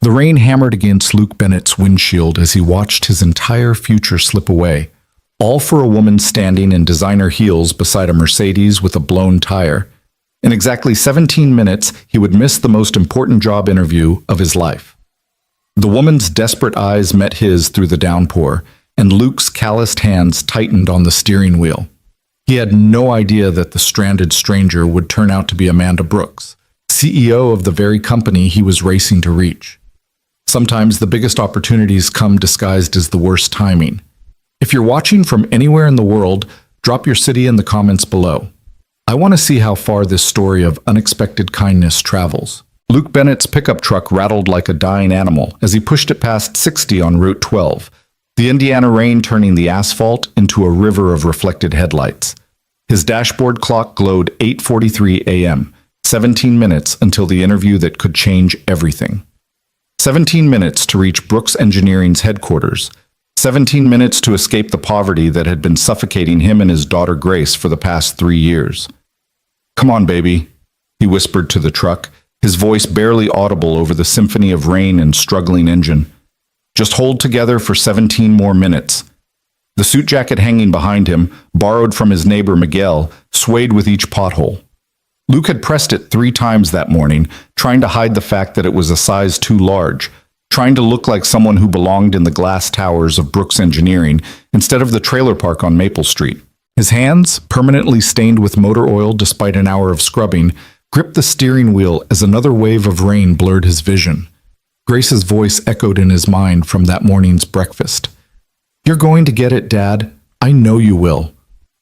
The rain hammered against Luke Bennett's windshield as he watched his entire future slip away, all for a woman standing in designer heels beside a Mercedes with a blown tire. In exactly 17 minutes, he would miss the most important job interview of his life. The woman's desperate eyes met his through the downpour, and Luke's calloused hands tightened on the steering wheel. He had no idea that the stranded stranger would turn out to be Amanda Brooks, CEO of the very company he was racing to reach. Sometimes the biggest opportunities come disguised as the worst timing. If you're watching from anywhere in the world, drop your city in the comments below. I want to see how far this story of unexpected kindness travels. Luke Bennett's pickup truck rattled like a dying animal as he pushed it past 60 on Route 12, the Indiana rain turning the asphalt into a river of reflected headlights. His dashboard clock glowed 8:43 a.m., 17 minutes until the interview that could change everything. 17 minutes to reach Brooks Engineering's headquarters. 17 minutes to escape the poverty that had been suffocating him and his daughter Grace for the past 3 years. "Come on, baby," he whispered to the truck, his voice barely audible over the symphony of rain and struggling engine. "Just hold together for 17 more minutes." The suit jacket hanging behind him, borrowed from his neighbor Miguel, swayed with each pothole. Luke had pressed it 3 times that morning, trying to hide the fact that it was a size too large, trying to look like someone who belonged in the glass towers of Brooks Engineering instead of the trailer park on Maple Street. His hands, permanently stained with motor oil despite an hour of scrubbing, gripped the steering wheel as another wave of rain blurred his vision. Grace's voice echoed in his mind from that morning's breakfast. "You're going to get it, Dad. I know you will."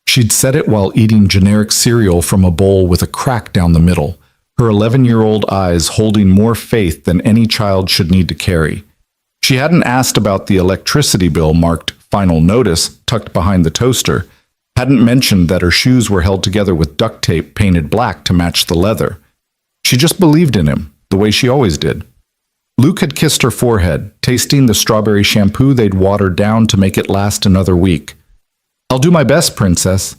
She'd said it while eating generic cereal from a bowl with a crack down the middle, her 11-year-old eyes holding more faith than any child should need to carry. She hadn't asked about the electricity bill marked "Final Notice" tucked behind the toaster, hadn't mentioned that her shoes were held together with duct tape painted black to match the leather. She just believed in him, the way she always did. Luke had kissed her forehead, tasting the strawberry shampoo they'd watered down to make it last another week. "I'll do my best, Princess."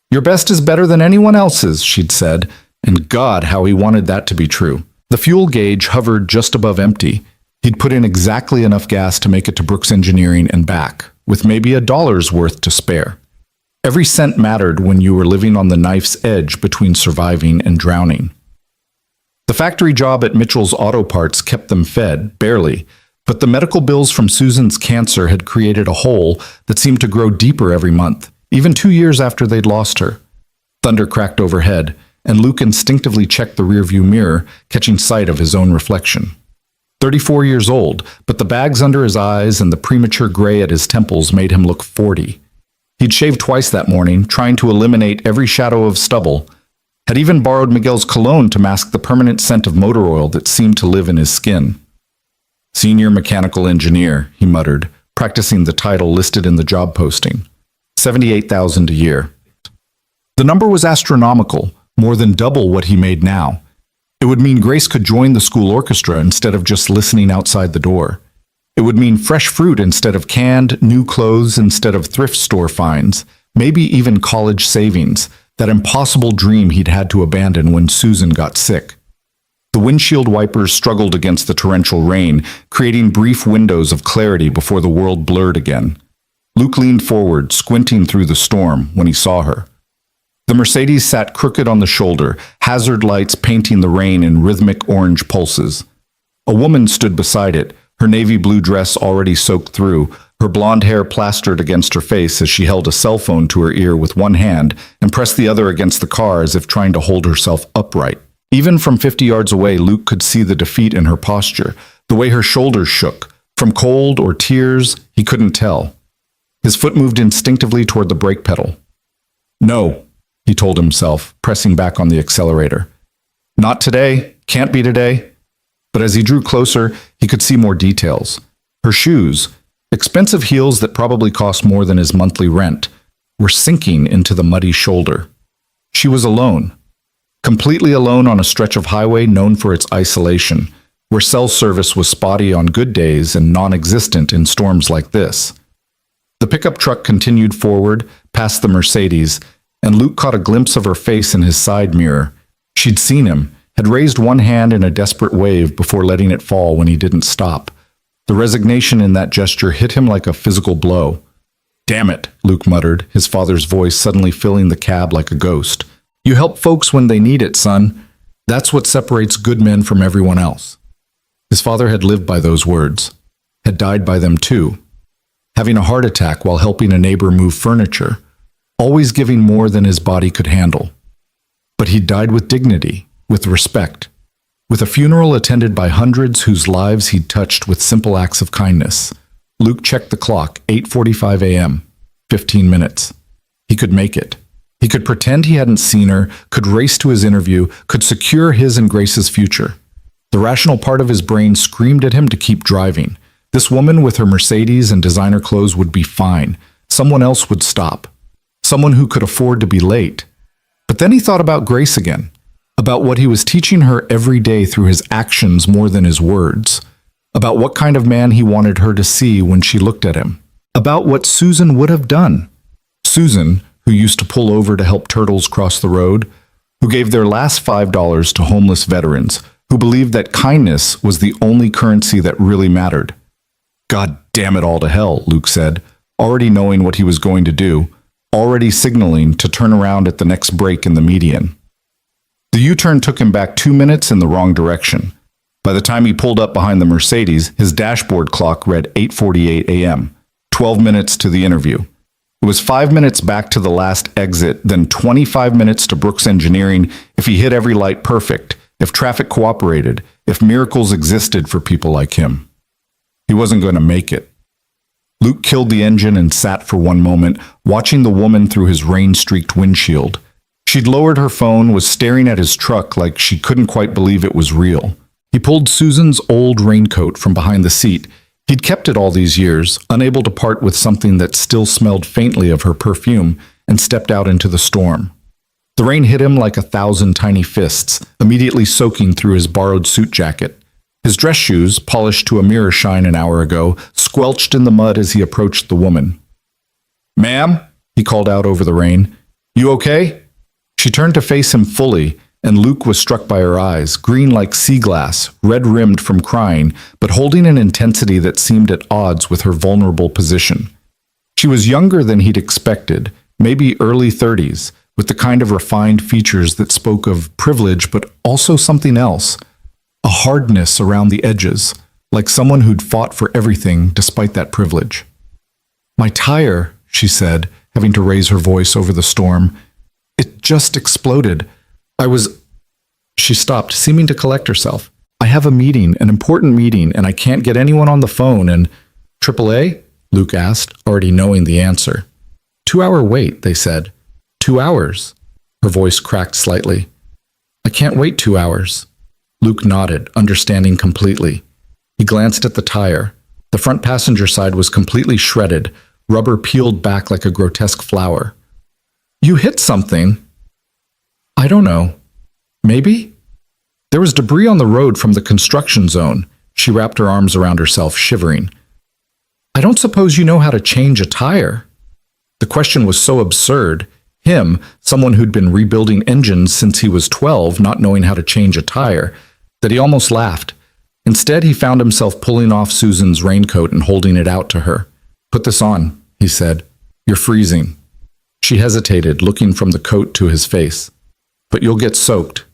"Your best is better than anyone else's," she'd said, and God, how he wanted that to be true. The fuel gauge hovered just above empty. He'd put in exactly enough gas to make it to Brooks Engineering and back, with maybe $1's worth to spare. Every cent mattered when you were living on the knife's edge between surviving and drowning. The factory job at Mitchell's Auto Parts kept them fed, barely, but the medical bills from Susan's cancer had created a hole that seemed to grow deeper every month, even 2 years after they'd lost her. Thunder cracked overhead, and Luke instinctively checked the rearview mirror, catching sight of his own reflection. 34 years old, but the bags under his eyes and the premature gray at his temples made him look 40. He'd shaved twice that morning, trying to eliminate every shadow of stubble, had even borrowed Miguel's cologne to mask the permanent scent of motor oil that seemed to live in his skin. "Senior mechanical engineer," he muttered, practicing the title listed in the job posting. $78,000 a year. The number was astronomical, more than double what he made now. It would mean Grace could join the school orchestra instead of just listening outside the door. It would mean fresh fruit instead of canned, new clothes instead of thrift store finds, maybe even college savings, that impossible dream he'd had to abandon when Susan got sick. The windshield wipers struggled against the torrential rain, creating brief windows of clarity before the world blurred again. Luke leaned forward, squinting through the storm, when he saw her. The Mercedes sat crooked on the shoulder, hazard lights painting the rain in rhythmic orange pulses. A woman stood beside it, her navy blue dress already soaked through, her blonde hair plastered against her face as she held a cell phone to her ear with one hand and pressed the other against the car as if trying to hold herself upright. Even from 50 yards away, Luke could see the defeat in her posture, the way her shoulders shook. From cold or tears, he couldn't tell. His foot moved instinctively toward the brake pedal. "No," he told himself, pressing back on the accelerator. "Not today. Can't be today." But as he drew closer, he could see more details. Her shoes, expensive heels that probably cost more than his monthly rent, were sinking into the muddy shoulder. She was alone. Completely alone on a stretch of highway known for its isolation, where cell service was spotty on good days and non-existent in storms like this. The pickup truck continued forward, past the Mercedes, and Luke caught a glimpse of her face in his side mirror. She'd seen him, had raised one hand in a desperate wave before letting it fall when he didn't stop. The resignation in that gesture hit him like a physical blow. "Damn it," Luke muttered, his father's voice suddenly filling the cab like a ghost. "You help folks when they need it, son. That's what separates good men from everyone else." His father had lived by those words, had died by them too, having a heart attack while helping a neighbor move furniture, always giving more than his body could handle. But he died with dignity, with respect, with a funeral attended by hundreds whose lives he'd touched with simple acts of kindness. Luke checked the clock, 8:45 a.m., 15 minutes. He could make it. He could pretend he hadn't seen her, could race to his interview, could secure his and Grace's future. The rational part of his brain screamed at him to keep driving. This woman with her Mercedes and designer clothes would be fine. Someone else would stop. Someone who could afford to be late. But then he thought about Grace again, about what he was teaching her every day through his actions more than his words, about what kind of man he wanted her to see when she looked at him, about what Susan would have done. Susan, who used to pull over to help turtles cross the road, who gave their last $5 to homeless veterans, who believed that kindness was the only currency that really mattered. "God damn it all to hell," Luke said, already knowing what he was going to do, already signaling to turn around at the next break in the median. The U-turn took him back 2 minutes in the wrong direction. By the time he pulled up behind the Mercedes, his dashboard clock read 8:48 a.m., 12 minutes to the interview. It was 5 minutes back to the last exit, then 25 minutes to Brooks Engineering if he hit every light perfect, if traffic cooperated, if miracles existed for people like him. He wasn't going to make it. Luke killed the engine and sat for one moment, watching the woman through his rain-streaked windshield. She'd lowered her phone, was staring at his truck like she couldn't quite believe it was real. He pulled Susan's old raincoat from behind the seat. He'd kept it all these years, unable to part with something that still smelled faintly of her perfume, and stepped out into the storm. The rain hit him like 1,000 tiny fists, immediately soaking through his borrowed suit jacket. His dress shoes, polished to a mirror shine an hour ago, squelched in the mud as he approached the woman. "Ma'am," he called out over the rain, "you okay?" She turned to face him fully, and Luke was struck by her eyes, green like sea glass, red-rimmed from crying, but holding an intensity that seemed at odds with her vulnerable position. She was younger than he'd expected, maybe early 30s, with the kind of refined features that spoke of privilege but also something else, a hardness around the edges, like someone who'd fought for everything despite that privilege. "My tire," she said, having to raise her voice over the storm. "It just exploded. She stopped, seeming to collect herself. "I have a meeting, an important meeting, and I can't get anyone on the phone and—" "AAA?" Luke asked, already knowing the answer. "2-hour wait," they said. "2 hours?" Her voice cracked slightly. "I can't wait 2 hours." Luke nodded, understanding completely. He glanced at the tire. The front passenger side was completely shredded, rubber peeled back like a grotesque flower. "You hit something." "I don't know. Maybe?" There was debris on the road from the construction zone. She wrapped her arms around herself, shivering. "I don't suppose you know how to change a tire?" The question was so absurd. Him, someone who'd been rebuilding engines since he was 12, not knowing how to change a tire, that he almost laughed. Instead, he found himself pulling off Susan's raincoat and holding it out to her. "Put this on," he said. "You're freezing." She hesitated, looking from the coat to his face. "But you'll get soaked."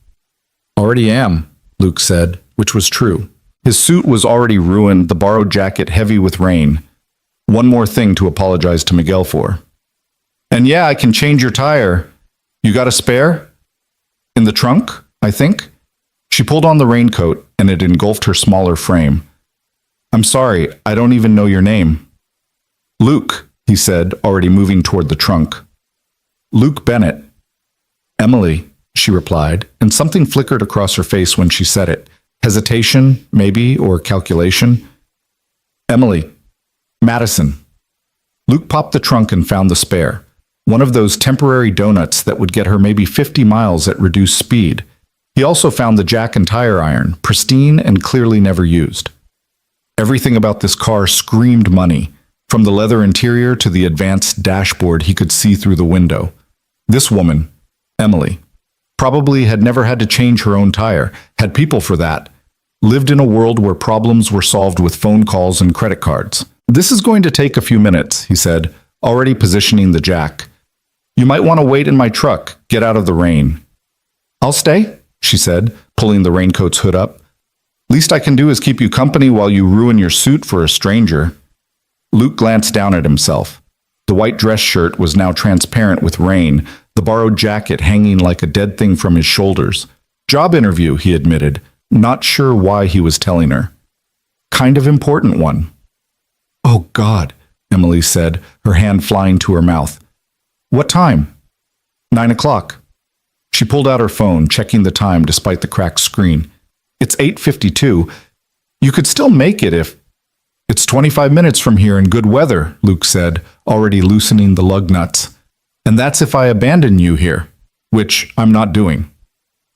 "Already am," Luke said, which was true. His suit was already ruined, the borrowed jacket heavy with rain. One more thing to apologize to Miguel for. "And yeah, I can change your tire. You got a spare?" "In the trunk, I think." She pulled on the raincoat, and it engulfed her smaller frame. "I'm sorry, I don't even know your name." "Luke," he said, already moving toward the trunk. "Luke Bennett." "Emily," she replied, and something flickered across her face when she said it. Hesitation, maybe, or calculation. "Emily. Madison." Luke popped the trunk and found the spare. One of those temporary donuts that would get her maybe 50 miles at reduced speed. He also found the jack and tire iron, pristine and clearly never used. Everything about this car screamed money, from the leather interior to the advanced dashboard he could see through the window. This woman, Emily, Probably had never had to change her own tire, had people for that. Lived in a world where problems were solved with phone calls and credit cards. This is going to take a few minutes, he said, already positioning the jack. You might want to wait in my truck. Get out of the rain. I'll stay, she said, pulling the raincoat's hood up. Least I can do is keep you company while you ruin your suit for a stranger. Luke glanced down at himself. The white dress shirt was now transparent with rain, the borrowed jacket hanging like a dead thing from his shoulders. Job interview, he admitted, not sure why he was telling her. Kind of important one. Oh, God, Emily said, her hand flying to her mouth. What time? 9 o'clock. She pulled out her phone, checking the time despite the cracked screen. It's 8:52. You could still make it if... It's 25 minutes from here in good weather, Luke said, already loosening the lug nuts. And that's if I abandon you here, which I'm not doing.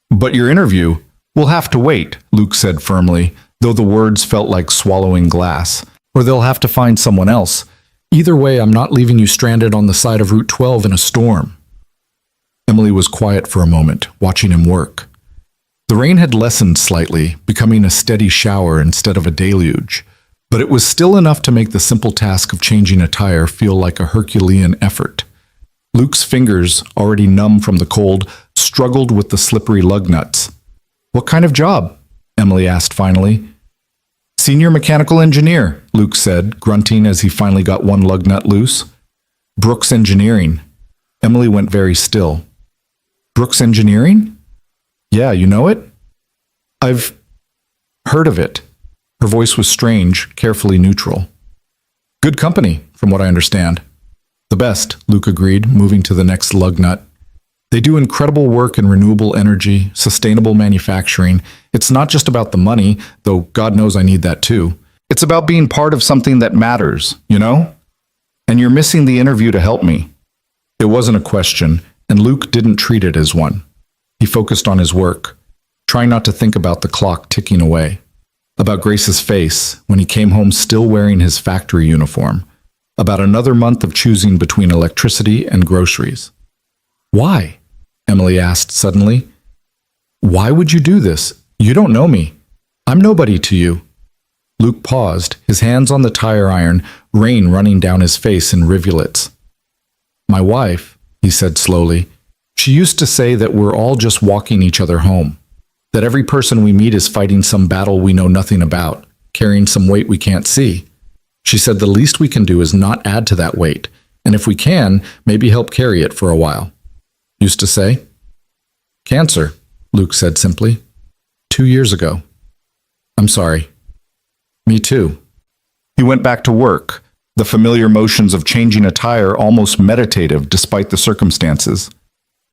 But your interview will have to wait, Luke said firmly, though the words felt like swallowing glass. Or they'll have to find someone else. Either way, I'm not leaving you stranded on the side of Route 12 in a storm. Emily was quiet for a moment, watching him work. The rain had lessened slightly, becoming a steady shower instead of a deluge, but it was still enough to make the simple task of changing a tire feel like a Herculean effort. Luke's fingers, already numb from the cold, struggled with the slippery lug nuts. What kind of job? Emily asked finally. Senior mechanical engineer, Luke said, grunting as he finally got one lug nut loose. Brooks Engineering. Emily went very still. Brooks Engineering? Yeah, you know it? I've heard of it. Her voice was strange, carefully neutral. Good company, from what I understand. The best, Luke agreed, moving to the next lug nut. They do incredible work in renewable energy, sustainable manufacturing. It's not just about the money, though God knows I need that too. It's about being part of something that matters, you know? And you're missing the interview to help me. It wasn't a question, and Luke didn't treat it as one. He focused on his work, trying not to think about the clock ticking away, about Grace's face when he came home still wearing his factory uniform, about another month of choosing between electricity and groceries. Why? Emily asked suddenly. Why would you do this? You don't know me. I'm nobody to you. Luke paused, his hands on the tire iron, rain running down his face in rivulets. My wife, he said slowly, she used to say that we're all just walking each other home, that every person we meet is fighting some battle we know nothing about, carrying some weight we can't see. She said the least we can do is not add to that weight, and if we can, maybe help carry it for a while. Used to say? Cancer, Luke said simply. 2 years ago. I'm sorry. Me too. He went back to work, the familiar motions of changing a tire almost meditative despite the circumstances.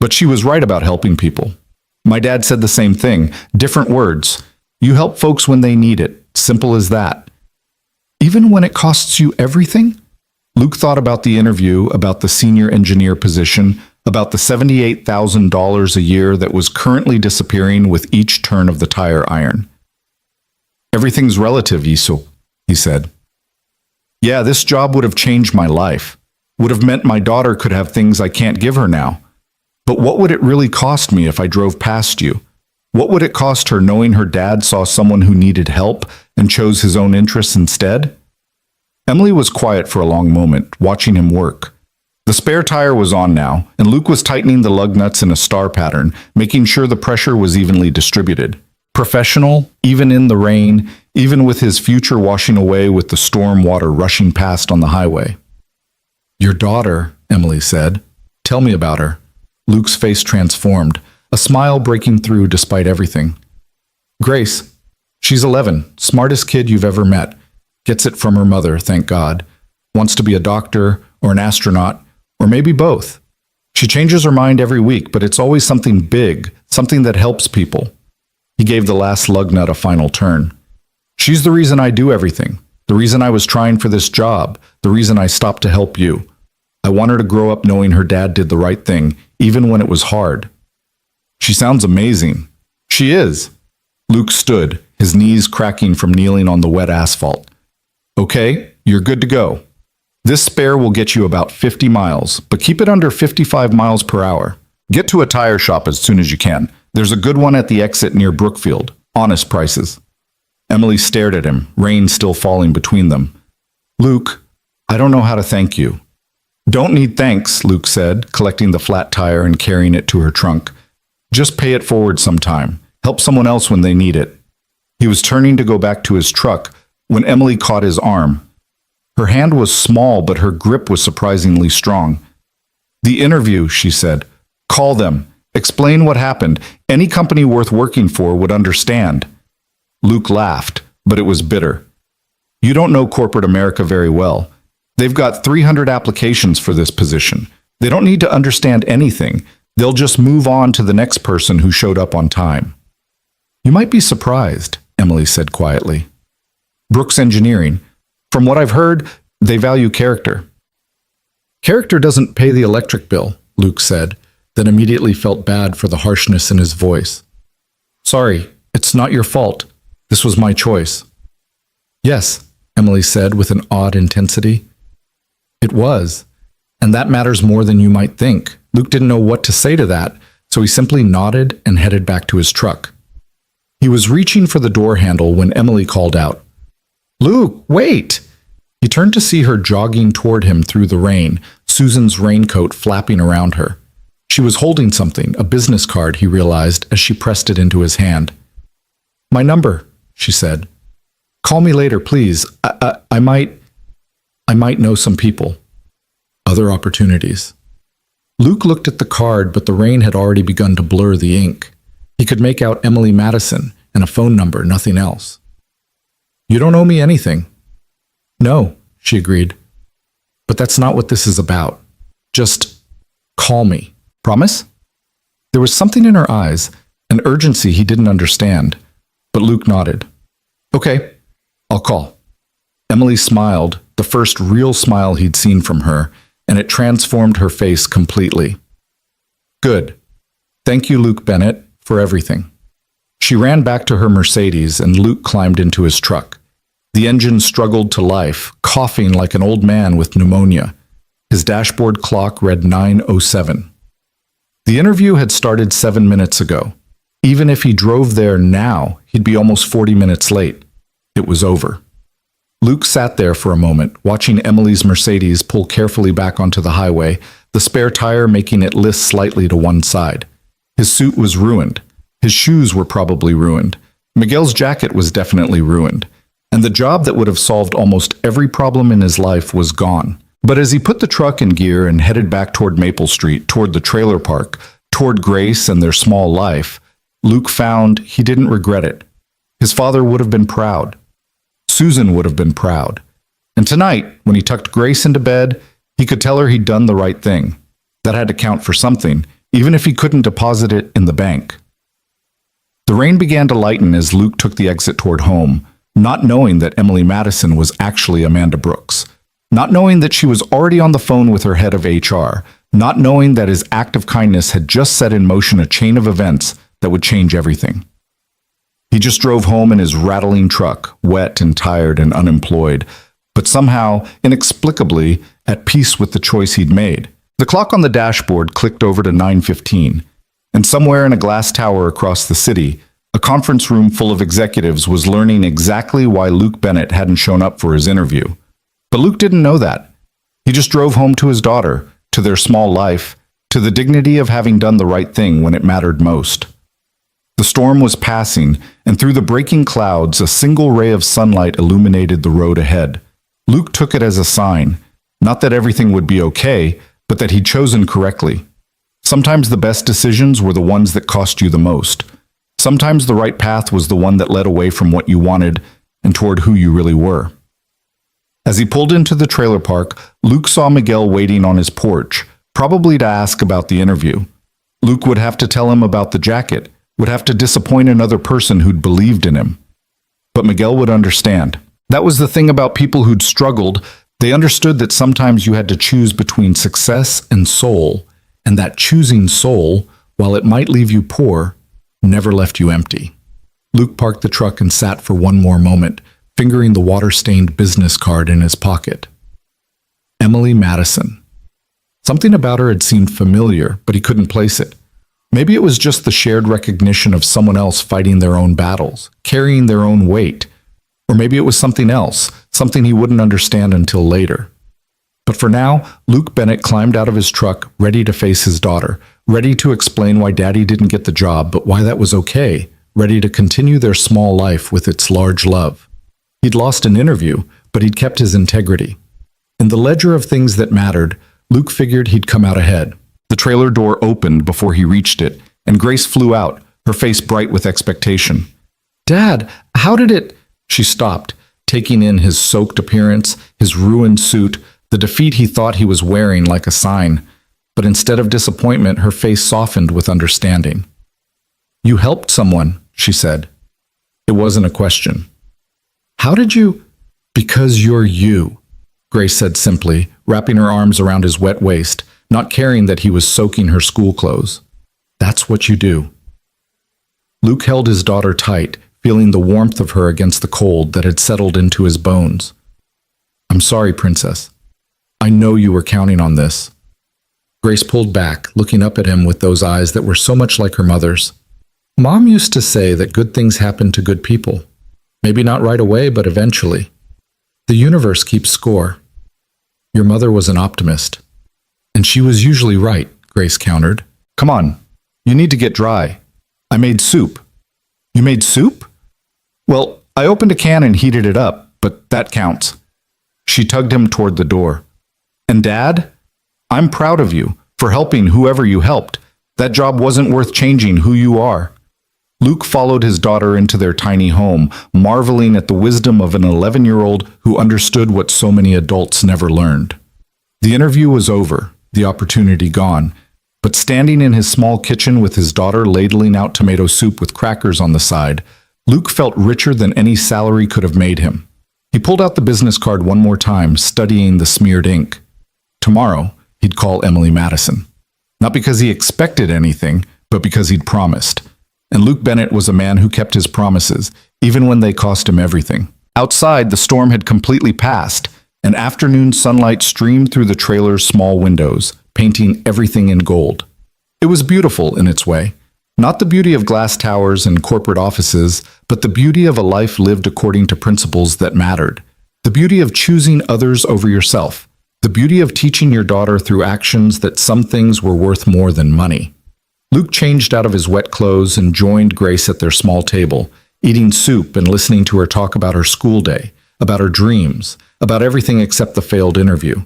But she was right about helping people. My dad said the same thing, different words. You help folks when they need it, simple as that. Even when it costs you everything? Luke thought about the interview, about the senior engineer position, about the $78,000 a year that was currently disappearing with each turn of the tire iron. Everything's relative, Yiso, he said. Yeah, this job would have changed my life. Would have meant my daughter could have things I can't give her now. But what would it really cost me if I drove past you? What would it cost her knowing her dad saw someone who needed help and chose his own interests instead? Emily was quiet for a long moment, watching him work. The spare tire was on now, and Luke was tightening the lug nuts in a star pattern, making sure the pressure was evenly distributed. Professional, even in the rain, even with his future washing away with the storm water rushing past on the highway. Your daughter, Emily said. Tell me about her. Luke's face transformed, a smile breaking through despite everything. Grace. She's 11, smartest kid you've ever met. Gets it from her mother, thank God. Wants to be a doctor or an astronaut, or maybe both. She changes her mind every week, but it's always something big, something that helps people. He gave the last lug nut a final turn. She's the reason I do everything, the reason I was trying for this job, the reason I stopped to help you. I want her to grow up knowing her dad did the right thing, even when it was hard. She sounds amazing. She is. Luke stood, his knees cracking from kneeling on the wet asphalt. Okay, you're good to go. This spare will get you about 50 miles, but keep it under 55 miles per hour. Get to a tire shop as soon as you can. There's a good one at the exit near Brookfield. Honest prices. Emily stared at him, rain still falling between them. Luke, I don't know how to thank you. Don't need thanks, Luke said, collecting the flat tire and carrying it to her trunk. Just pay it forward sometime. Help someone else when they need it. He was turning to go back to his truck when Emily caught his arm. Her hand was small, but her grip was surprisingly strong. The interview, she said. Call them. Explain what happened. Any company worth working for would understand. Luke laughed, but it was bitter. You don't know corporate America very well. They've got 300 applications for this position. They don't need to understand anything. They'll just move on to the next person who showed up on time. You might be surprised, Emily said quietly. Brooks Engineering. From what I've heard, they value character. Character doesn't pay the electric bill, Luke said, then immediately felt bad for the harshness in his voice. Sorry, it's not your fault. This was my choice. Yes, Emily said with an odd intensity. It was, and that matters more than you might think. Luke didn't know what to say to that, so he simply nodded and headed back to his truck. He was reaching for the door handle when Emily called out, Luke, wait! He turned to see her jogging toward him through the rain, Susan's raincoat flapping around her. She was holding something, a business card, he realized, as she pressed it into his hand. My number, she said. Call me later, please. I might know some people. Other opportunities. Luke looked at the card, but the rain had already begun to blur the ink. He could make out Emily Madison and a phone number, nothing else. You don't owe me anything. No, she agreed. But that's not what this is about. Just call me. Promise? There was something in her eyes, an urgency he didn't understand, but Luke nodded. Okay, I'll call. Emily smiled, the first real smile he'd seen from her, and it transformed her face completely. Good. Thank you, Luke Bennett, for everything. She ran back to her Mercedes, and Luke climbed into his truck. The engine struggled to life, coughing like an old man with pneumonia. His dashboard clock read 9:07. The interview had started 7 minutes ago. Even if he drove there now, he'd be almost 40 minutes late. It was over. Luke sat there for a moment, watching Emily's Mercedes pull carefully back onto the highway, the spare tire making it list slightly to one side. His suit was ruined. His shoes were probably ruined. Miguel's jacket was definitely ruined. And the job that would have solved almost every problem in his life was gone. But as he put the truck in gear and headed back toward Maple Street, toward the trailer park, toward Grace and their small life, Luke found he didn't regret it. His father would have been proud. Susan would have been proud. And tonight, when he tucked Grace into bed, he could tell her he'd done the right thing. That had to count for something, even if he couldn't deposit it in the bank. The rain began to lighten as Luke took the exit toward home, not knowing that Emily Madison was actually Amanda Brooks, not knowing that she was already on the phone with her head of HR, not knowing that his act of kindness had just set in motion a chain of events that would change everything. He just drove home in his rattling truck, wet and tired and unemployed, but somehow, inexplicably, at peace with the choice he'd made. The clock on the dashboard clicked over to 9:15, and somewhere in a glass tower across the city, a conference room full of executives was learning exactly why Luke Bennett hadn't shown up for his interview. But Luke didn't know that. He just drove home to his daughter, to their small life, to the dignity of having done the right thing when it mattered most. The storm was passing, and through the breaking clouds, a single ray of sunlight illuminated the road ahead. Luke took it as a sign, not that everything would be okay, but that he'd chosen correctly. Sometimes the best decisions were the ones that cost you the most. Sometimes the right path was the one that led away from what you wanted and toward who you really were. As he pulled into the trailer park, Luke saw Miguel waiting on his porch, probably to ask about the interview. Luke would have to tell him about the jacket, would have to disappoint another person who'd believed in him. But Miguel would understand. That was the thing about people who'd struggled. They understood that sometimes you had to choose between success and soul, and that choosing soul, while it might leave you poor, never left you empty. Luke parked the truck and sat for one more moment, fingering the water-stained business card in his pocket. Emily Madison. Something about her had seemed familiar, but he couldn't place it. Maybe it was just the shared recognition of someone else fighting their own battles, carrying their own weight. Or maybe it was something else, something he wouldn't understand until later. But for now, Luke Bennett climbed out of his truck, ready to face his daughter, ready to explain why Daddy didn't get the job, but why that was okay, ready to continue their small life with its large love. He'd lost an interview, but he'd kept his integrity. In the ledger of things that mattered, Luke figured he'd come out ahead. The trailer door opened before he reached it, and Grace flew out, her face bright with expectation. "Dad, how did it—" She stopped, taking in his soaked appearance, his ruined suit, the defeat he thought he was wearing like a sign. But instead of disappointment, her face softened with understanding. "You helped someone," she said. It wasn't a question. "How did you—" "Because you're you," Grace said simply, wrapping her arms around his wet waist, not caring that he was soaking her school clothes. "That's what you do." Luke held his daughter tight, feeling the warmth of her against the cold that had settled into his bones. "I'm sorry, Princess. I know you were counting on this." Grace pulled back, looking up at him with those eyes that were so much like her mother's. "Mom used to say that good things happen to good people. Maybe not right away, but eventually. The universe keeps score." Your mother was an optimist. "And she was usually right," Grace countered. "Come on, you need to get dry. I made soup." "You made soup?" "Well, I opened a can and heated it up, but that counts." She tugged him toward the door. "And Dad, I'm proud of you for helping whoever you helped. That job wasn't worth changing who you are." Luke followed his daughter into their tiny home, marveling at the wisdom of an 11-year-old who understood what so many adults never learned. The interview was over, the opportunity gone, but standing in his small kitchen with his daughter ladling out tomato soup with crackers on the side, Luke felt richer than any salary could have made him. He pulled out the business card one more time, studying the smeared ink. Tomorrow, he'd call Emily Madison. Not because he expected anything, but because he'd promised. And Luke Bennett was a man who kept his promises, even when they cost him everything. Outside, the storm had completely passed, and afternoon sunlight streamed through the trailer's small windows, painting everything in gold. It was beautiful in its way. Not the beauty of glass towers and corporate offices, but the beauty of a life lived according to principles that mattered. The beauty of choosing others over yourself. The beauty of teaching your daughter through actions that some things were worth more than money. Luke changed out of his wet clothes and joined Grace at their small table, eating soup and listening to her talk about her school day, about her dreams, about everything except the failed interview.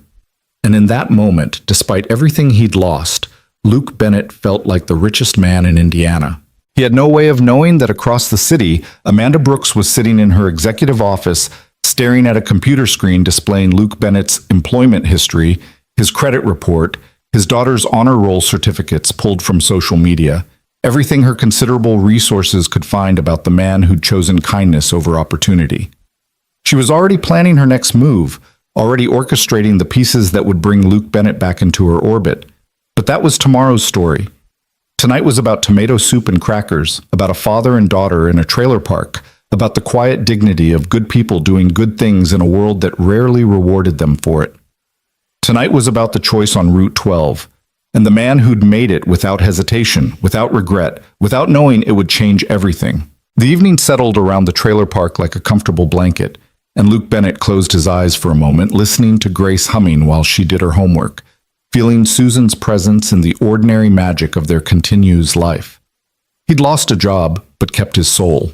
And in that moment, despite everything he'd lost, Luke Bennett felt like the richest man in Indiana. He had no way of knowing that across the city, Amanda Brooks was sitting in her executive office, staring at a computer screen displaying Luke Bennett's employment history, his credit report, his daughter's honor roll certificates pulled from social media, everything her considerable resources could find about the man who'd chosen kindness over opportunity. She was already planning her next move, already orchestrating the pieces that would bring Luke Bennett back into her orbit. But that was tomorrow's story. Tonight was about tomato soup and crackers, about a father and daughter in a trailer park, about the quiet dignity of good people doing good things in a world that rarely rewarded them for it. Tonight was about the choice on Route 12, and the man who'd made it without hesitation, without regret, without knowing it would change everything. The evening settled around the trailer park like a comfortable blanket, and Luke Bennett closed his eyes for a moment, listening to Grace humming while she did her homework, feeling Susan's presence in the ordinary magic of their continuous life. He'd lost a job, but kept his soul.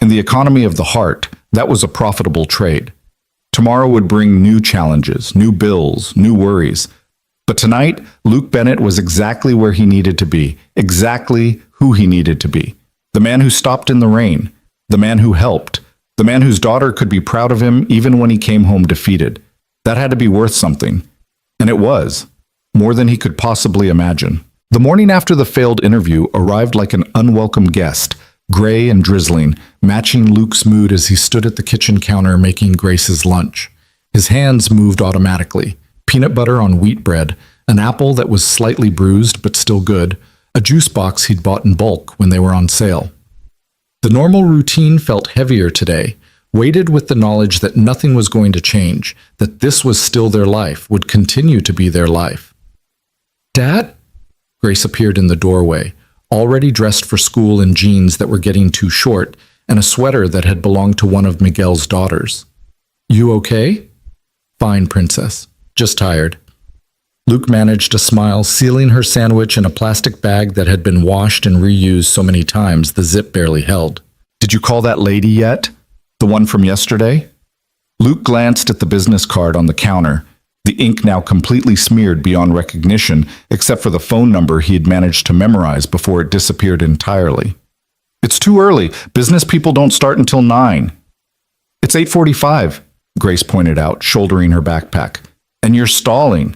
In the economy of the heart, that was a profitable trade. Tomorrow would bring new challenges, new bills, new worries. But tonight, Luke Bennett was exactly where he needed to be, exactly who he needed to be. The man who stopped in the rain, the man who helped, the man whose daughter could be proud of him even when he came home defeated. That had to be worth something. And it was, more than he could possibly imagine. The morning after the failed interview arrived like an unwelcome guest, gray and drizzling, matching Luke's mood as he stood at the kitchen counter making Grace's lunch. His hands moved automatically. Peanut butter on wheat bread, an apple that was slightly bruised but still good, a juice box he'd bought in bulk when they were on sale. The normal routine felt heavier today, weighted with the knowledge that nothing was going to change, that this was still their life, would continue to be their life. "Dad?" Grace appeared in the doorway, already dressed for school in jeans that were getting too short and a sweater that had belonged to one of Miguel's daughters. "You okay?" "Fine, princess. Just tired." Luke managed a smile, sealing her sandwich in a plastic bag that had been washed and reused so many times the zip barely held. "Did you call that lady yet? The one from yesterday?" Luke glanced at the business card on the counter, the ink now completely smeared beyond recognition, except for the phone number he had managed to memorize before it disappeared entirely. "It's too early. Business people don't start until 9. "It's 8:45, Grace pointed out, shouldering her backpack. "And you're stalling."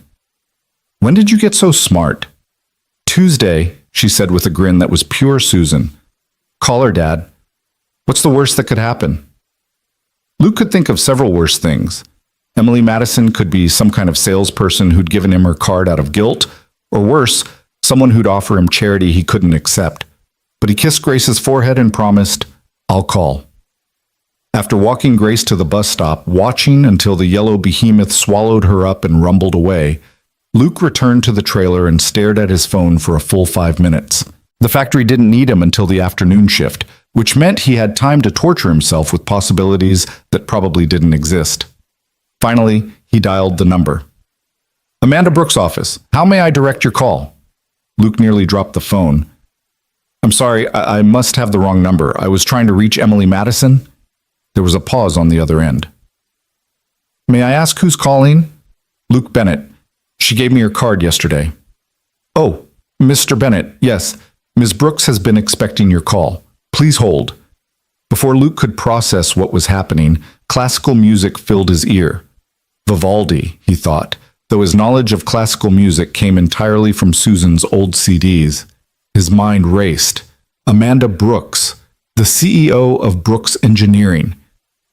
"When did you get so smart?" "Tuesday," she said with a grin that was pure Susan. "Call her, Dad. What's the worst that could happen?" Luke could think of several worse things. Emily Madison could be some kind of salesperson who'd given him her card out of guilt, or worse, someone who'd offer him charity he couldn't accept. But he kissed Grace's forehead and promised, "I'll call." After walking Grace to the bus stop, watching until the yellow behemoth swallowed her up and rumbled away, Luke returned to the trailer and stared at his phone for a full 5 minutes. The factory didn't need him until the afternoon shift, which meant he had time to torture himself with possibilities that probably didn't exist. Finally, he dialed the number. "Amanda Brooks' office. How may I direct your call?" Luke nearly dropped the phone. "I'm sorry, I must have the wrong number. I was trying to reach Emily Madison." There was a pause on the other end. "May I ask who's calling?" "Luke Bennett. She gave me her card yesterday." "Oh, Mr. Bennett, yes. Ms. Brooks has been expecting your call. Please hold." Before Luke could process what was happening, classical music filled his ear. Vivaldi, he thought, though his knowledge of classical music came entirely from Susan's old CDs. His mind raced. Amanda Brooks, the CEO of Brooks Engineering.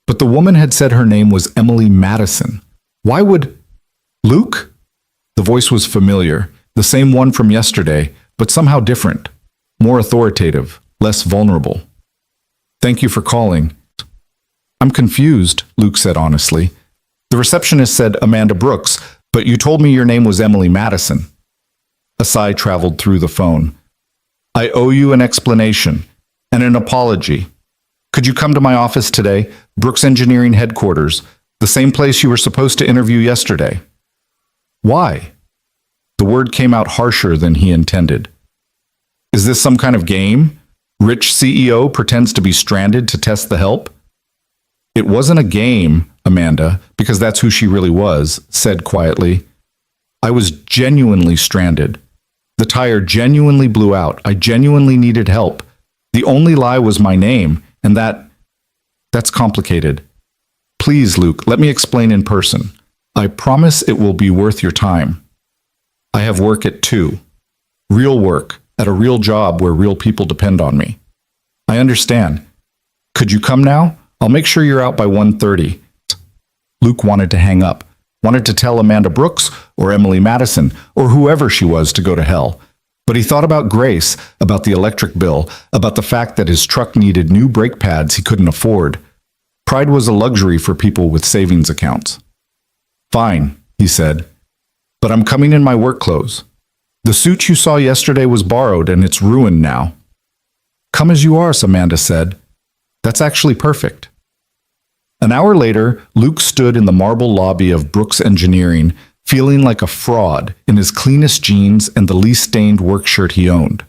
But the woman had said her name was Emily Madison. Why would... "Luke?" The voice was familiar, the same one from yesterday, but somehow different, more authoritative, less vulnerable. "Thank you for calling." "I'm confused," Luke said honestly. "The receptionist said Amanda Brooks, but you told me your name was Emily Madison." A sigh traveled through the phone. "I owe you an explanation and an apology. Could you come to my office today, Brooks Engineering headquarters, the same place you were supposed to interview yesterday?" "Why?" The word came out harsher than he intended. "Is this some kind of game? Rich CEO pretends to be stranded to test the help?" "It wasn't a game," Amanda, because that's who she really was, said quietly. "I was genuinely stranded. The tire genuinely blew out. I genuinely needed help. The only lie was my name, and that's complicated. Please, Luke, let me explain in person. I promise it will be worth your time. I have work at 2. Real work, at a real job where real people depend on me. I understand. Could you come now? I'll make sure you're out by 1:30. Luke wanted to hang up, wanted to tell Amanda Brooks or Emily Madison or whoever she was to go to hell. But he thought about Grace, about the electric bill, about the fact that his truck needed new brake pads he couldn't afford. Pride was a luxury for people with savings accounts. "Fine," he said, "but I'm coming in my work clothes. The suit you saw yesterday was borrowed and it's ruined now." "Come as you are," Amanda said. "That's actually perfect." An hour later, Luke stood in the marble lobby of Brooks Engineering, feeling like a fraud in his cleanest jeans and the least stained work shirt he owned.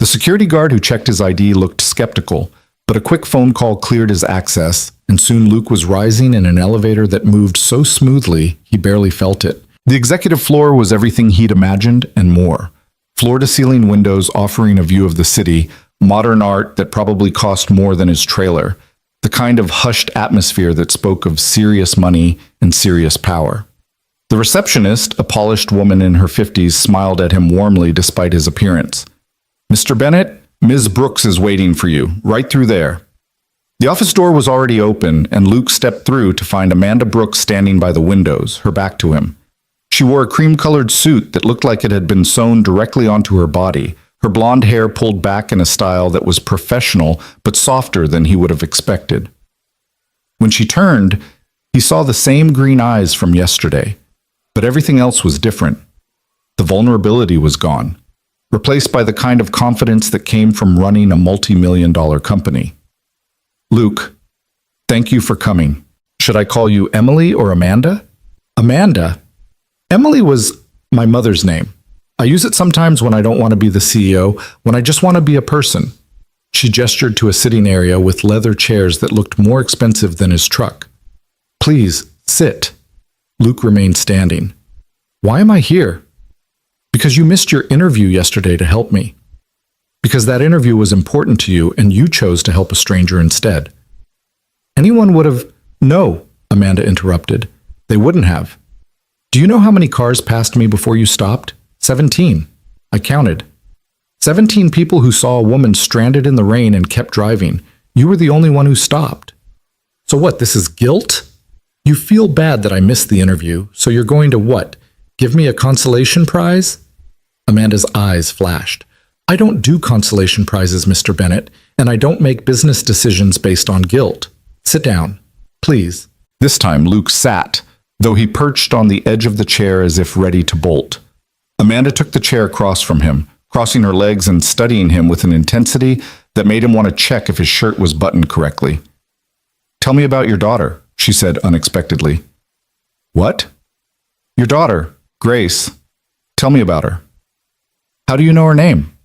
The security guard who checked his ID looked skeptical, but a quick phone call cleared his access, and soon Luke was rising in an elevator that moved so smoothly he barely felt it. The executive floor was everything he'd imagined and more. Floor-to-ceiling windows offering a view of the city, modern art that probably cost more than his trailer, the kind of hushed atmosphere that spoke of serious money and serious power. The receptionist, a polished woman in her 50s, smiled at him warmly despite his appearance. "Mr. Bennett, Ms. Brooks is waiting for you, right through there." The office door was already open, and Luke stepped through to find Amanda Brooks standing by the windows, her back to him. She wore a cream-colored suit that looked like it had been sewn directly onto her body, her blonde hair pulled back in a style that was professional but softer than he would have expected. When she turned, he saw the same green eyes from yesterday, but everything else was different. The vulnerability was gone. replaced by the kind of confidence that came from running a multi-million-dollar company. Luke, thank you for coming. Should I call you Emily or Amanda? Amanda? Emily was my mother's name. I use it sometimes when I don't want to be the CEO, when I just want to be a person. She gestured to a sitting area with leather chairs that looked more expensive than his truck. Please, sit. Luke remained standing. Why am I here? Because you missed your interview yesterday to help me. Because that interview was important to you and you chose to help a stranger instead. Anyone would have... No, Amanda interrupted. They wouldn't have. Do you know how many cars passed me before you stopped? 17. I counted. 17 people who saw a woman stranded in the rain and kept driving. You were the only one who stopped. So what, this is guilt? You feel bad that I missed the interview, so you're going to what? Give me a consolation prize? Amanda's eyes flashed. I don't do consolation prizes, Mr. Bennett, and I don't make business decisions based on guilt. Sit down, please. This time Luke sat, though he perched on the edge of the chair as if ready to bolt. Amanda took the chair across from him, crossing her legs and studying him with an intensity that made him want to check if his shirt was buttoned correctly. Tell me about your daughter, she said unexpectedly. What? Your daughter, Grace. Tell me about her. How do you know her name?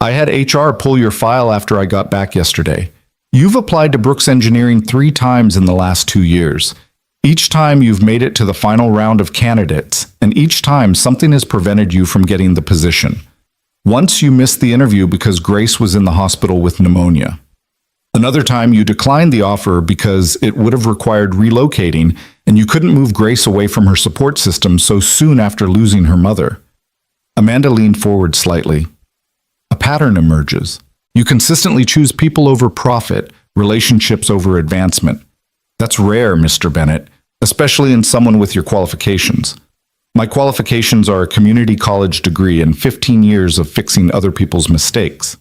I had HR pull your file after I got back yesterday. You've applied to Brooks Engineering 3 times in the last 2 years. Each time you've made it to the final round of candidates, and each time something has prevented you from getting the position. Once you missed the interview because Grace was in the hospital with pneumonia. Another time you declined the offer because it would have required relocating and you couldn't move Grace away from her support system so soon after losing her mother. Amanda leaned forward slightly. A pattern emerges. You consistently choose people over profit, relationships over advancement. That's rare, Mr. Bennett, especially in someone with your qualifications. My qualifications are a community college degree and 15 years of fixing other people's mistakes.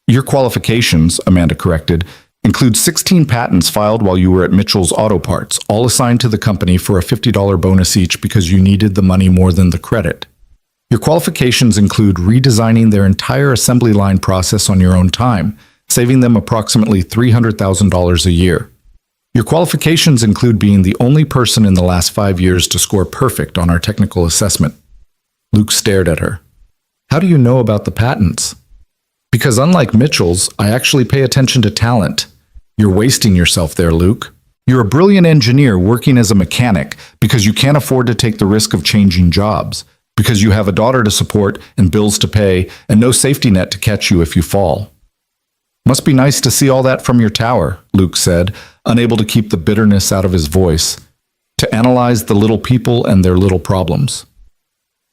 Your qualifications, Amanda corrected, include 16 patents filed while you were at Mitchell's Auto Parts, all assigned to the company for a $50 bonus each because you needed the money more than the credit. Your qualifications include redesigning their entire assembly line process on your own time, saving them approximately $300,000 a year. Your qualifications include being the only person in the last 5 years to score perfect on our technical assessment. Luke stared at her. How do you know about the patents? Because unlike Mitchell's, I actually pay attention to talent. You're wasting yourself there, Luke. You're a brilliant engineer working as a mechanic because you can't afford to take the risk of changing jobs, because you have a daughter to support and bills to pay and no safety net to catch you if you fall. Must be nice to see all that from your tower, Luke said, unable to keep the bitterness out of his voice, to analyze the little people and their little problems.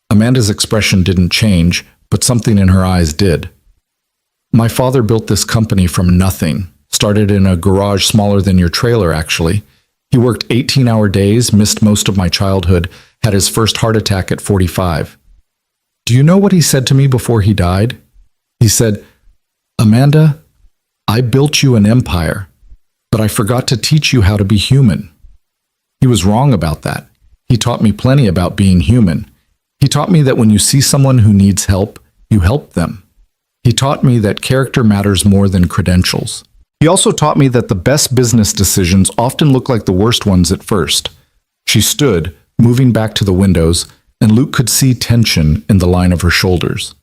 Amanda's expression didn't change, but something in her eyes did. My father built this company from nothing, started in a garage smaller than your trailer, actually. He worked 18-hour days, missed most of my childhood, had his first heart attack at 45. Do you know what he said to me before he died? He said, Amanda, I built you an empire, but I forgot to teach you how to be human. He was wrong about that. He taught me plenty about being human. He taught me that when you see someone who needs help, you help them. He taught me that character matters more than credentials. He also taught me that the best business decisions often look like the worst ones at first. She stood, moving back to the windows, and Luke could see tension in the line of her shoulders.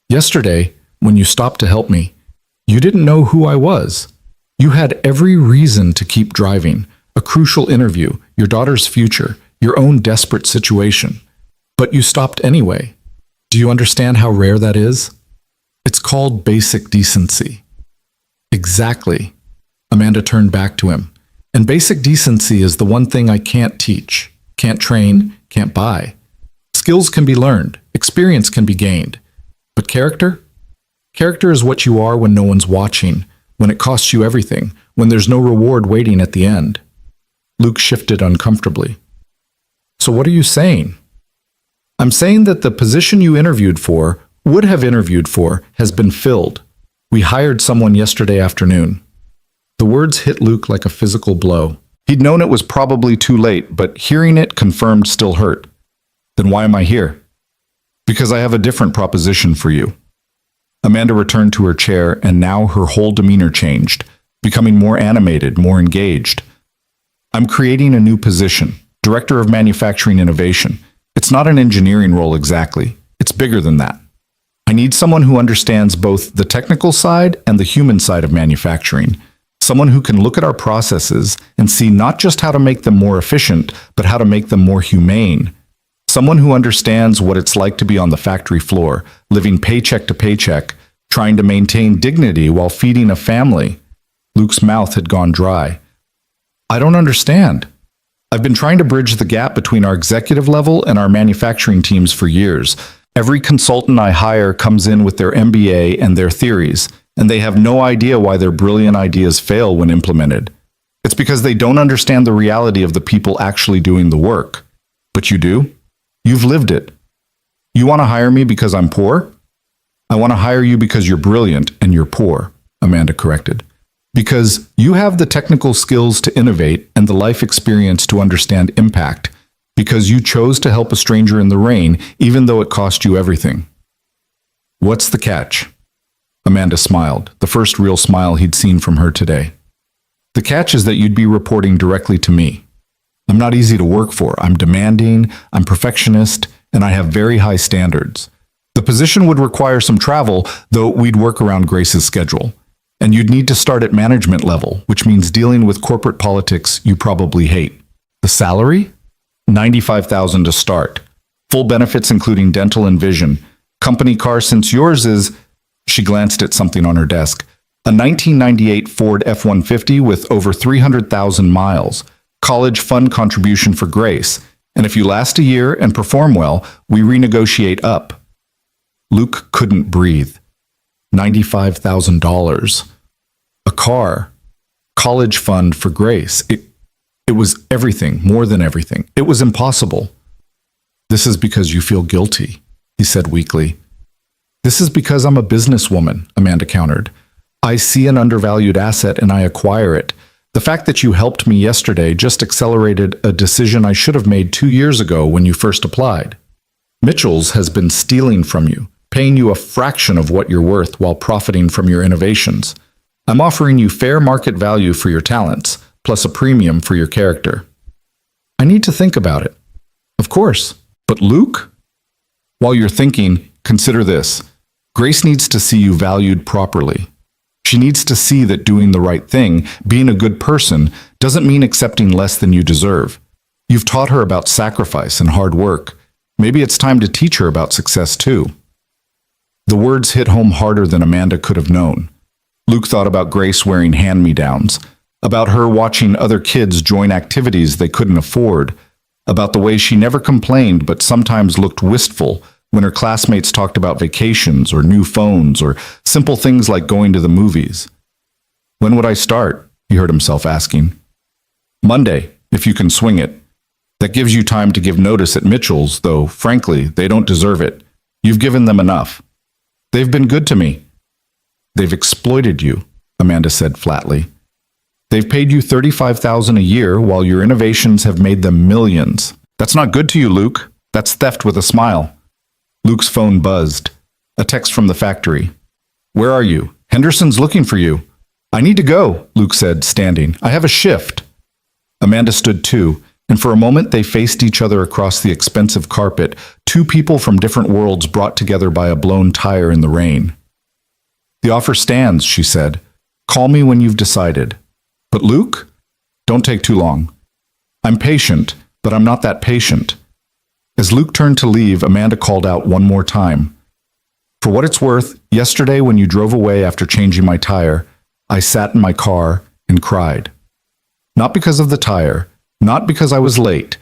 Yesterday, when you stopped to help me, you didn't know who I was. You had every reason to keep driving, a crucial interview, your daughter's future, your own desperate situation. But you stopped anyway. Do you understand how rare that is? It's called basic decency. Exactly. Amanda turned back to him. And basic decency is the one thing I can't teach, can't train, can't buy. Skills can be learned, experience can be gained. But character? Character is what you are when no one's watching, when it costs you everything, when there's no reward waiting at the end. Luke shifted uncomfortably. So what are you saying? I'm saying that the position you interviewed for, would have interviewed for, has been filled. We hired someone yesterday afternoon. The words hit Luke like a physical blow. He'd known it was probably too late, but hearing it confirmed still hurt. Then why am I here? Because I have a different proposition for you. Amanda returned to her chair, and now her whole demeanor changed, becoming more animated, more engaged. I'm creating a new position, Director of Manufacturing Innovation. It's not an engineering role exactly. It's bigger than that. I need someone who understands both the technical side and the human side of manufacturing. Someone who can look at our processes and see not just how to make them more efficient, but how to make them more humane. Someone who understands what it's like to be on the factory floor, living paycheck to paycheck, trying to maintain dignity while feeding a family. Luke's mouth had gone dry. I don't understand. I've been trying to bridge the gap between our executive level and our manufacturing teams for years. Every consultant I hire comes in with their MBA and their theories, and they have no idea why their brilliant ideas fail when implemented. It's because they don't understand the reality of the people actually doing the work. But you do? You've lived it. You want to hire me because I'm poor? I want to hire you because you're brilliant and you're poor, Amanda corrected. Because you have the technical skills to innovate and the life experience to understand impact. Because you chose to help a stranger in the rain, even though it cost you everything. What's the catch? Amanda smiled, the first real smile he'd seen from her today. The catch is that you'd be reporting directly to me. I'm not easy to work for. I'm demanding, I'm perfectionist, and I have very high standards. The position would require some travel, though we'd work around Grace's schedule. And you'd need to start at management level, which means dealing with corporate politics you probably hate. The salary? $95,000 to start. Full benefits including dental and vision. Company car since yours is... She glanced at something on her desk. A 1998 Ford F-150 with over 300,000 miles. College fund contribution for Grace. And if you last a year and perform well, we renegotiate up. Luke couldn't breathe. $95,000. A car. College fund for Grace. It was everything, more than everything. It was impossible. This is because you feel guilty, he said weakly. This is because I'm a businesswoman, Amanda countered. I see an undervalued asset and I acquire it. The fact that you helped me yesterday just accelerated a decision I should have made 2 years ago when you first applied. Mitchell's has been stealing from you, paying you a fraction of what you're worth while profiting from your innovations. I'm offering you fair market value for your talents, plus a premium for your character. I need to think about it. Of course. But Luke? While you're thinking, consider this. Grace needs to see you valued properly. She needs to see that doing the right thing, being a good person, doesn't mean accepting less than you deserve. You've taught her about sacrifice and hard work. Maybe it's time to teach her about success too. The words hit home harder than Amanda could have known. Luke thought about Grace wearing hand-me-downs, about her watching other kids join activities they couldn't afford, about the way she never complained but sometimes looked wistful when her classmates talked about vacations or new phones or simple things like going to the movies. When would I start? He heard himself asking. Monday, if you can swing it. That gives you time to give notice at Mitchell's, though, frankly, they don't deserve it. You've given them enough. They've been good to me. They've exploited you, Amanda said flatly. They've paid you $35,000 a year while your innovations have made them millions. That's not good to you, Luke. That's theft with a smile. Luke's phone buzzed. A text from the factory. Where are you? Henderson's looking for you. I need to go, Luke said, standing. I have a shift. Amanda stood too, and for a moment they faced each other across the expensive carpet, two people from different worlds brought together by a blown tire in the rain. The offer stands, she said. Call me when you've decided. But Luke? Don't take too long. I'm patient, but I'm not that patient. As Luke turned to leave, Amanda called out one more time. For what it's worth, yesterday when you drove away after changing my tire, I sat in my car and cried. Not because of the tire, not because I was late,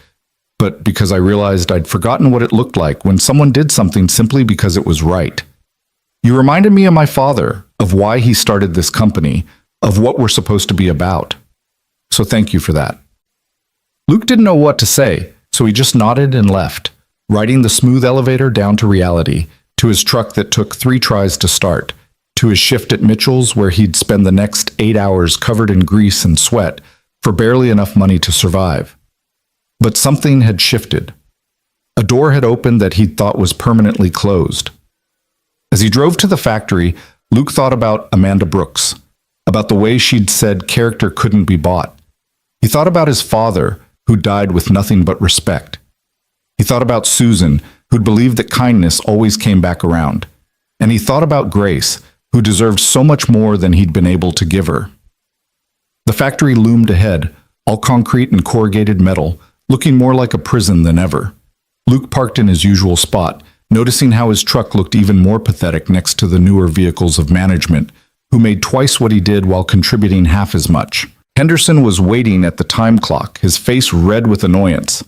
but because I realized I'd forgotten what it looked like when someone did something simply because it was right. You reminded me of my father, of why he started this company, of what we're supposed to be about. So thank you for that. Luke didn't know what to say, so he just nodded and left, riding the smooth elevator down to reality, to his truck that took 3 tries to start, to his shift at Mitchell's where he'd spend the next 8 hours covered in grease and sweat for barely enough money to survive. But something had shifted. A door had opened that he'd thought was permanently closed. As he drove to the factory, Luke thought about Amanda Brooks, about the way she'd said character couldn't be bought. He thought about his father, who died with nothing but respect. He thought about Susan, who'd believed that kindness always came back around. And he thought about Grace, who deserved so much more than he'd been able to give her. The factory loomed ahead, all concrete and corrugated metal, looking more like a prison than ever. Luke parked in his usual spot, noticing how his truck looked even more pathetic next to the newer vehicles of management, who made twice what he did while contributing half as much. Henderson was waiting at the time clock, his face red with annoyance.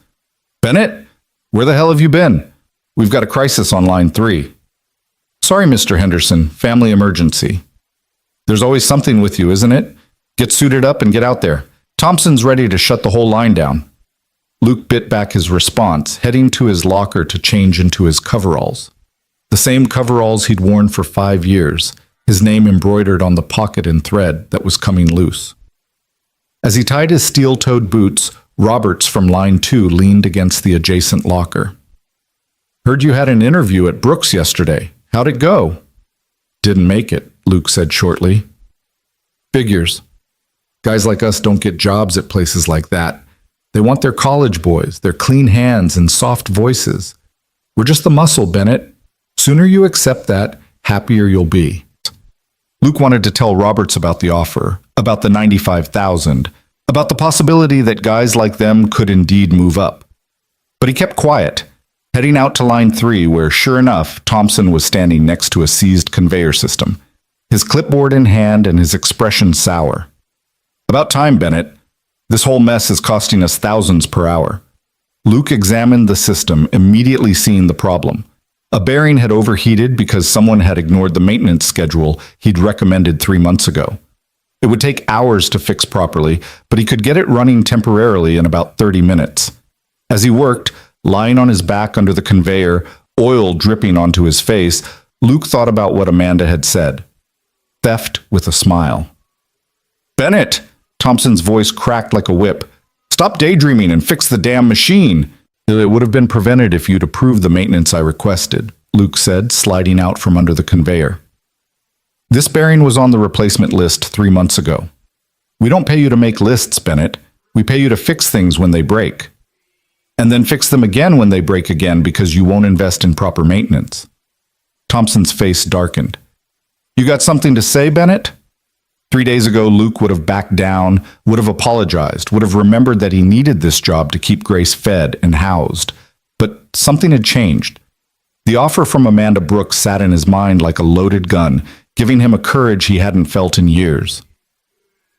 "Bennett, where the hell have you been? We've got a crisis on line 3. "Sorry, Mr. Henderson, family emergency." "There's always something with you, isn't it? Get suited up and get out there. Thompson's ready to shut the whole line down." Luke bit back his response, heading to his locker to change into his coveralls. The same coveralls he'd worn for 5 years, his name embroidered on the pocket in thread that was coming loose. As he tied his steel-toed boots, Roberts from line 2 leaned against the adjacent locker. "Heard you had an interview at Brooks yesterday. How'd it go?" "Didn't make it," Luke said shortly. "Figures. Guys like us don't get jobs at places like that. They want their college boys, their clean hands and soft voices. We're just the muscle, Bennett. Sooner you accept that, happier you'll be." Luke wanted to tell Roberts about the offer, about the $95,000, about the possibility that guys like them could indeed move up. But he kept quiet, heading out to line 3, where, sure enough, Thompson was standing next to a seized conveyor system, his clipboard in hand and his expression sour. "About time, Bennett. This whole mess is costing us thousands per hour." Luke examined the system, immediately seeing the problem. A bearing had overheated because someone had ignored the maintenance schedule he'd recommended 3 months ago. It would take hours to fix properly, but he could get it running temporarily in about 30 minutes. As he worked, lying on his back under the conveyor, oil dripping onto his face, Luke thought about what Amanda had said. Theft with a smile. "Bennett!" Thompson's voice cracked like a whip. "Stop daydreaming and fix the damn machine." "It would have been prevented if you'd approved the maintenance I requested," Luke said, sliding out from under the conveyor. "This bearing was on the replacement list 3 months ago. We don't pay you to make lists, Bennett. We pay you to fix things when they break. And then fix them again when they break again because you won't invest in proper maintenance." Thompson's face darkened. "You got something to say, Bennett?" 3 days ago, Luke would have backed down, would have apologized, would have remembered that he needed this job to keep Grace fed and housed. But something had changed. The offer from Amanda Brooks sat in his mind like a loaded gun, giving him a courage he hadn't felt in years.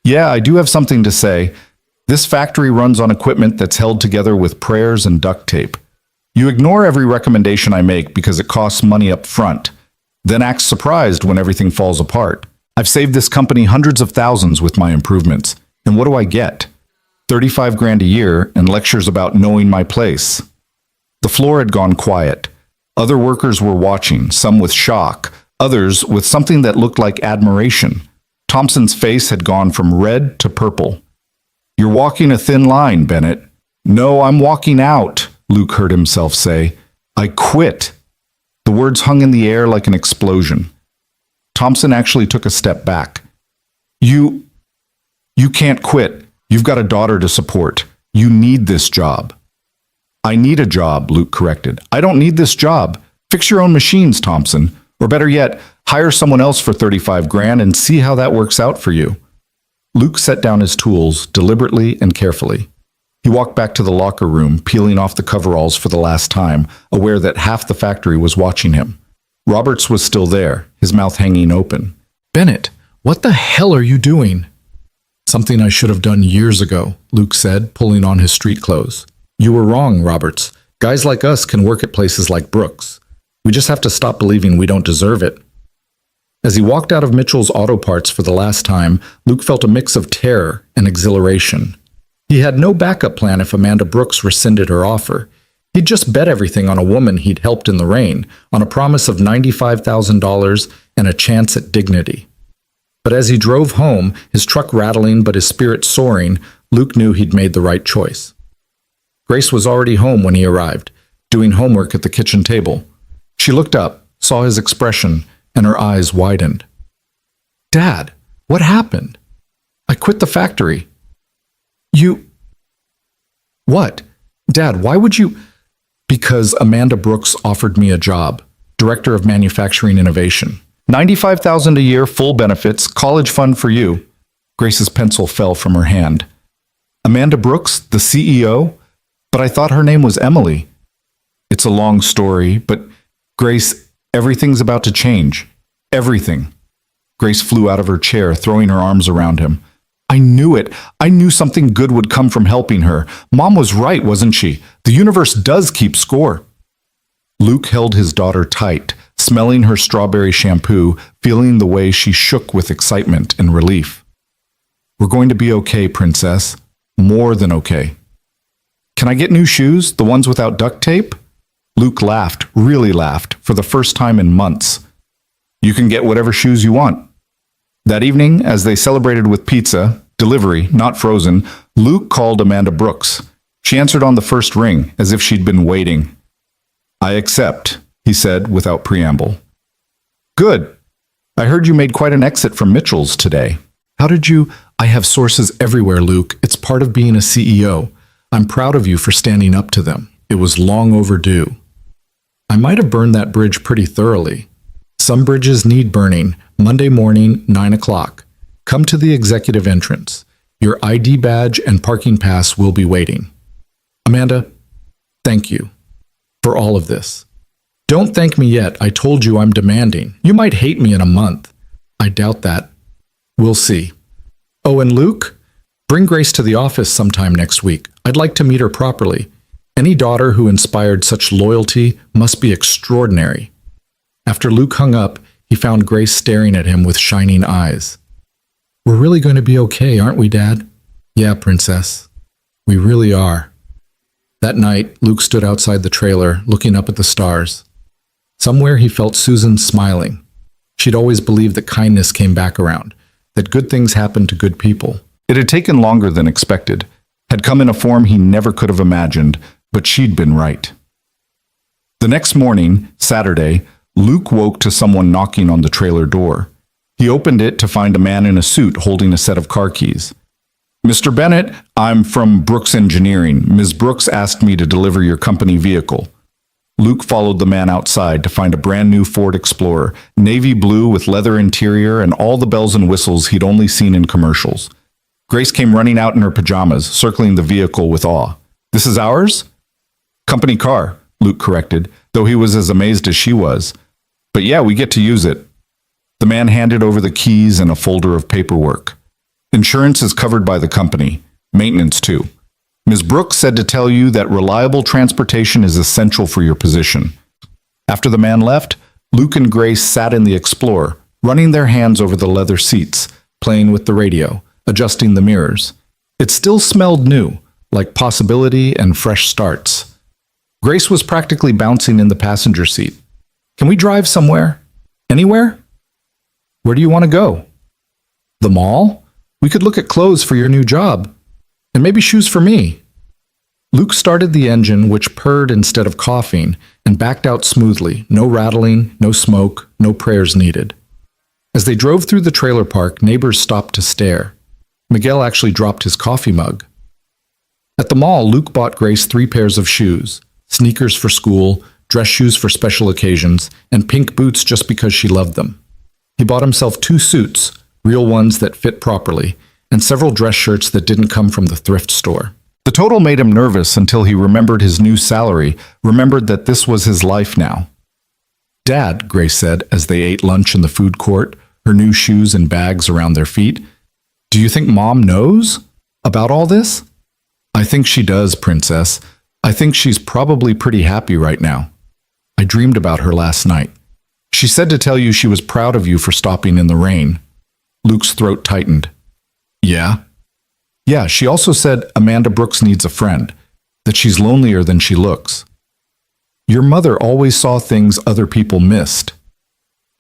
"Yeah, I do have something to say. This factory runs on equipment that's held together with prayers and duct tape. You ignore every recommendation I make because it costs money up front, then act surprised when everything falls apart. I've saved this company hundreds of thousands with my improvements. And what do I get? 35 grand a year and lectures about knowing my place." The floor had gone quiet. Other workers were watching, some with shock, others with something that looked like admiration. Thompson's face had gone from red to purple. "You're walking a thin line, Bennett." "No, I'm walking out," Luke heard himself say. "I quit." The words hung in the air like an explosion. Thompson actually took a step back. You can't quit. You've got a daughter to support. You need this job." "I need a job," Luke corrected. "I don't need this job. Fix your own machines, Thompson. Or better yet, hire someone else for 35 grand and see how that works out for you." Luke set down his tools deliberately and carefully. He walked back to the locker room, peeling off the coveralls for the last time, aware that half the factory was watching him. Roberts was still there, his mouth hanging open. "Bennett, what the hell are you doing?" "Something I should have done years ago," Luke said, pulling on his street clothes. "You were wrong, Roberts. Guys like us can work at places like Brooks. We just have to stop believing we don't deserve it." As he walked out of Mitchell's Auto Parts for the last time, Luke felt a mix of terror and exhilaration. He had no backup plan if Amanda Brooks rescinded her offer. He'd just bet everything on a woman he'd helped in the rain, on a promise of $95,000 and a chance at dignity. But as he drove home, his truck rattling but his spirit soaring, Luke knew he'd made the right choice. Grace was already home when he arrived. doing homework at the kitchen table. She looked up, saw his expression, and her eyes widened. Dad, what happened? I quit the factory. You... What? Dad, why would you... Because Amanda Brooks offered me a job, Director of Manufacturing Innovation. $95,000 a year, full benefits, college fund for you. Grace's pencil fell from her hand. Amanda Brooks, the CEO? But I thought her name was Emily. It's a long story, but Grace, everything's about to change. Everything. Grace flew out of her chair, throwing her arms around him. I knew it. I knew something good would come from helping her. Mom was right, wasn't she? The universe does keep score. Luke held his daughter tight, smelling her strawberry shampoo, feeling the way she shook with excitement and relief. We're going to be okay, Princess. More than okay. Can I get new shoes, the ones without duct tape? Luke laughed, really laughed, for the first time in months. You can get whatever shoes you want. That evening, as they celebrated with pizza, delivery, not frozen, Luke called Amanda Brooks. She answered on the first ring, as if she'd been waiting. I accept, he said without preamble. Good. I heard you made quite an exit from Mitchell's today. How did you... I have sources everywhere, Luke. It's part of being a CEO. I'm proud of you for standing up to them. It was long overdue. I might have burned that bridge pretty thoroughly. Some bridges need burning. Monday morning, 9 o'clock. Come to the executive entrance. Your ID badge and parking pass will be waiting. Amanda, thank you for all of this. Don't thank me yet. I told you I'm demanding. You might hate me in a month. I doubt that. We'll see. Oh, and Luke, bring Grace to the office sometime next week. I'd like to meet her properly. Any daughter who inspired such loyalty must be extraordinary. After Luke hung up, he found Grace staring at him with shining eyes. We're really going to be okay, aren't we, Dad? Yeah, Princess. We really are. That night, Luke stood outside the trailer, looking up at the stars. Somewhere he felt Susan smiling. She'd always believed that kindness came back around, that good things happened to good people. It had taken longer than expected, had come in a form he never could have imagined, but she'd been right. The next morning, Saturday, Luke woke to someone knocking on the trailer door. He opened it to find a man in a suit holding a set of car keys. Mr. Bennett, I'm from Brooks Engineering. Ms. Brooks asked me to deliver your company vehicle. Luke followed the man outside to find a brand new Ford Explorer, navy blue with leather interior and all the bells and whistles he'd only seen in commercials. Grace came running out in her pajamas, circling the vehicle with awe. This is ours? Company car, Luke corrected, though he was as amazed as she was. But yeah, we get to use it. The man handed over the keys and a folder of paperwork. Insurance is covered by the company. Maintenance too. Ms. Brooks said to tell you that reliable transportation is essential for your position. After the man left, Luke and Grace sat in the Explorer, running their hands over the leather seats, playing with the radio, adjusting the mirrors. It still smelled new, like possibility and fresh starts. Grace was practically bouncing in the passenger seat. Can we drive somewhere? Anywhere? Where do you want to go? The mall? We could look at clothes for your new job. And maybe shoes for me. Luke started the engine, which purred instead of coughing, and backed out smoothly. No rattling, no smoke, no prayers needed. As they drove through the trailer park, neighbors stopped to stare. Miguel actually dropped his coffee mug. At the mall, Luke bought Grace 3 pairs of shoes, sneakers for school, dress shoes for special occasions, and pink boots just because she loved them. He bought himself 2 suits, real ones that fit properly, and several dress shirts that didn't come from the thrift store. The total made him nervous until he remembered his new salary, remembered that this was his life now. Dad, Grace said as they ate lunch in the food court, her new shoes and bags around their feet, do you think Mom knows about all this? I think she does, Princess. I think she's probably pretty happy right now. I dreamed about her last night. She said to tell you she was proud of you for stopping in the rain. Luke's throat tightened. Yeah? Yeah, she also said Amanda Brooks needs a friend, that she's lonelier than she looks. Your mother always saw things other people missed.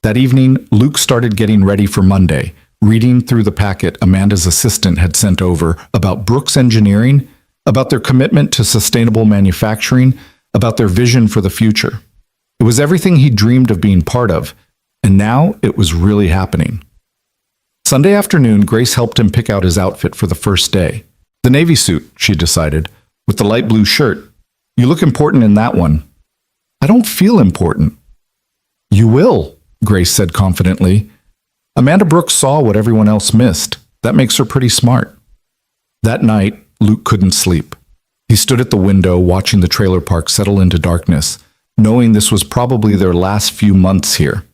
That evening, Luke started getting ready for Monday, reading through the packet Amanda's assistant had sent over about Brooks Engineering, about their commitment to sustainable manufacturing, about their vision for the future. It was everything he dreamed of being part of, and now it was really happening. Sunday afternoon, Grace helped him pick out his outfit for the first day. The navy suit, she decided, with the light blue shirt. You look important in that one. I don't feel important. You will, Grace said confidently. Amanda Brooks saw what everyone else missed. That makes her pretty smart. That night, Luke couldn't sleep. He stood at the window watching the trailer park settle into darkness, knowing this was probably their last few months here.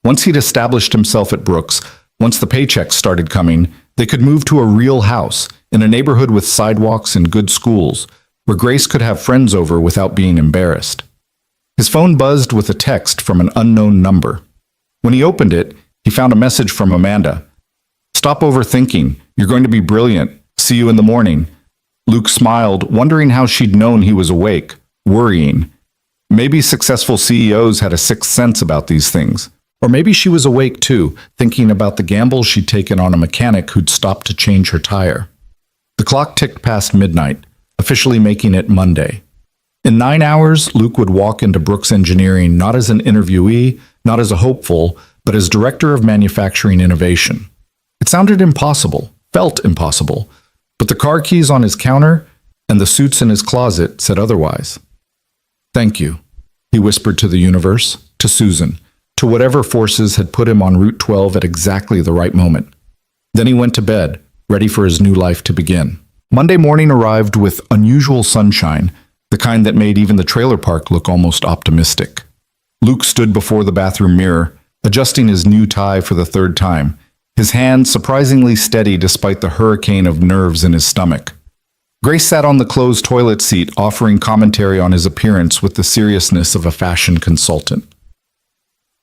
Once he'd established himself at Brooks, once the paychecks started coming, they could move to a real house in a neighborhood with sidewalks and good schools, where Grace could have friends over without being embarrassed. His phone buzzed with a text from an unknown number. When he opened it, he found a message from Amanda. Stop overthinking. You're going to be brilliant. See you in the morning. Luke smiled, wondering how she'd known he was awake, worrying. Maybe successful CEOs had a sixth sense about these things. Or maybe she was awake too, thinking about the gamble she'd taken on a mechanic who'd stopped to change her tire. The clock ticked past midnight, officially making it Monday. In 9 hours, Luke would walk into Brooks Engineering not as an interviewee, not as a hopeful, but as Director of Manufacturing Innovation. It sounded impossible, felt impossible, but the car keys on his counter and the suits in his closet said otherwise. Thank you, he whispered to the universe, to Susan, to whatever forces had put him on Route 12 at exactly the right moment. Then he went to bed, ready for his new life to begin. Monday morning arrived with unusual sunshine, the kind that made even the trailer park look almost optimistic. Luke stood before the bathroom mirror, adjusting his new tie for the third time, his hand surprisingly steady despite the hurricane of nerves in his stomach. Grace sat on the closed toilet seat, offering commentary on his appearance with the seriousness of a fashion consultant.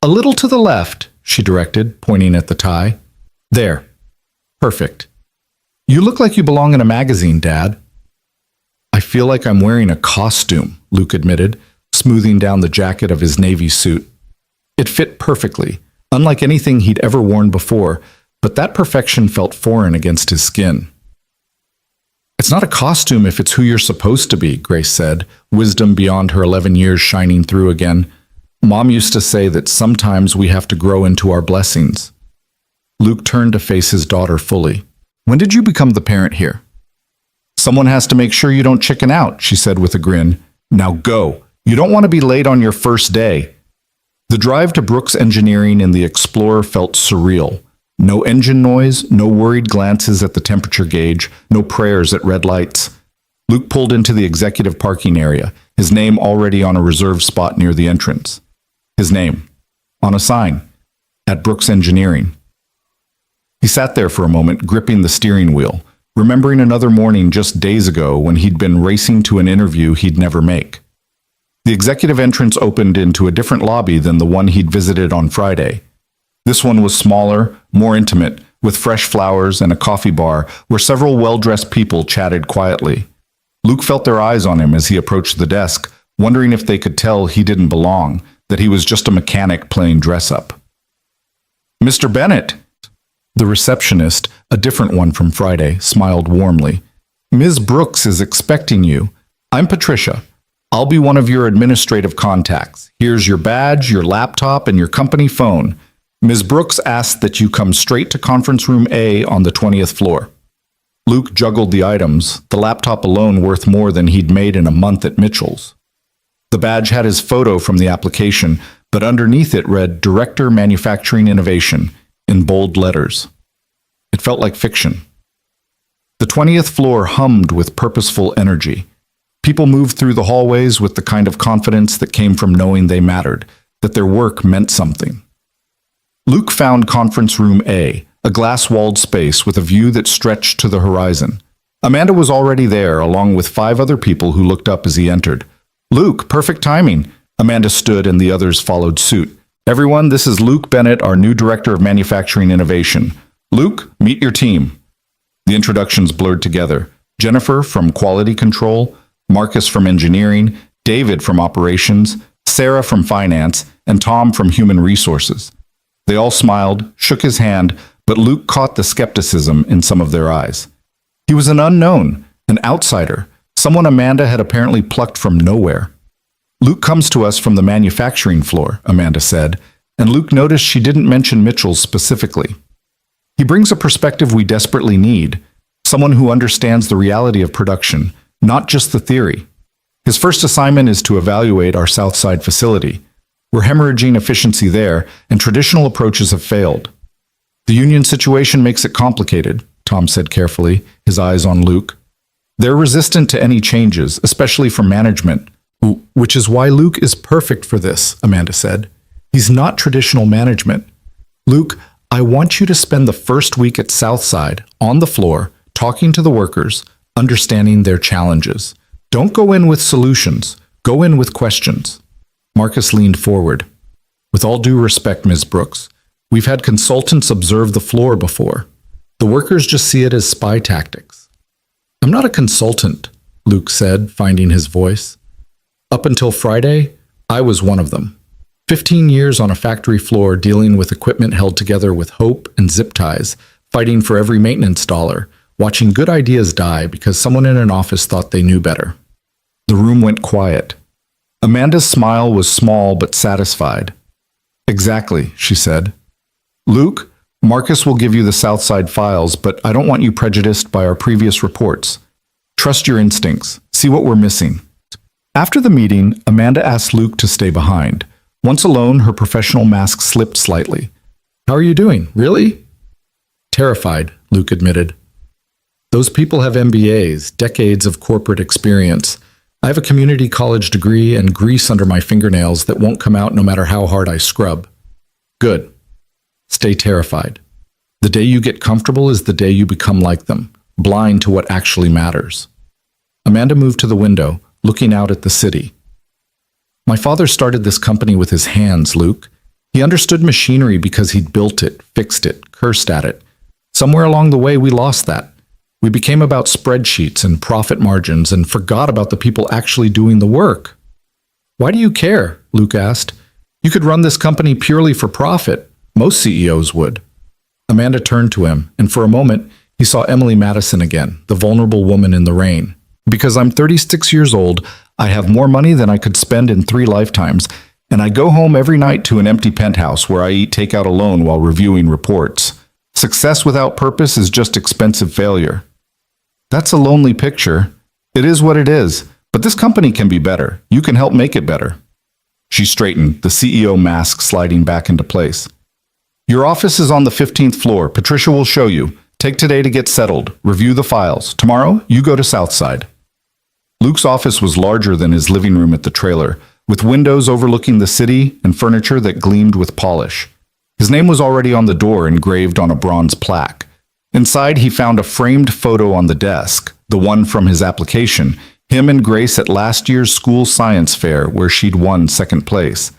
A little to the left, she directed, pointing at the tie. There. Perfect. You look like you belong in a magazine, Dad. I feel like I'm wearing a costume, Luke admitted, smoothing down the jacket of his navy suit. It fit perfectly, unlike anything he'd ever worn before, but that perfection felt foreign against his skin. It's not a costume if it's who you're supposed to be, Grace said, wisdom beyond her 11 years shining through again. Mom used to say that sometimes we have to grow into our blessings. Luke turned to face his daughter fully. When did you become the parent here? Someone has to make sure you don't chicken out, she said with a grin. Now go. You don't want to be late on your first day. The drive to Brooks Engineering in the Explorer felt surreal. No engine noise, no worried glances at the temperature gauge, no prayers at red lights. Luke pulled into the executive parking area, his name already on a reserved spot near the entrance. His name, on a sign, at Brooks Engineering. He sat there for a moment, gripping the steering wheel, remembering another morning just days ago when he'd been racing to an interview he'd never make. The executive entrance opened into a different lobby than the one he'd visited on Friday. This one was smaller, more intimate, with fresh flowers and a coffee bar where several well-dressed people chatted quietly. Luke felt their eyes on him as he approached the desk, wondering if they could tell he didn't belong, that he was just a mechanic playing dress-up. Mr. Bennett! The receptionist, a different one from Friday, smiled warmly. Ms. Brooks is expecting you. I'm Patricia. I'll be one of your administrative contacts. Here's your badge, your laptop, and your company phone. Ms. Brooks asked that you come straight to conference room A on the 20th floor. Luke juggled the items, the laptop alone worth more than he'd made in a month at Mitchell's. The badge had his photo from the application, but underneath it read Director Manufacturing Innovation in bold letters. It felt like fiction. The 20th floor hummed with purposeful energy. People moved through the hallways with the kind of confidence that came from knowing they mattered, that their work meant something. Luke found conference room A, a glass-walled space with a view that stretched to the horizon. Amanda was already there, along with 5 other people who looked up as he entered. Luke, perfect timing. Amanda stood and the others followed suit. Everyone, this is Luke Bennett, our new Director of Manufacturing Innovation. Luke, meet your team. The introductions blurred together. Jennifer from Quality Control, Marcus from Engineering, David from Operations, Sarah from Finance, and Tom from Human Resources. They all smiled, shook his hand, but Luke caught the skepticism in some of their eyes. He was an unknown, an outsider, someone Amanda had apparently plucked from nowhere. Luke comes to us from the manufacturing floor, Amanda said, and Luke noticed she didn't mention Mitchell's specifically. He brings a perspective we desperately need, someone who understands the reality of production, not just the theory. His first assignment is to evaluate our Southside facility. We're hemorrhaging efficiency there, and traditional approaches have failed. The union situation makes it complicated, Tom said carefully, his eyes on Luke. They're resistant to any changes, especially from management, which is why Luke is perfect for this, Amanda said. He's not traditional management. Luke, I want you to spend the first week at Southside, on the floor, talking to the workers, understanding their challenges. Don't go in with solutions. Go in with questions. Marcus leaned forward. With all due respect, Ms. Brooks, we've had consultants observe the floor before. The workers just see it as spy tactics. I'm not a consultant, Luke said, finding his voice. Up until Friday, I was one of them. 15 years on a factory floor dealing with equipment held together with hope and zip ties, fighting for every maintenance dollar, watching good ideas die because someone in an office thought they knew better. The room went quiet. Amanda's smile was small but satisfied. Exactly, she said. Luke, Marcus will give you the Southside files, but I don't want you prejudiced by our previous reports. Trust your instincts. See what we're missing. After the meeting, Amanda asked Luke to stay behind. Once alone, her professional mask slipped slightly. How are you doing? Really? Terrified, Luke admitted. Those people have MBAs, decades of corporate experience. I have a community college degree and grease under my fingernails that won't come out no matter how hard I scrub. Good. Stay terrified. The day you get comfortable is the day you become like them, blind to what actually matters. Amanda moved to the window, looking out at the city. My father started this company with his hands, Luke. He understood machinery because he'd built it, fixed it, cursed at it. Somewhere along the way, we lost that. We became about spreadsheets and profit margins and forgot about the people actually doing the work. Why do you care? Luke asked. You could run this company purely for profit. Most CEOs would. Amanda turned to him, and for a moment, he saw Emily Madison again, the vulnerable woman in the rain. Because I'm 36 years old, I have more money than I could spend in 3 lifetimes, and I go home every night to an empty penthouse where I eat takeout alone while reviewing reports. Success without purpose is just expensive failure. That's a lonely picture. It is what it is, but this company can be better. You can help make it better. She straightened, the CEO mask sliding back into place. Your office is on the 15th floor. Patricia will show you. Take today to get settled. Review the files. Tomorrow, you go to Southside. Luke's office was larger than his living room at the trailer, with windows overlooking the city and furniture that gleamed with polish. His name was already on the door, engraved on a bronze plaque. Inside, he found a framed photo on the desk, the one from his application, him and Grace at last year's school science fair where she'd won second place.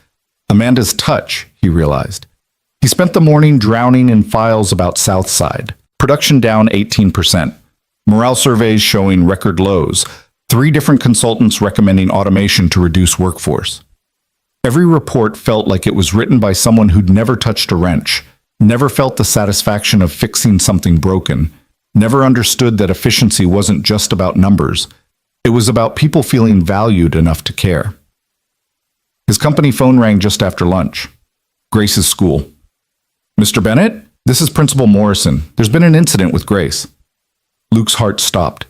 Amanda's touch, he realized. He spent the morning drowning in files about Southside. Production down 18%. Morale surveys showing record lows. 3 different consultants recommending automation to reduce workforce. Every report felt like it was written by someone who'd never touched a wrench, never felt the satisfaction of fixing something broken, never understood that efficiency wasn't just about numbers. It was about people feeling valued enough to care. His company phone rang just after lunch. Grace's school. Mr. Bennett, this is Principal Morrison. There's been an incident with Grace. Luke's heart stopped.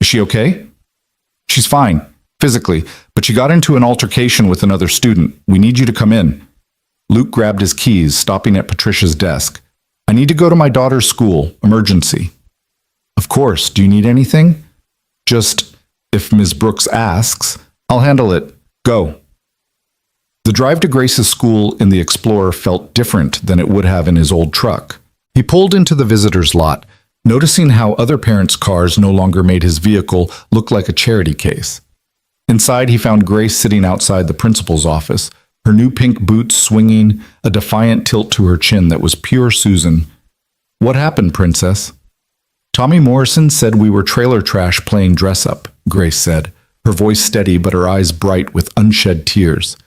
Is she okay? She's fine, physically, but she got into an altercation with another student. We need you to come in. Luke grabbed his keys, stopping at Patricia's desk. I need to go to my daughter's school. Emergency. Of course. Do you need anything? Just, if Ms. Brooks asks, I'll handle it. Go. The drive to Grace's school in the Explorer felt different than it would have in his old truck. He pulled into the visitor's lot, noticing how other parents' cars no longer made his vehicle look like a charity case. Inside, he found Grace sitting outside the principal's office, her new pink boots swinging, a defiant tilt to her chin that was pure Susan. What happened, Princess? Tommy Morrison said we were trailer trash playing dress-up, Grace said, her voice steady but her eyes bright with unshed tears.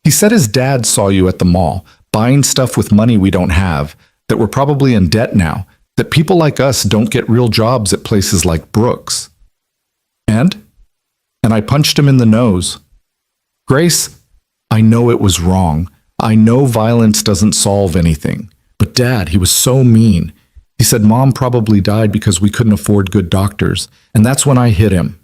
He said his dad saw you at the mall, buying stuff with money we don't have, that we're probably in debt now, that people like us don't get real jobs at places like Brooks. And I punched him in the nose. Grace, I know it was wrong. I know violence doesn't solve anything. But Dad, he was so mean. He said Mom probably died because we couldn't afford good doctors, and that's when I hit him.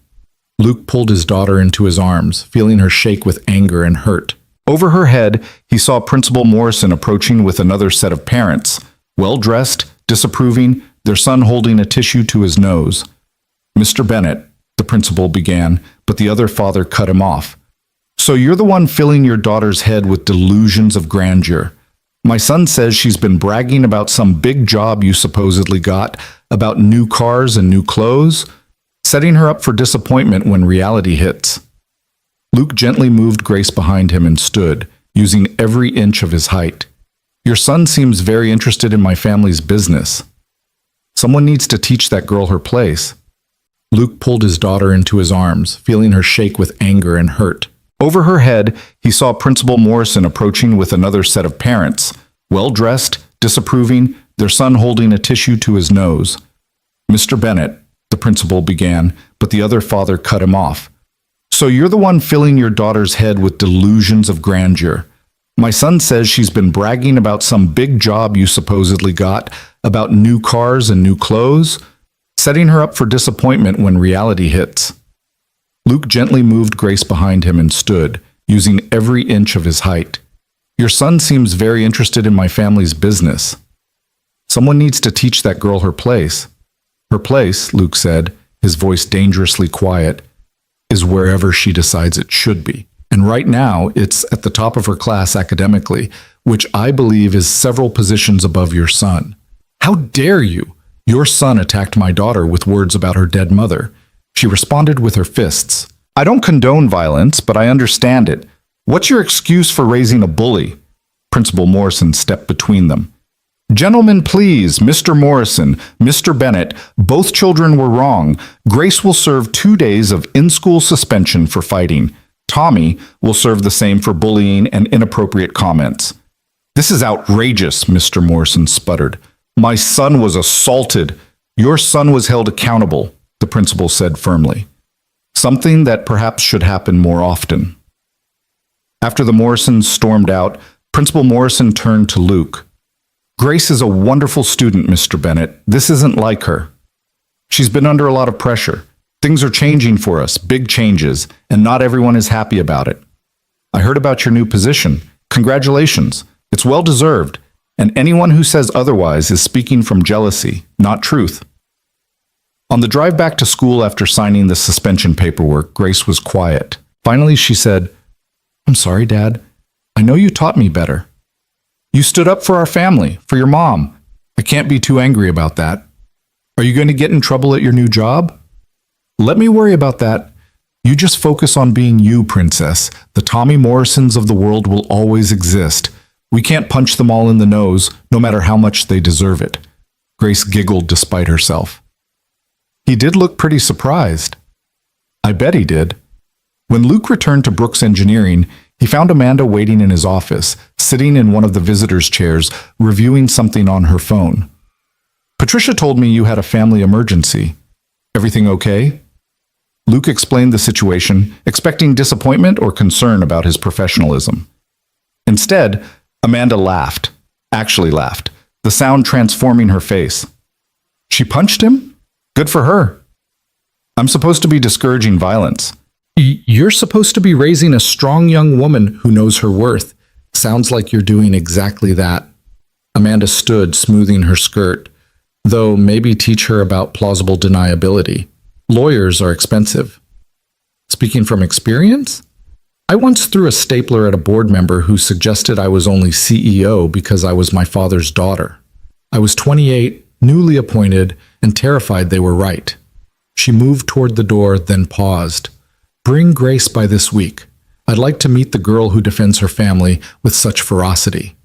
Luke pulled his daughter into his arms, feeling her shake with anger and hurt. Over her head, he saw Principal Morrison approaching with another set of parents, well-dressed, disapproving, their son holding a tissue to his nose. Mr. Bennett, the principal began, but the other father cut him off. So you're the one filling your daughter's head with delusions of grandeur. My son says she's been bragging about some big job you supposedly got, about new cars and new clothes, setting her up for disappointment when reality hits. Luke gently moved Grace behind him and stood, using every inch of his height. Your son seems very interested in my family's business. Someone needs to teach that girl her place. Luke pulled his daughter into his arms, feeling her shake with anger and hurt. Over her head, he saw Principal Morrison approaching with another set of parents, well-dressed, disapproving, their son holding a tissue to his nose. Mr. Bennett, the principal began, but the other father cut him off. So you're the one filling your daughter's head with delusions of grandeur. My son says she's been bragging about some big job you supposedly got, about new cars and new clothes, setting her up for disappointment when reality hits. Luke gently moved Grace behind him and stood, using every inch of his height. Your son seems very interested in my family's business. Someone needs to teach that girl her place. Her place, Luke said, his voice dangerously quiet, is wherever she decides it should be. And right now, it's at the top of her class academically, which I believe is several positions above your son. How dare you? Your son attacked my daughter with words about her dead mother. She responded with her fists. I don't condone violence, but I understand it. What's your excuse for raising a bully? Principal Morrison stepped between them. Gentlemen, please, Mr. Morrison, Mr. Bennett, both children were wrong. Grace will serve 2 days of in-school suspension for fighting. Tommy will serve the same for bullying and inappropriate comments. This is outrageous, Mr. Morrison sputtered. My son was assaulted. Your son was held accountable, the principal said firmly. Something that perhaps should happen more often. After the Morrisons stormed out, Principal Morrison turned to Luke. Grace is a wonderful student, Mr. Bennett. This isn't like her. She's been under a lot of pressure. Things are changing for us, big changes, and not everyone is happy about it. I heard about your new position. Congratulations. It's well deserved, and anyone who says otherwise is speaking from jealousy, not truth. On the drive back to school after signing the suspension paperwork, Grace was quiet. Finally, she said, I'm sorry, Dad. I know you taught me better. You stood up for our family, for your mom. I can't be too angry about that. Are you going to get in trouble at your new job? Let me worry about that. You just focus on being you, Princess. The Tommy Morrisons of the world will always exist. We can't punch them all in the nose, no matter how much they deserve it. Grace giggled despite herself. He did look pretty surprised. I bet he did. When Luke returned to Brooks Engineering, he found Amanda waiting in his office, sitting in one of the visitors' chairs, reviewing something on her phone. Patricia told me you had a family emergency. Everything okay? Luke explained the situation, expecting disappointment or concern about his professionalism. Instead, Amanda laughed, actually laughed, the sound transforming her face. She punched him? Good for her. I'm supposed to be discouraging violence. You're supposed to be raising a strong young woman who knows her worth. Sounds like you're doing exactly that. Amanda stood, smoothing her skirt, though maybe teach her about plausible deniability. Lawyers are expensive. Speaking from experience, I once threw a stapler at a board member who suggested I was only CEO because I was my father's daughter. I was 28, newly appointed, and terrified they were right. She moved toward the door, then paused. Bring Grace by this week. I'd like to meet the girl who defends her family with such ferocity.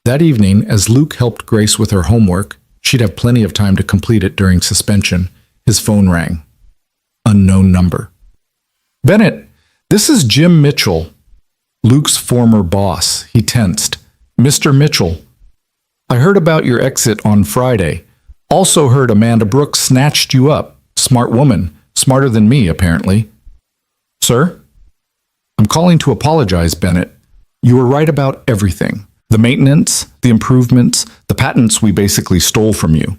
That evening, as Luke helped Grace with her homework, she'd have plenty of time to complete it during suspension. His phone rang. Unknown number. Bennett, this is Jim Mitchell, Luke's former boss. He tensed. Mr. Mitchell, I heard about your exit on Friday. Also heard Amanda Brooks snatched you up. Smart woman. Smarter than me, apparently. Sir? I'm calling to apologize, Bennett. You were right about everything. The maintenance, the improvements, the patents we basically stole from you.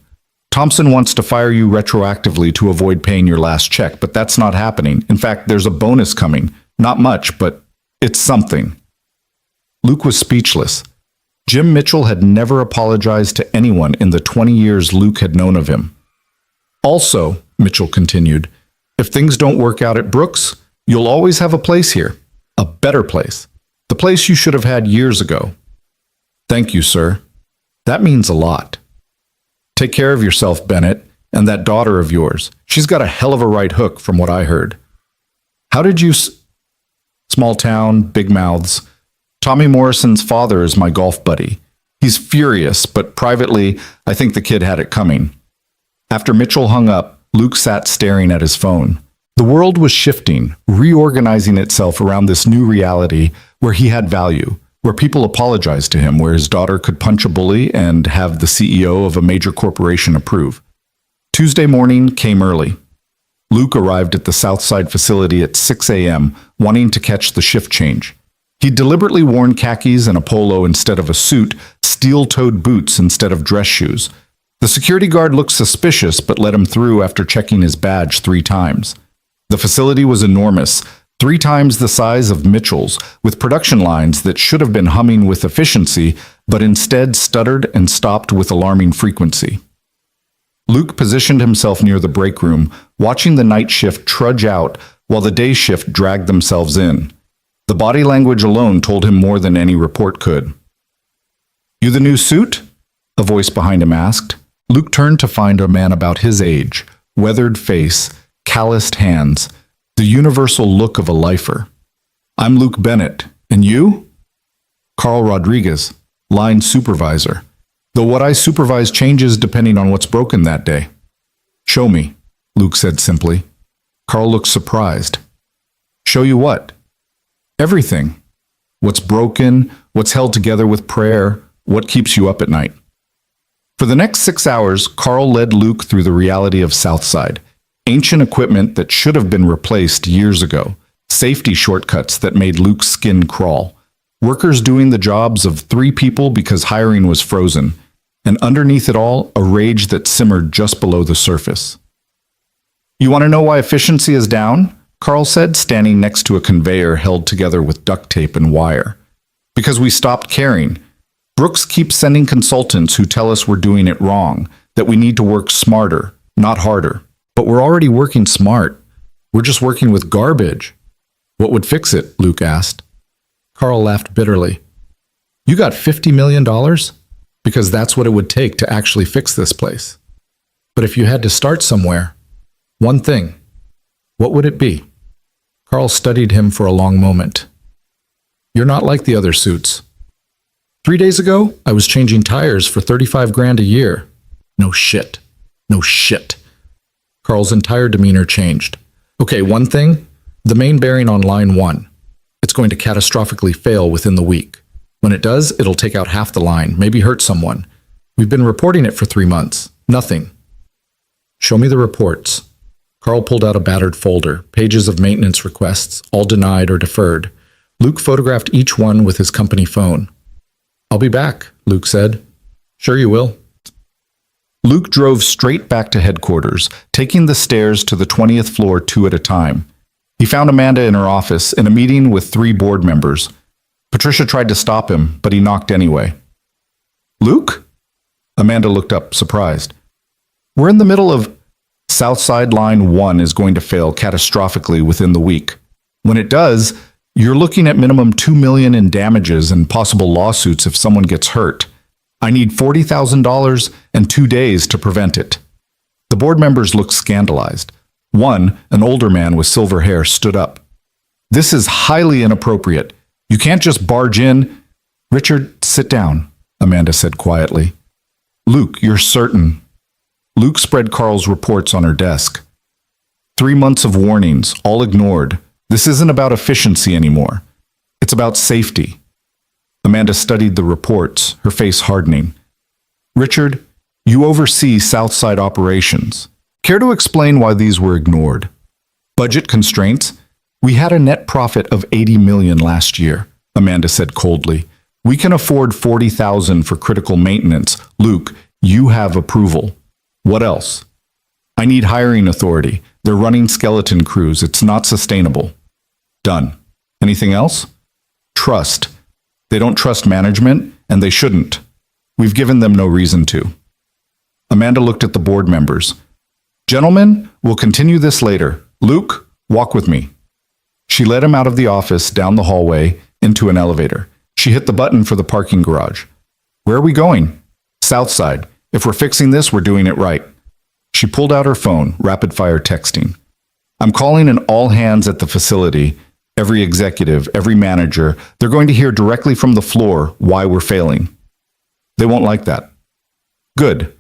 Thompson wants to fire you retroactively to avoid paying your last check, but that's not happening. In fact, there's a bonus coming. Not much, but it's something. Luke was speechless. Jim Mitchell had never apologized to anyone in the 20 years Luke had known of him. Also, Mitchell continued, if things don't work out at Brooks, you'll always have a place here. A better place. The place you should have had years ago. Thank you, sir. That means a lot. Take care of yourself, Bennett, and that daughter of yours. She's got a hell of a right hook from what I heard. How did you... Small town, big mouths. Tommy Morrison's father is my golf buddy. He's furious, but privately, I think the kid had it coming. After Mitchell hung up, Luke sat staring at his phone. The world was shifting, reorganizing itself around this new reality where he had value, where people apologized to him, where his daughter could punch a bully and have the CEO of a major corporation approve. Tuesday morning came early. Luke arrived at the Southside facility at 6 a.m., wanting to catch the shift change. He'd deliberately worn khakis and a polo instead of a suit, steel-toed boots instead of dress shoes. The security guard looked suspicious but let him through after checking his badge 3 times. The facility was enormous, 3 times the size of Mitchell's, with production lines that should have been humming with efficiency, but instead stuttered and stopped with alarming frequency. Luke positioned himself near the break room, watching the night shift trudge out while the day shift dragged themselves in. The body language alone told him more than any report could. You the new suit? A voice behind him asked. Luke turned to find a man about his age, weathered face, calloused hands, the universal look of a lifer. I'm Luke Bennett, and you? Carl Rodriguez, line supervisor. Though what I supervise changes depending on what's broken that day. Show me, Luke said simply. Carl looked surprised. Show you what? Everything. What's broken, what's held together with prayer, what keeps you up at night. For the next 6 hours, Carl led Luke through the reality of Southside. Ancient equipment that should have been replaced years ago. Safety shortcuts that made Luke's skin crawl. Workers doing the jobs of 3 people because hiring was frozen. And underneath it all, a rage that simmered just below the surface. You want to know why efficiency is down? Carl said, standing next to a conveyor held together with duct tape and wire. Because we stopped caring. Brooks keeps sending consultants who tell us we're doing it wrong, that we need to work smarter, not harder. But we're already working smart. We're just working with garbage. What would fix it? Luke asked. Carl laughed bitterly. You got $50 million? Because that's what it would take to actually fix this place. But if you had to start somewhere, one thing, what would it be? Carl studied him for a long moment. You're not like the other suits. 3 days ago, I was changing tires for 35 grand a year. No shit. No shit. Carl's entire demeanor changed. Okay, one thing, the main bearing on line 1. It's going to catastrophically fail within the week. When it does, it'll take out half the line, maybe hurt someone. We've been reporting it for 3 months. Nothing. Show me the reports. Carl pulled out a battered folder, pages of maintenance requests, all denied or deferred. Luke photographed each one with his company phone. I'll be back, Luke said. Sure you will. Luke drove straight back to headquarters, taking the stairs to the 20th floor 2 at a time. He found Amanda in her office in a meeting with 3 board members. Patricia tried to stop him, but he knocked anyway. Luke? Amanda looked up, surprised. We're in the middle of... Southside Line 1 is going to fail catastrophically within the week. When it does, you're looking at minimum $2 million in damages and possible lawsuits if someone gets hurt. I need $40,000 and 2 days to prevent it. The board members looked scandalized. One, an older man with silver hair, stood up. This is highly inappropriate. You can't just barge in. Richard, sit down, Amanda said quietly. Luke, you're certain. Luke spread Carl's reports on her desk. 3 months of warnings, all ignored. This isn't about efficiency anymore. It's about safety. Amanda studied the reports, her face hardening. Richard, you oversee Southside operations. Care to explain why these were ignored? Budget constraints? We had a net profit of 80 million last year, Amanda said coldly. We can afford 40,000 for critical maintenance. Luke, you have approval. What else? I need hiring authority. They're running skeleton crews. It's not sustainable. Done. Anything else? Trust. They don't trust management, and they shouldn't. We've given them no reason to. Amanda looked at the board members. Gentlemen, we'll continue this later. Luke, walk with me. She led him out of the office, down the hallway, into an elevator. She hit the button for the parking garage. Where are we going? South side. If we're fixing this, we're doing it right. She pulled out her phone, rapid-fire texting. I'm calling an all hands at the facility. Every executive, every manager, they're going to hear directly from the floor why we're failing. They won't like that. Good.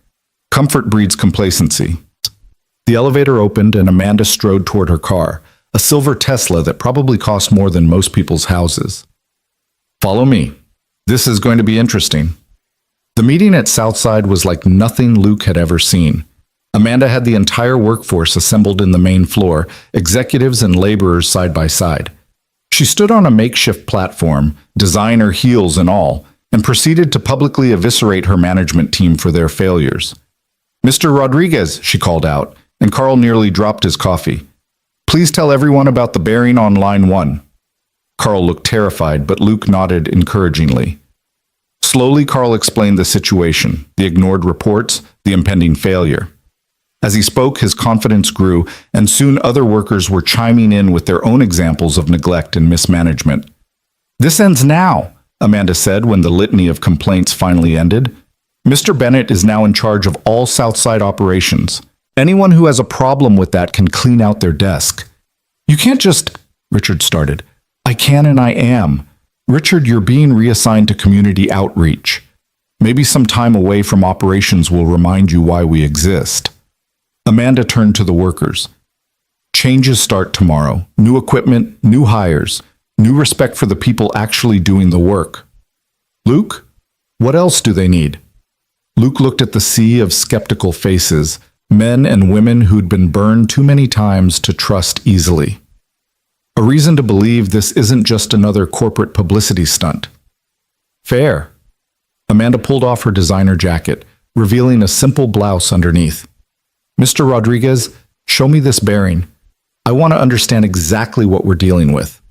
Comfort breeds complacency. The elevator opened and Amanda strode toward her car, a silver Tesla that probably cost more than most people's houses. Follow me. This is going to be interesting. The meeting at Southside was like nothing Luke had ever seen. Amanda had the entire workforce assembled in the main floor, executives and laborers side by side. She stood on a makeshift platform, designer heels and all, and proceeded to publicly eviscerate her management team for their failures. Mr. Rodriguez, she called out, and Carl nearly dropped his coffee. Please tell everyone about the bearing on line 1. Carl looked terrified, but Luke nodded encouragingly. Slowly, Carl explained the situation, the ignored reports, the impending failure. As he spoke, his confidence grew, and soon other workers were chiming in with their own examples of neglect and mismanagement. This ends now, Amanda said when the litany of complaints finally ended. Mr. Bennett is now in charge of all Southside operations. Anyone who has a problem with that can clean out their desk. You can't just... Richard started. I can and I am. Richard, you're being reassigned to community outreach. Maybe some time away from operations will remind you why we exist. Amanda turned to the workers. Changes start tomorrow. New equipment, new hires, new respect for the people actually doing the work. Luke, what else do they need? Luke looked at the sea of skeptical faces, men and women who'd been burned too many times to trust easily. A reason to believe this isn't just another corporate publicity stunt. Fair. Amanda pulled off her designer jacket, revealing a simple blouse underneath. Mr. Rodriguez, show me this bearing. I want to understand exactly what we're dealing with.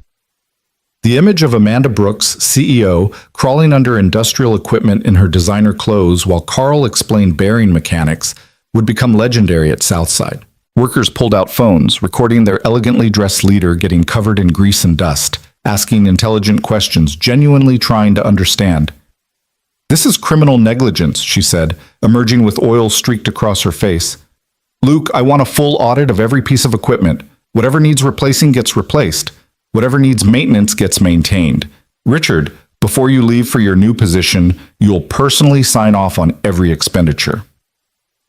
The image of Amanda Brooks, CEO, crawling under industrial equipment in her designer clothes while Carl explained bearing mechanics would become legendary at Southside. Workers pulled out phones, recording their elegantly dressed leader getting covered in grease and dust, asking intelligent questions, genuinely trying to understand. This is criminal negligence, she said, emerging with oil streaked across her face. Luke, I want a full audit of every piece of equipment. Whatever needs replacing gets replaced. Whatever needs maintenance gets maintained. Richard, before you leave for your new position, you'll personally sign off on every expenditure.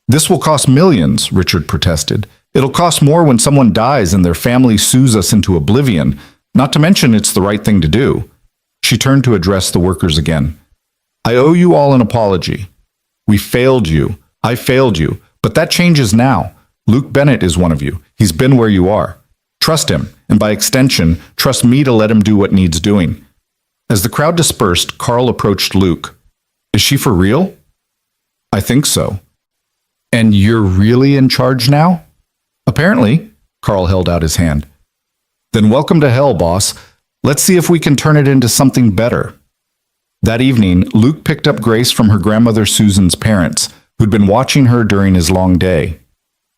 This will cost millions, Richard protested. It'll cost more when someone dies and their family sues us into oblivion, not to mention it's the right thing to do. She turned to address the workers again. I owe you all an apology. We failed you. I failed you. But that changes now. Luke Bennett is one of you. He's been where you are. Trust him, and by extension, trust me to let him do what needs doing. As the crowd dispersed, Carl approached Luke. Is she for real? I think so. And you're really in charge now? Apparently, Carl held out his hand. Then welcome to hell, boss. Let's see if we can turn it into something better. That evening, Luke picked up Grace from her grandmother Susan's parents, who'd been watching her during his long day.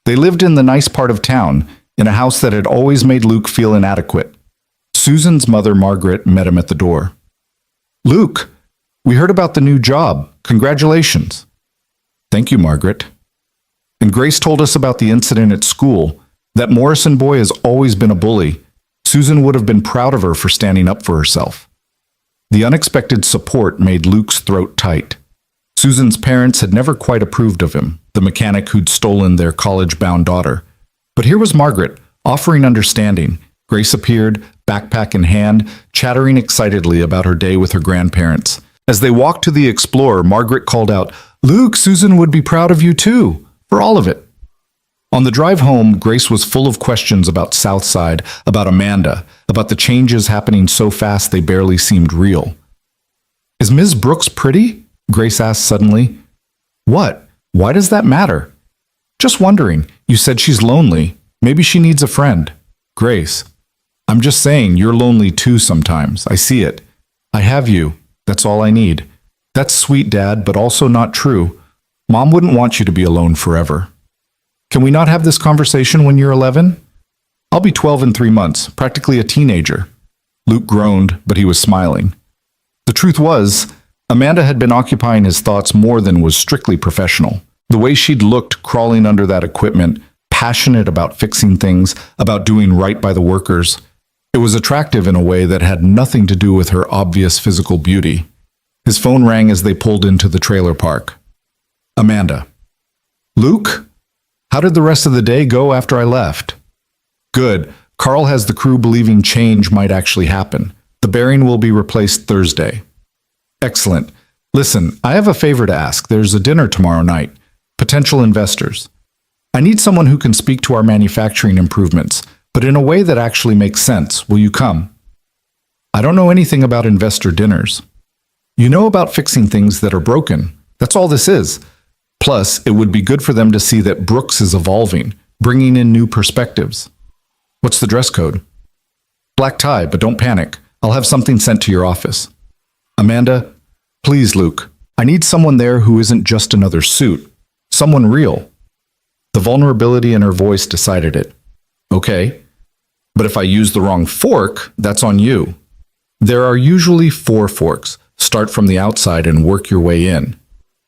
They lived in the nice part of town, in a house that had always made Luke feel inadequate. Susan's mother, Margaret, met him at the door. Luke, we heard about the new job. Congratulations. Thank you, Margaret. And Grace told us about the incident at school. That Morrison boy has always been a bully. Susan would have been proud of her for standing up for herself. The unexpected support made Luke's throat tight. Susan's parents had never quite approved of him, the mechanic who'd stolen their college-bound daughter. But here was Margaret, offering understanding. Grace appeared, backpack in hand, chattering excitedly about her day with her grandparents. As they walked to the Explorer, Margaret called out, Luke, Susan would be proud of you too, for all of it. On the drive home, Grace was full of questions about Southside, about Amanda, about the changes happening so fast they barely seemed real. Is Ms. Brooks pretty? Grace asked suddenly. What? Why does that matter? Just wondering. You said she's lonely. Maybe she needs a friend. Grace, I'm just saying you're lonely too sometimes. I see it. I have you. That's all I need. That's sweet, Dad, but also not true. Mom wouldn't want you to be alone forever. Can we not have this conversation when you're 11? I'll be 12 in 3 months, practically a teenager. Luke groaned, but he was smiling. The truth was, Amanda had been occupying his thoughts more than was strictly professional. The way she'd looked crawling under that equipment, passionate about fixing things, about doing right by the workers. It was attractive in a way that had nothing to do with her obvious physical beauty. His phone rang as they pulled into the trailer park. Amanda. Luke? How did the rest of the day go after I left? Good. Carl has the crew believing change might actually happen. The bearing will be replaced Thursday. Excellent. Listen, I have a favor to ask. There's a dinner tomorrow night. Potential investors. I need someone who can speak to our manufacturing improvements, but in a way that actually makes sense. Will you come? I don't know anything about investor dinners. You know about fixing things that are broken. That's all this is. Plus, it would be good for them to see that Brooks is evolving, bringing in new perspectives. What's the dress code? Black tie, but don't panic. I'll have something sent to your office. Amanda, please, Luke. I need someone there who isn't just another suit. Someone real. The vulnerability in her voice decided it. Okay, but if I use the wrong fork, that's on you. There are usually 4 forks. Start from the outside and work your way in.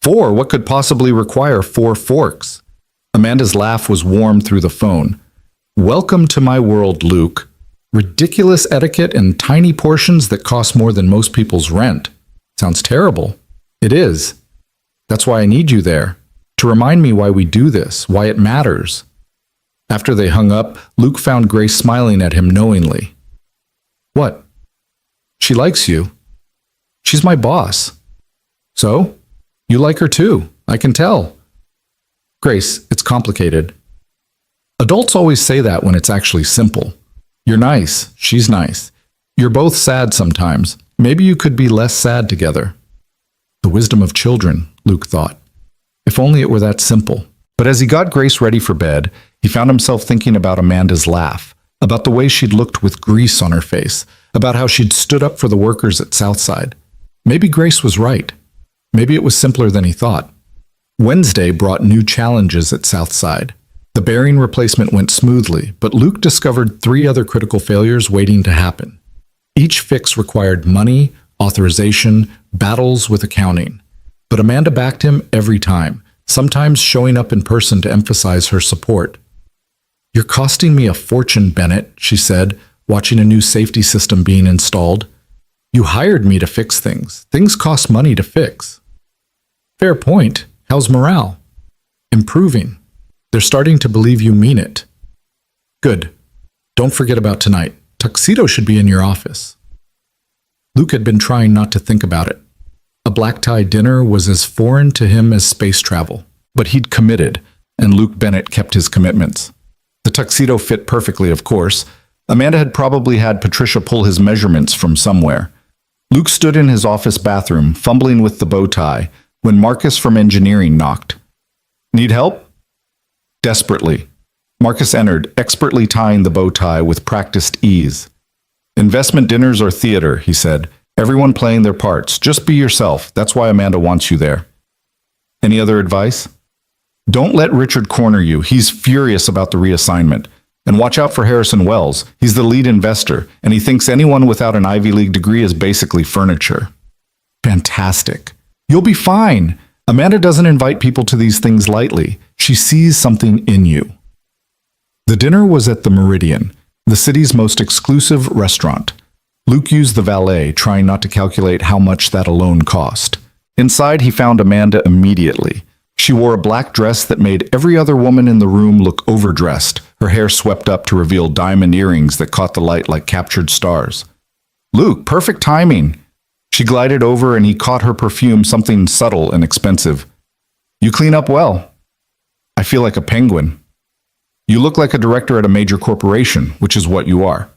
4? What could possibly require 4 forks? Amanda's laugh was warm through the phone. Welcome to my world, Luke. Ridiculous etiquette and tiny portions that cost more than most people's rent. Sounds terrible. It is. That's why I need you there. To remind me why we do this, why it matters. After they hung up, Luke found Grace smiling at him knowingly. What? She likes you. She's my boss. So? You like her too. I can tell. Grace, it's complicated. Adults always say that when it's actually simple. You're nice. She's nice. You're both sad sometimes. Maybe you could be less sad together. The wisdom of children, Luke thought. If only it were that simple. But as he got Grace ready for bed, he found himself thinking about Amanda's laugh, about the way she'd looked with grease on her face, about how she'd stood up for the workers at Southside. Maybe Grace was right. Maybe it was simpler than he thought. Wednesday brought new challenges at Southside. The bearing replacement went smoothly, but Luke discovered 3 other critical failures waiting to happen. Each fix required money, authorization, battles with accounting. But Amanda backed him every time, sometimes showing up in person to emphasize her support. You're costing me a fortune, Bennett, she said, watching a new safety system being installed. You hired me to fix things. Things cost money to fix. Fair point. How's morale? Improving. They're starting to believe you mean it. Good. Don't forget about tonight. Tuxedo should be in your office. Luke had been trying not to think about it. A black-tie dinner was as foreign to him as space travel. But he'd committed, and Luke Bennett kept his commitments. The tuxedo fit perfectly, of course. Amanda had probably had Patricia pull his measurements from somewhere. Luke stood in his office bathroom, fumbling with the bow tie, when Marcus from engineering knocked. Need help? Desperately. Marcus entered, expertly tying the bow tie with practiced ease. Investment dinners or theater, he said. Everyone playing their parts. Just be yourself. That's why Amanda wants you there. Any other advice? Don't let Richard corner you. He's furious about the reassignment. And watch out for Harrison Wells. He's the lead investor, and he thinks anyone without an Ivy League degree is basically furniture. Fantastic. You'll be fine. Amanda doesn't invite people to these things lightly. She sees something in you. The dinner was at the Meridian, the city's most exclusive restaurant. Luke used the valet, trying not to calculate how much that alone cost. Inside, he found Amanda immediately. She wore a black dress that made every other woman in the room look overdressed, her hair swept up to reveal diamond earrings that caught the light like captured stars. Luke, perfect timing. She glided over and he caught her perfume, something subtle and expensive. You clean up well. I feel like a penguin. You look like a director at a major corporation, which is what you are.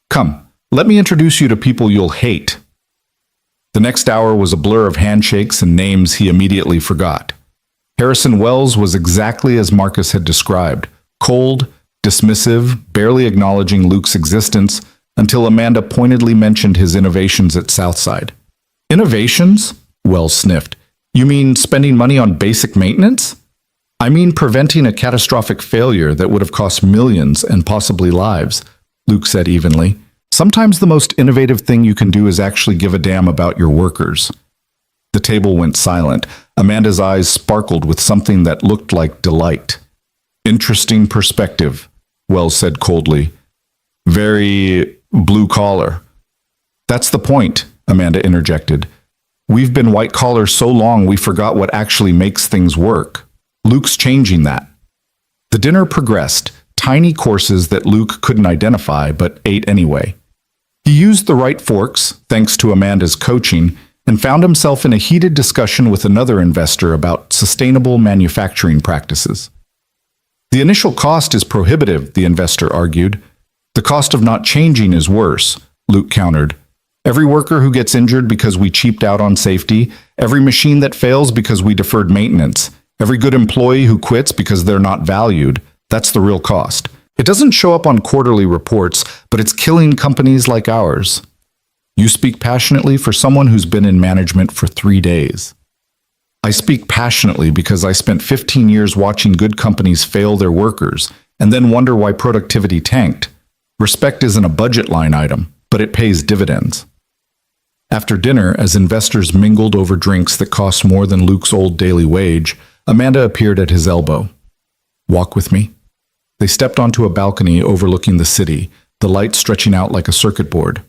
Come, let me introduce you to people you'll hate. The next hour was a blur of handshakes and names he immediately forgot. Harrison Wells was exactly as Marcus had described, cold, dismissive, barely acknowledging Luke's existence until Amanda pointedly mentioned his innovations at Southside. Innovations? Wells sniffed. You mean spending money on basic maintenance? I mean preventing a catastrophic failure that would have cost millions and possibly lives, Luke said evenly. Sometimes the most innovative thing you can do is actually give a damn about your workers. The table went silent. Amanda's eyes sparkled with something that looked like delight. Interesting perspective, Wells said coldly. Very blue collar. That's the point, Amanda interjected. We've been white collar so long we forgot what actually makes things work. Luke's changing that. The dinner progressed, tiny courses that Luke couldn't identify but ate anyway. He used the right forks, thanks to Amanda's coaching, and found himself in a heated discussion with another investor about sustainable manufacturing practices. The initial cost is prohibitive, the investor argued. The cost of not changing is worse, Luke countered. Every worker who gets injured because we cheaped out on safety, every machine that fails because we deferred maintenance, every good employee who quits because they're not valued, that's the real cost. It doesn't show up on quarterly reports, but it's killing companies like ours. You speak passionately for someone who's been in management for 3 days. I speak passionately because I spent 15 years watching good companies fail their workers and then wonder why productivity tanked. Respect isn't a budget line item, but it pays dividends. After dinner, as investors mingled over drinks that cost more than Luke's old daily wage, Amanda appeared at his elbow. Walk with me. They stepped onto a balcony overlooking the city, the light stretching out like a circuit board.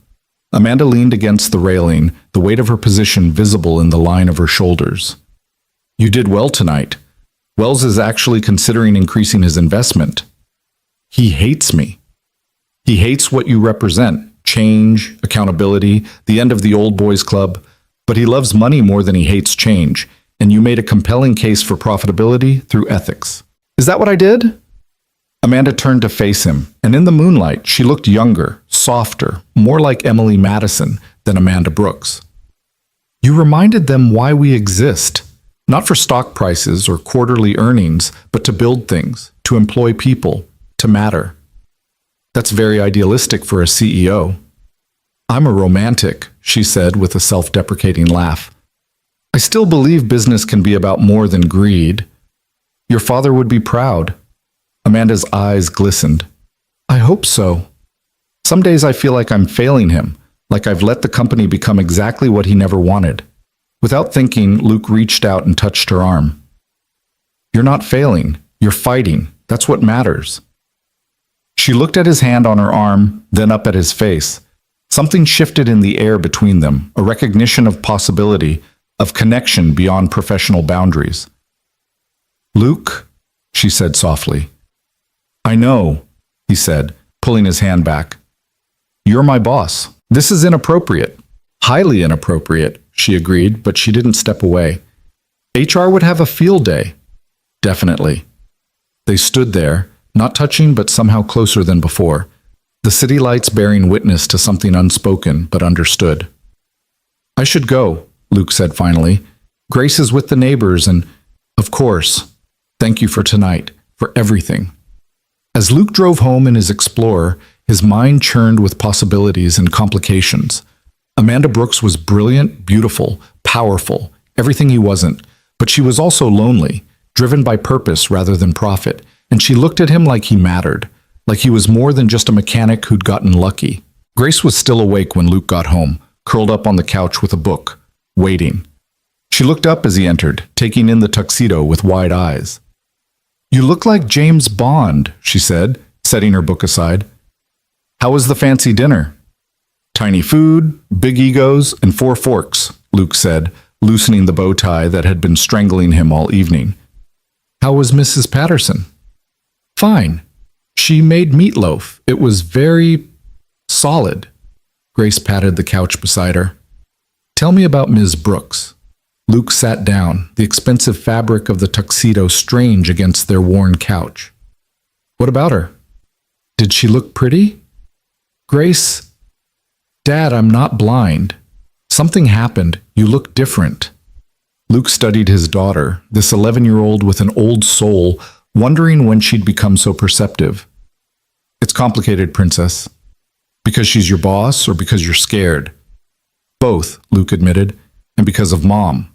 Amanda leaned against the railing, the weight of her position visible in the line of her shoulders. You did well tonight. Wells is actually considering increasing his investment. He hates me. He hates what you represent, change, accountability, the end of the old boys club, but he loves money more than he hates change, and you made a compelling case for profitability through ethics. Is that what I did? Amanda turned to face him, and in the moonlight, she looked younger, softer, more like Emily Madison than Amanda Brooks. You reminded them why we exist, not for stock prices or quarterly earnings, but to build things, to employ people, to matter. That's very idealistic for a CEO. I'm a romantic, she said with a self-deprecating laugh. I still believe business can be about more than greed. Your father would be proud. Amanda's eyes glistened. I hope so. Some days I feel like I'm failing him, like I've let the company become exactly what he never wanted. Without thinking, Luke reached out and touched her arm. You're not failing. You're fighting. That's what matters. She looked at his hand on her arm, then up at his face. Something shifted in the air between them, a recognition of possibility, of connection beyond professional boundaries. Luke, she said softly. I know, he said, pulling his hand back. You're my boss. This is inappropriate. Highly inappropriate, she agreed, but she didn't step away. HR would have a field day. Definitely. They stood there, not touching but somehow closer than before, the city lights bearing witness to something unspoken but understood. I should go, Luke said finally. Grace is with the neighbors and, of course, thank you for tonight, for everything. As Luke drove home in his Explorer, his mind churned with possibilities and complications. Amanda Brooks was brilliant, beautiful, powerful, everything he wasn't, but she was also lonely, driven by purpose rather than profit, and she looked at him like he mattered, like he was more than just a mechanic who'd gotten lucky. Grace was still awake when Luke got home, curled up on the couch with a book, waiting. She looked up as he entered, taking in the tuxedo with wide eyes. You look like James Bond, she said, setting her book aside. How was the fancy dinner? Tiny food, big egos, and 4 forks, Luke said, loosening the bow tie that had been strangling him all evening. How was Mrs. Patterson? Fine. She made meatloaf. It was very solid. Grace patted the couch beside her. Tell me about Ms. Brooks. Luke sat down, the expensive fabric of the tuxedo strange against their worn couch. What about her? Did she look pretty? Grace, Dad, I'm not blind. Something happened. You look different. Luke studied his daughter, this 11-year-old with an old soul, wondering when she'd become so perceptive. It's complicated, Princess. Because she's your boss or because you're scared? Both, Luke admitted, and because of Mom.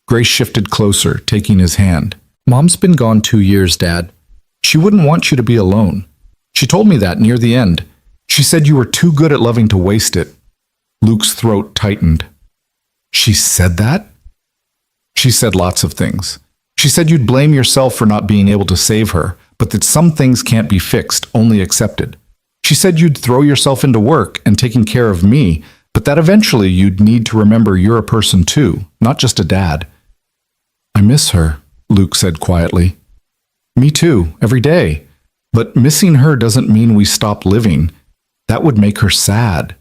Grace shifted closer, taking his hand. Mom's been gone 2 years, Dad. She wouldn't want you to be alone. She told me that near the end. She said you were too good at loving to waste it. Luke's throat tightened. She said that? She said lots of things. She said you'd blame yourself for not being able to save her, but that some things can't be fixed, only accepted. She said you'd throw yourself into work and taking care of me, but that eventually you'd need to remember you're a person too, not just a dad. I miss her, Luke said quietly. Me too, every day. But missing her doesn't mean we stop living. That would make her sad.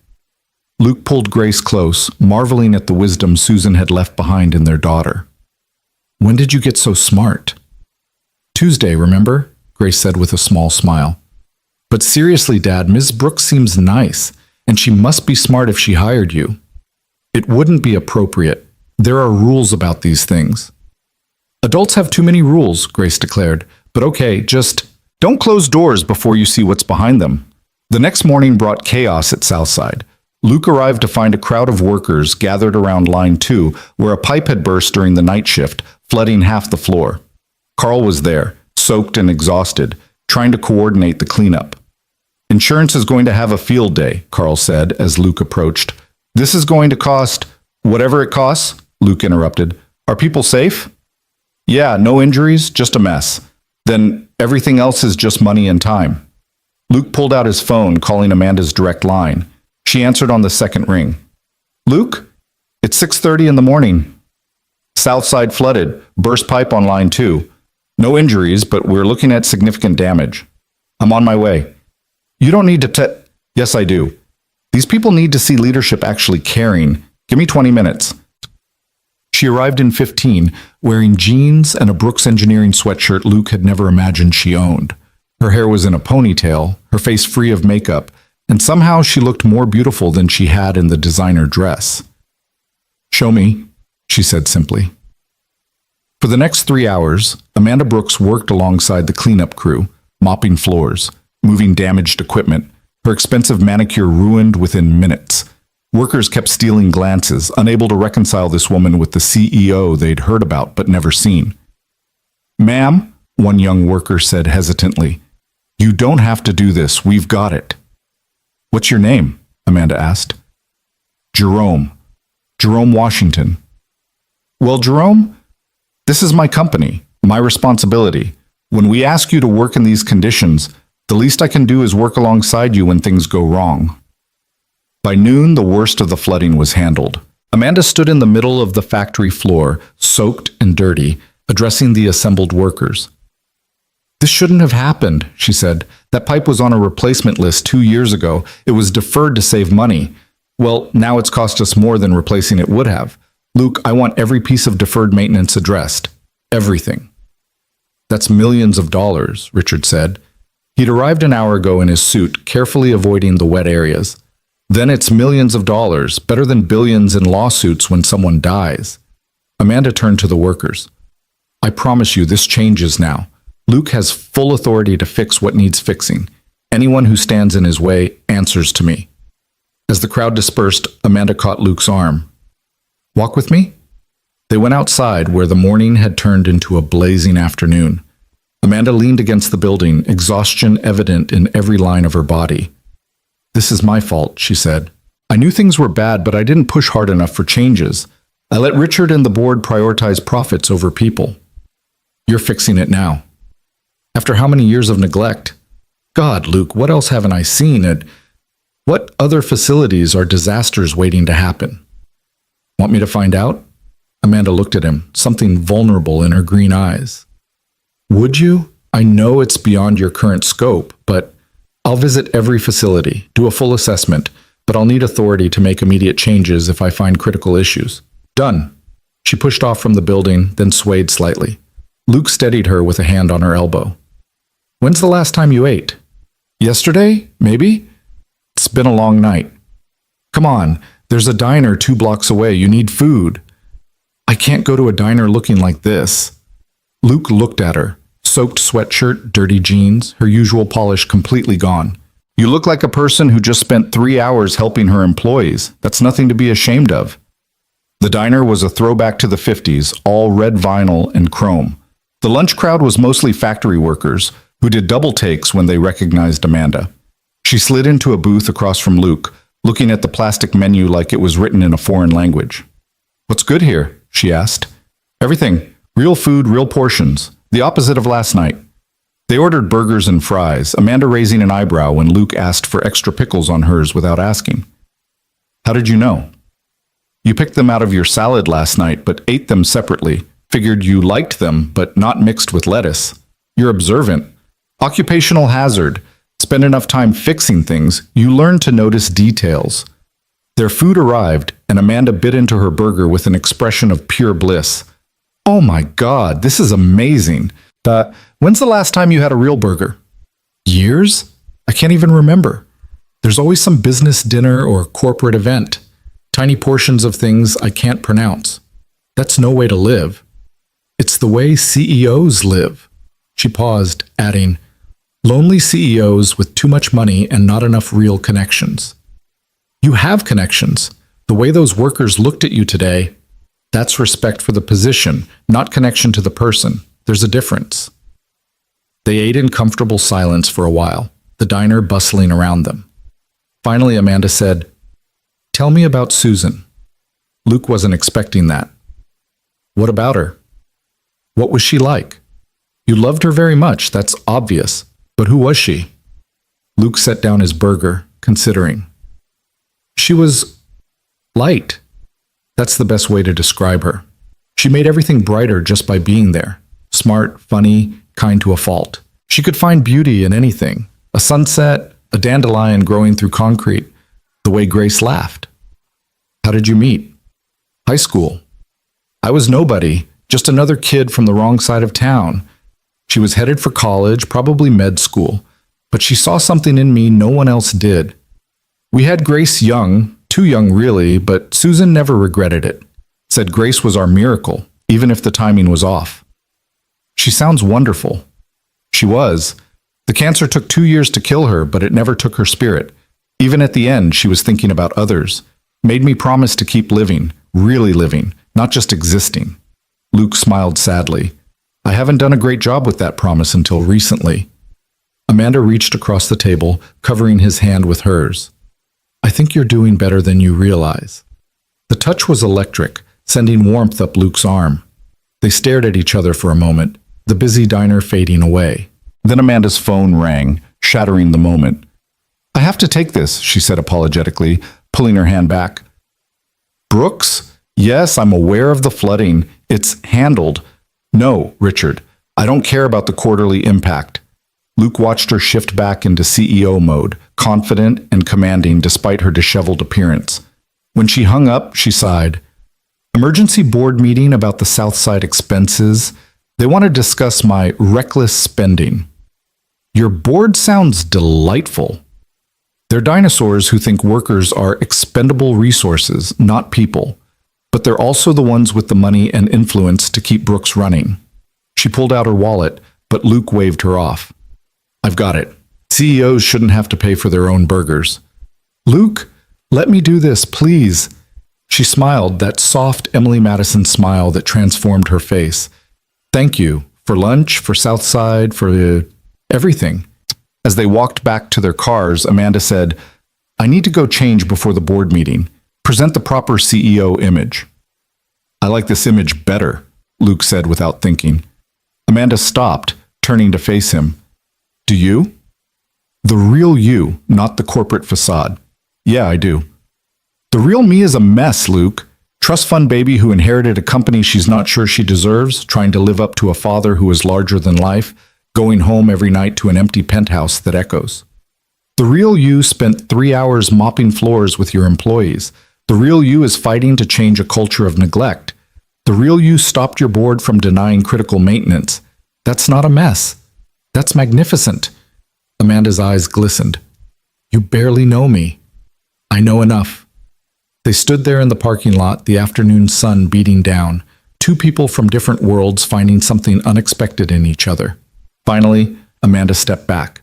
Luke pulled Grace close, marveling at the wisdom Susan had left behind in their daughter. When did you get so smart? Tuesday, remember? Grace said with a small smile. But seriously, Dad, Ms. Brooks seems nice, and she must be smart if she hired you. It wouldn't be appropriate. There are rules about these things. Adults have too many rules, Grace declared. But okay, just don't close doors before you see what's behind them. The next morning brought chaos at Southside. Luke arrived to find a crowd of workers gathered around line 2, where a pipe had burst during the night shift, flooding half the floor. Carl was there, soaked and exhausted, trying to coordinate the cleanup. Insurance is going to have a field day, Carl said as Luke approached. This is going to cost whatever it costs, Luke interrupted. Are people safe? Yeah, no injuries, just a mess. Then everything else is just money and time. Luke pulled out his phone, calling Amanda's direct line. She answered on the second ring. Luke? It's 6:30 in the morning. Southside flooded, burst pipe on line 2. No injuries, but we're looking at significant damage. I'm on my way. You don't need to Yes, I do. These people need to see leadership actually caring. Give me 20 minutes. She arrived in 15, wearing jeans and a Brooks Engineering sweatshirt Luke had never imagined she owned. Her hair was in a ponytail, her face free of makeup, and somehow she looked more beautiful than she had in the designer dress. Show me, she said simply. For the next 3 hours, Amanda Brooks worked alongside the cleanup crew, mopping floors, moving damaged equipment, her expensive manicure ruined within minutes. Workers kept stealing glances, unable to reconcile this woman with the CEO they'd heard about but never seen. Ma'am, one young worker said hesitantly, you don't have to do this, we've got it. What's your name? Amanda asked. Jerome Washington. Well, Jerome, this is my company, my responsibility. When we ask you to work in these conditions, the least I can do is work alongside you when things go wrong. By noon, the worst of the flooding was handled. Amanda stood in the middle of the factory floor, soaked and dirty, addressing the assembled workers. This shouldn't have happened, she said. That pipe was on a replacement list 2 years ago. It was deferred to save money. Well, now it's cost us more than replacing it would have. Luke, I want every piece of deferred maintenance addressed. Everything. That's millions of dollars, Richard said. He'd arrived an hour ago in his suit, carefully avoiding the wet areas. Then it's millions of dollars, better than billions in lawsuits when someone dies. Amanda turned to the workers. I promise you this changes now. Luke has full authority to fix what needs fixing. Anyone who stands in his way answers to me. As the crowd dispersed, Amanda caught Luke's arm. Walk with me? They went outside where the morning had turned into a blazing afternoon. Amanda leaned against the building, exhaustion evident in every line of her body. This is my fault, she said. I knew things were bad, but I didn't push hard enough for changes. I let Richard and the board prioritize profits over people. You're fixing it now. After how many years of neglect? God, Luke, what else haven't I seen? What other facilities are disasters waiting to happen? Want me to find out? Amanda looked at him, something vulnerable in her green eyes. Would you? I know it's beyond your current scope, but I'll visit every facility, do a full assessment, but I'll need authority to make immediate changes if I find critical issues. Done. She pushed off from the building, then swayed slightly. Luke steadied her with a hand on her elbow. When's the last time you ate? Yesterday, maybe? It's been a long night. Come on, there's a diner 2 blocks away. You need food. I can't go to a diner looking like this. Luke looked at her. Soaked sweatshirt, dirty jeans, her usual polish completely gone. You look like a person who just spent 3 hours helping her employees. That's nothing to be ashamed of. The diner was a throwback to the 50s, all red vinyl and chrome. The lunch crowd was mostly factory workers who did double takes when they recognized Amanda. She slid into a booth across from Luke, looking at the plastic menu like it was written in a foreign language. What's good here? She asked. Everything. Real food, real portions. The opposite of last night. They ordered burgers and fries, Amanda raising an eyebrow when Luke asked for extra pickles on hers without asking. How did you know? You picked them out of your salad last night, but ate them separately. Figured you liked them, but not mixed with lettuce. You're observant. Occupational hazard. Spend enough time fixing things, you learn to notice details. Their food arrived, and Amanda bit into her burger with an expression of pure bliss. Oh my God, this is amazing. When's the last time you had a real burger? Years? I can't even remember. There's always some business dinner or corporate event. Tiny portions of things I can't pronounce. That's no way to live. It's the way CEOs live. She paused, adding, lonely CEOs with too much money and not enough real connections. You have connections. The way those workers looked at you today, that's respect for the position, not connection to the person. There's a difference. They ate in comfortable silence for a while, the diner bustling around them. Finally, Amanda said, tell me about Susan. Luke wasn't expecting that. What about her? What was she like? You loved her very much, that's obvious. But who was she? Luke set down his burger, considering. She was light. That's the best way to describe her. She made everything brighter just by being there. Smart, funny, kind to a fault. She could find beauty in anything. A sunset, a dandelion growing through concrete, the way Grace laughed. How did you meet? High school. I was nobody, just another kid from the wrong side of town. She was headed for college, probably med school, but she saw something in me no one else did. We had Grace young, too young really, but Susan never regretted it. Said Grace was our miracle, even if the timing was off. She sounds wonderful. She was. The cancer took 2 years to kill her, but it never took her spirit. Even at the end, she was thinking about others. Made me promise to keep living, really living, not just existing. Luke smiled sadly. I haven't done a great job with that promise until recently. Amanda reached across the table, covering his hand with hers. I think you're doing better than you realize. The touch was electric, sending warmth up Luke's arm. They stared at each other for a moment, the busy diner fading away. Then Amanda's phone rang, shattering the moment. I have to take this, she said apologetically, pulling her hand back. Brooks? Yes, I'm aware of the flooding. It's handled. No, Richard, I don't care about the quarterly impact. Luke watched her shift back into CEO mode, confident and commanding despite her disheveled appearance. When she hung up, she sighed. Emergency board meeting about the Southside expenses. They want to discuss my reckless spending. Your board sounds delightful. They're dinosaurs who think workers are expendable resources, not people. But they're also the ones with the money and influence to keep Brooks running. She pulled out her wallet, but Luke waved her off. I've got it. CEOs shouldn't have to pay for their own burgers. Luke, let me do this, please. She smiled, that soft Emily Madison smile that transformed her face. Thank you. For lunch, for Southside, for everything. As they walked back to their cars, Amanda said, I need to go change before the board meeting. Present the proper CEO image. I like this image better, Luke said without thinking. Amanda stopped, turning to face him. Do you? The real you, not the corporate facade. Yeah, I do. The real me is a mess, Luke. Trust fund baby who inherited a company she's not sure she deserves, trying to live up to a father who is larger than life, going home every night to an empty penthouse that echoes. The real you spent 3 hours mopping floors with your employees. The real you is fighting to change a culture of neglect. The real you stopped your board from denying critical maintenance. That's not a mess. That's magnificent. Amanda's eyes glistened. You barely know me. I know enough. They stood there in the parking lot, the afternoon sun beating down, two people from different worlds finding something unexpected in each other. Finally, Amanda stepped back.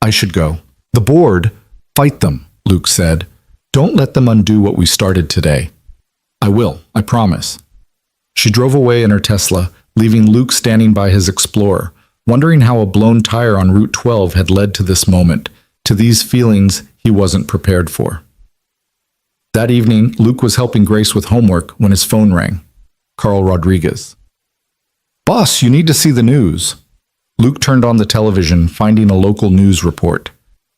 I should go. The board, fight them, Luke said. Don't let them undo what we started today. I will, I promise. She drove away in her Tesla, leaving Luke standing by his Explorer, wondering how a blown tire on Route 12 had led to this moment, to these feelings he wasn't prepared for. That evening, Luke was helping Grace with homework when his phone rang. Carl Rodriguez. Boss, you need to see the news. Luke turned on the television, finding a local news report.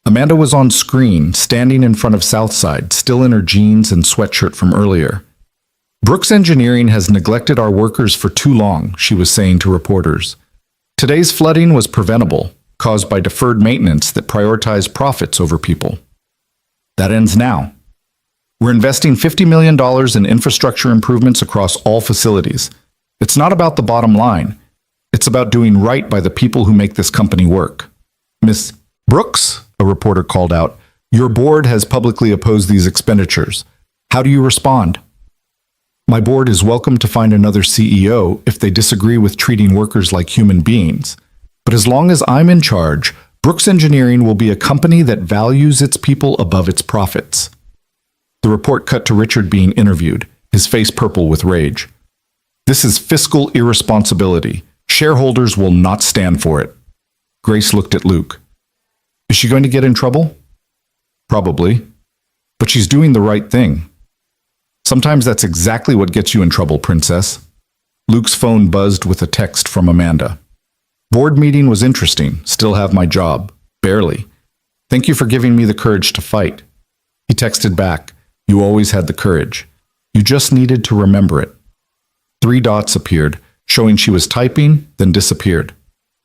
Amanda was on screen, standing in front of Southside, still in her jeans and sweatshirt from earlier. Brooks Engineering has neglected our workers for too long, she was saying to reporters. Today's flooding was preventable, caused by deferred maintenance that prioritized profits over people. That ends now. We're investing $50 million in infrastructure improvements across all facilities. It's not about the bottom line. It's about doing right by the people who make this company work. Miss Brooks, a reporter called out, your board has publicly opposed these expenditures. How do you respond? My board is welcome to find another CEO if they disagree with treating workers like human beings. But as long as I'm in charge, Brooks Engineering will be a company that values its people above its profits. The report cut to Richard being interviewed, his face purple with rage. This is fiscal irresponsibility. Shareholders will not stand for it. Grace looked at Luke. Is she going to get in trouble? Probably. But she's doing the right thing. Sometimes that's exactly what gets you in trouble, Princess. Luke's phone buzzed with a text from Amanda. Board meeting was interesting. Still have my job. Barely. Thank you for giving me the courage to fight. He texted back. You always had the courage. You just needed to remember it. 3 dots appeared, showing she was typing, then disappeared.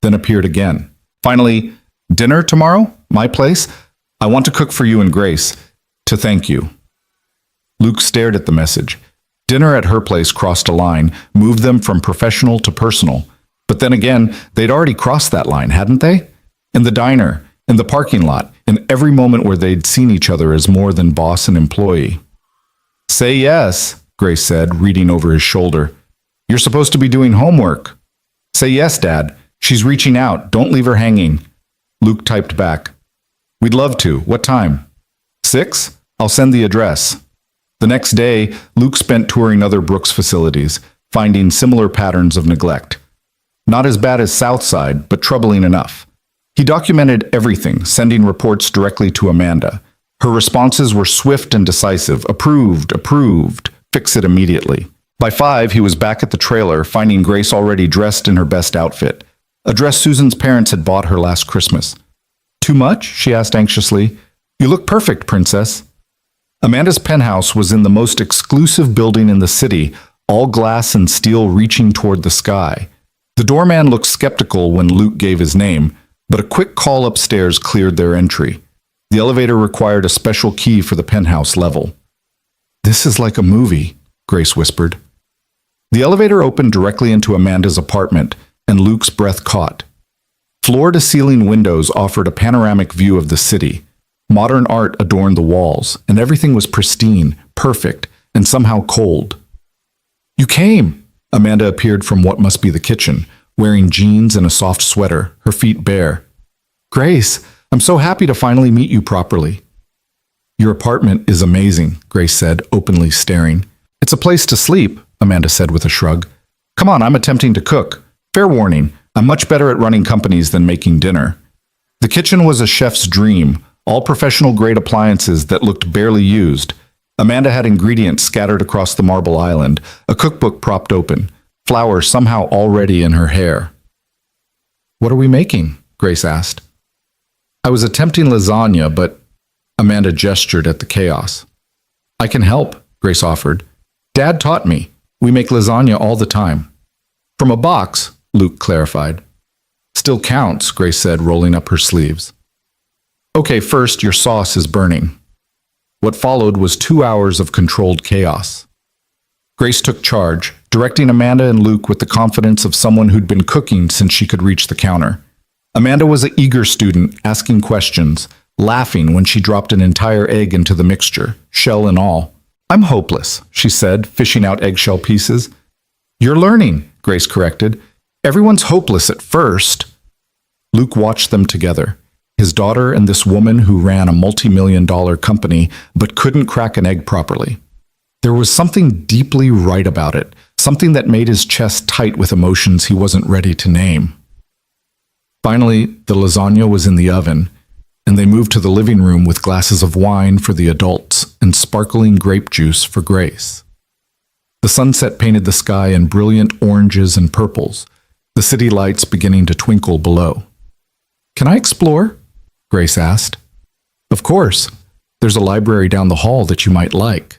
Then appeared again. Finally, dinner tomorrow? My place? I want to cook for you and Grace. To thank you. Luke stared at the message. Dinner at her place crossed a line, moved them from professional to personal. But then again, they'd already crossed that line, hadn't they? In the diner, in the parking lot, in every moment where they'd seen each other as more than boss and employee. Say yes, Grace said, reading over his shoulder. You're supposed to be doing homework. Say yes, Dad. She's reaching out. Don't leave her hanging. Luke typed back. We'd love to. What time? 6? I'll send the address. The next day, Luke spent touring other Brooks facilities, finding similar patterns of neglect. Not as bad as Southside, but troubling enough. He documented everything, sending reports directly to Amanda. Her responses were swift and decisive. Approved, approved, fix it immediately. By 5, he was back at the trailer, finding Grace already dressed in her best outfit, a dress Susan's parents had bought her last Christmas. Too much? She asked anxiously. You look perfect, Princess. Amanda's penthouse was in the most exclusive building in the city, all glass and steel reaching toward the sky. The doorman looked skeptical when Luke gave his name, but a quick call upstairs cleared their entry. The elevator required a special key for the penthouse level. This is like a movie, Grace whispered. The elevator opened directly into Amanda's apartment, and Luke's breath caught. Floor-to-ceiling windows offered a panoramic view of the city. Modern art adorned the walls, and everything was pristine, perfect, and somehow cold. You came! Amanda appeared from what must be the kitchen, wearing jeans and a soft sweater, her feet bare. Grace, I'm so happy to finally meet you properly. Your apartment is amazing, Grace said, openly staring. It's a place to sleep, Amanda said with a shrug. Come on, I'm attempting to cook. Fair warning, I'm much better at running companies than making dinner. The kitchen was a chef's dream, all professional-grade appliances that looked barely used. Amanda had ingredients scattered across the marble island, a cookbook propped open, flour somehow already in her hair. What are we making? Grace asked. I was attempting lasagna, but Amanda gestured at the chaos. I can help, Grace offered. Dad taught me. We make lasagna all the time. From a box, Luke clarified. Still counts, Grace said, rolling up her sleeves. Okay, first, your sauce is burning. What followed was 2 hours of controlled chaos. Grace took charge, directing Amanda and Luke with the confidence of someone who'd been cooking since she could reach the counter. Amanda was an eager student, asking questions, laughing when she dropped an entire egg into the mixture, shell and all. I'm hopeless, she said, fishing out eggshell pieces. You're learning, Grace corrected. Everyone's hopeless at first. Luke watched them together. His daughter and this woman who ran a multi-million-dollar company but couldn't crack an egg properly. There was something deeply right about it, something that made his chest tight with emotions he wasn't ready to name. Finally, the lasagna was in the oven, and they moved to the living room with glasses of wine for the adults and sparkling grape juice for Grace. The sunset painted the sky in brilliant oranges and purples, the city lights beginning to twinkle below. Can I explore? Grace asked. Of course. There's a library down the hall that you might like.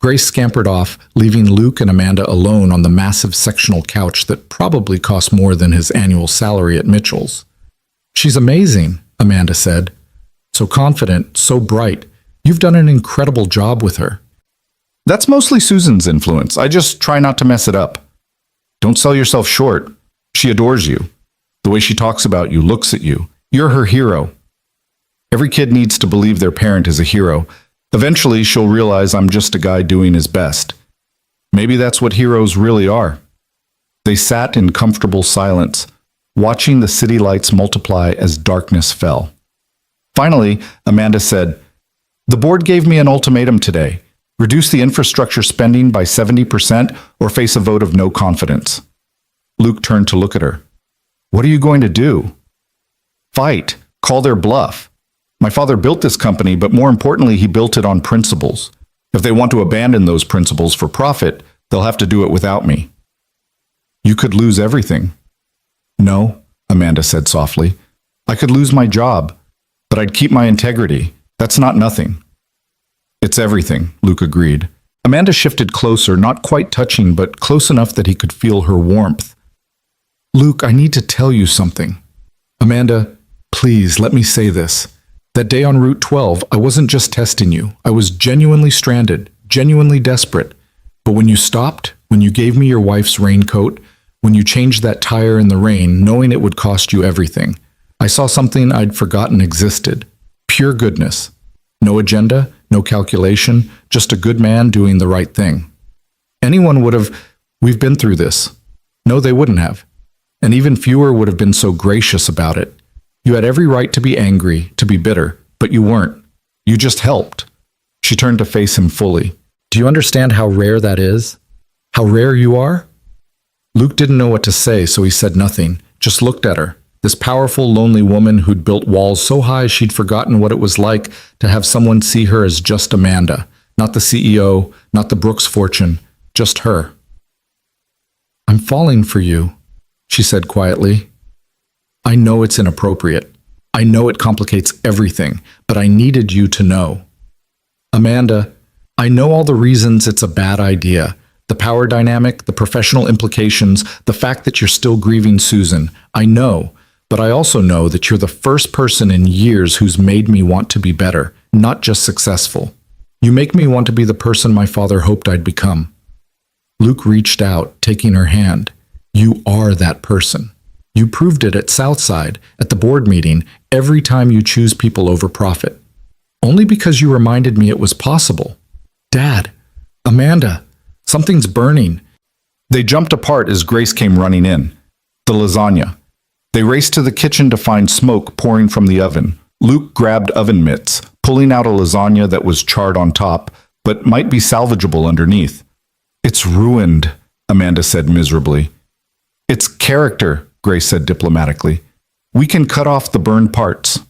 Grace scampered off, leaving Luke and Amanda alone on the massive sectional couch that probably cost more than his annual salary at Mitchell's. She's amazing, Amanda said. So confident, so bright. You've done an incredible job with her. That's mostly Susan's influence. I just try not to mess it up. Don't sell yourself short. She adores you. The way she talks about you, looks at you. You're her hero. Every kid needs to believe their parent is a hero. Eventually, she'll realize I'm just a guy doing his best. Maybe that's what heroes really are. They sat in comfortable silence, watching the city lights multiply as darkness fell. Finally, Amanda said, The board gave me an ultimatum today. Reduce the infrastructure spending by 70% or face a vote of no confidence. Luke turned to look at her. What are you going to do? Fight. Call their bluff. My father built this company, but more importantly, he built it on principles. If they want to abandon those principles for profit, they'll have to do it without me. You could lose everything. No, Amanda said softly. I could lose my job, but I'd keep my integrity. That's not nothing. It's everything, Luke agreed. Amanda shifted closer, not quite touching, but close enough that he could feel her warmth. Luke, I need to tell you something. Amanda, please let me say this. That day on Route 12, I wasn't just testing you. I was genuinely stranded, genuinely desperate. But when you stopped, when you gave me your wife's raincoat, when you changed that tire in the rain, knowing it would cost you everything, I saw something I'd forgotten existed. Pure goodness. No agenda, no calculation, just a good man doing the right thing. Anyone would have, we've been through this. No, they wouldn't have. And even fewer would have been so gracious about it. You had every right to be angry, to be bitter, but you weren't. You just helped. She turned to face him fully. Do you understand how rare that is? How rare you are? Luke didn't know what to say, so he said nothing, just looked at her. This powerful, lonely woman who'd built walls so high she'd forgotten what it was like to have someone see her as just Amanda, not the CEO, not the Brooks fortune, just her. I'm falling for you, she said quietly. I know it's inappropriate. I know it complicates everything, but I needed you to know. Amanda, I know all the reasons it's a bad idea. The power dynamic, the professional implications, the fact that you're still grieving Susan. I know, but I also know that you're the first person in years who's made me want to be better, not just successful. You make me want to be the person my father hoped I'd become. Luke reached out, taking her hand. You are that person. You proved it at Southside, at the board meeting, every time you choose people over profit. Only because you reminded me it was possible. Dad, Amanda, something's burning. They jumped apart as Grace came running in. The lasagna. They raced to the kitchen to find smoke pouring from the oven. Luke grabbed oven mitts, pulling out a lasagna that was charred on top, but might be salvageable underneath. It's ruined, Amanda said miserably. It's character, Grace said diplomatically. We can cut off the burned parts.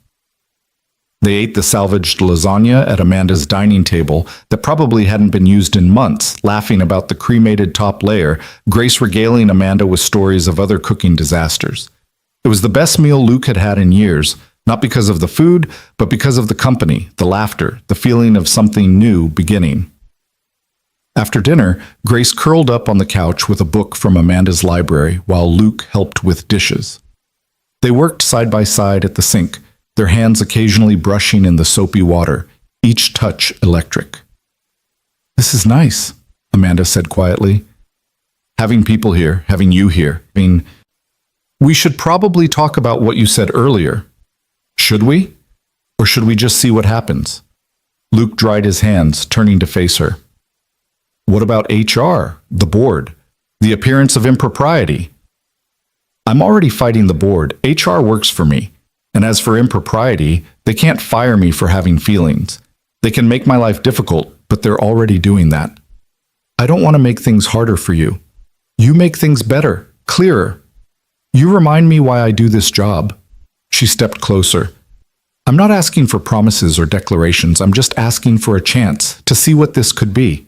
They ate the salvaged lasagna at Amanda's dining table that probably hadn't been used in months, laughing about the cremated top layer, Grace regaling Amanda with stories of other cooking disasters. It was the best meal Luke had had in years, not because of the food, but because of the company, the laughter, the feeling of something new beginning. After dinner, Grace curled up on the couch with a book from Amanda's library while Luke helped with dishes. They worked side by side at the sink, their hands occasionally brushing in the soapy water, each touch electric. This is nice, Amanda said quietly. Having people here, having you here, We should probably talk about what you said earlier. Should we? Or should we just see what happens? Luke dried his hands, turning to face her. What about HR, the board, the appearance of impropriety? I'm already fighting the board. HR works for me. And as for impropriety, they can't fire me for having feelings. They can make my life difficult, but they're already doing that. I don't want to make things harder for you. You make things better, clearer. You remind me why I do this job. She stepped closer. I'm not asking for promises or declarations. I'm just asking for a chance to see what this could be.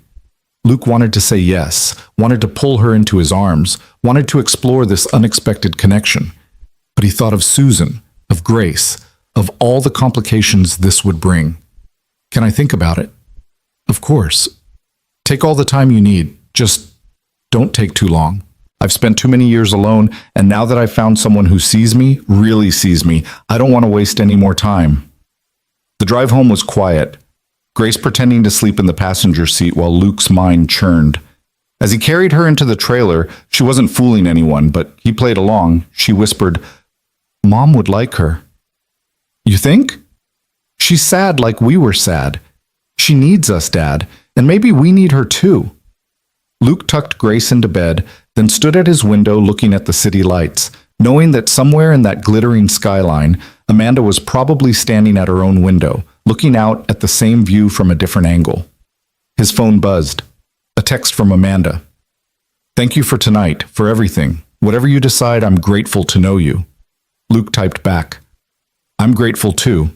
Luke wanted to say yes, wanted to pull her into his arms, wanted to explore this unexpected connection. But he thought of Susan, of Grace, of all the complications this would bring. Can I think about it? Of course. Take all the time you need. Just don't take too long. I've spent too many years alone, and now that I've found someone who sees me, really sees me, I don't want to waste any more time. The drive home was quiet, Grace pretending to sleep in the passenger seat while Luke's mind churned. As he carried her into the trailer, she wasn't fooling anyone, but he played along. She whispered, Mom would like her. You think? She's sad like we were sad. She needs us, Dad, and maybe we need her too. Luke tucked Grace into bed, then stood at his window looking at the city lights, knowing that somewhere in that glittering skyline, Amanda was probably standing at her own window, looking out at the same view from a different angle. His phone buzzed. A text from Amanda. Thank you for tonight, for everything. Whatever you decide, I'm grateful to know you. Luke typed back. I'm grateful too.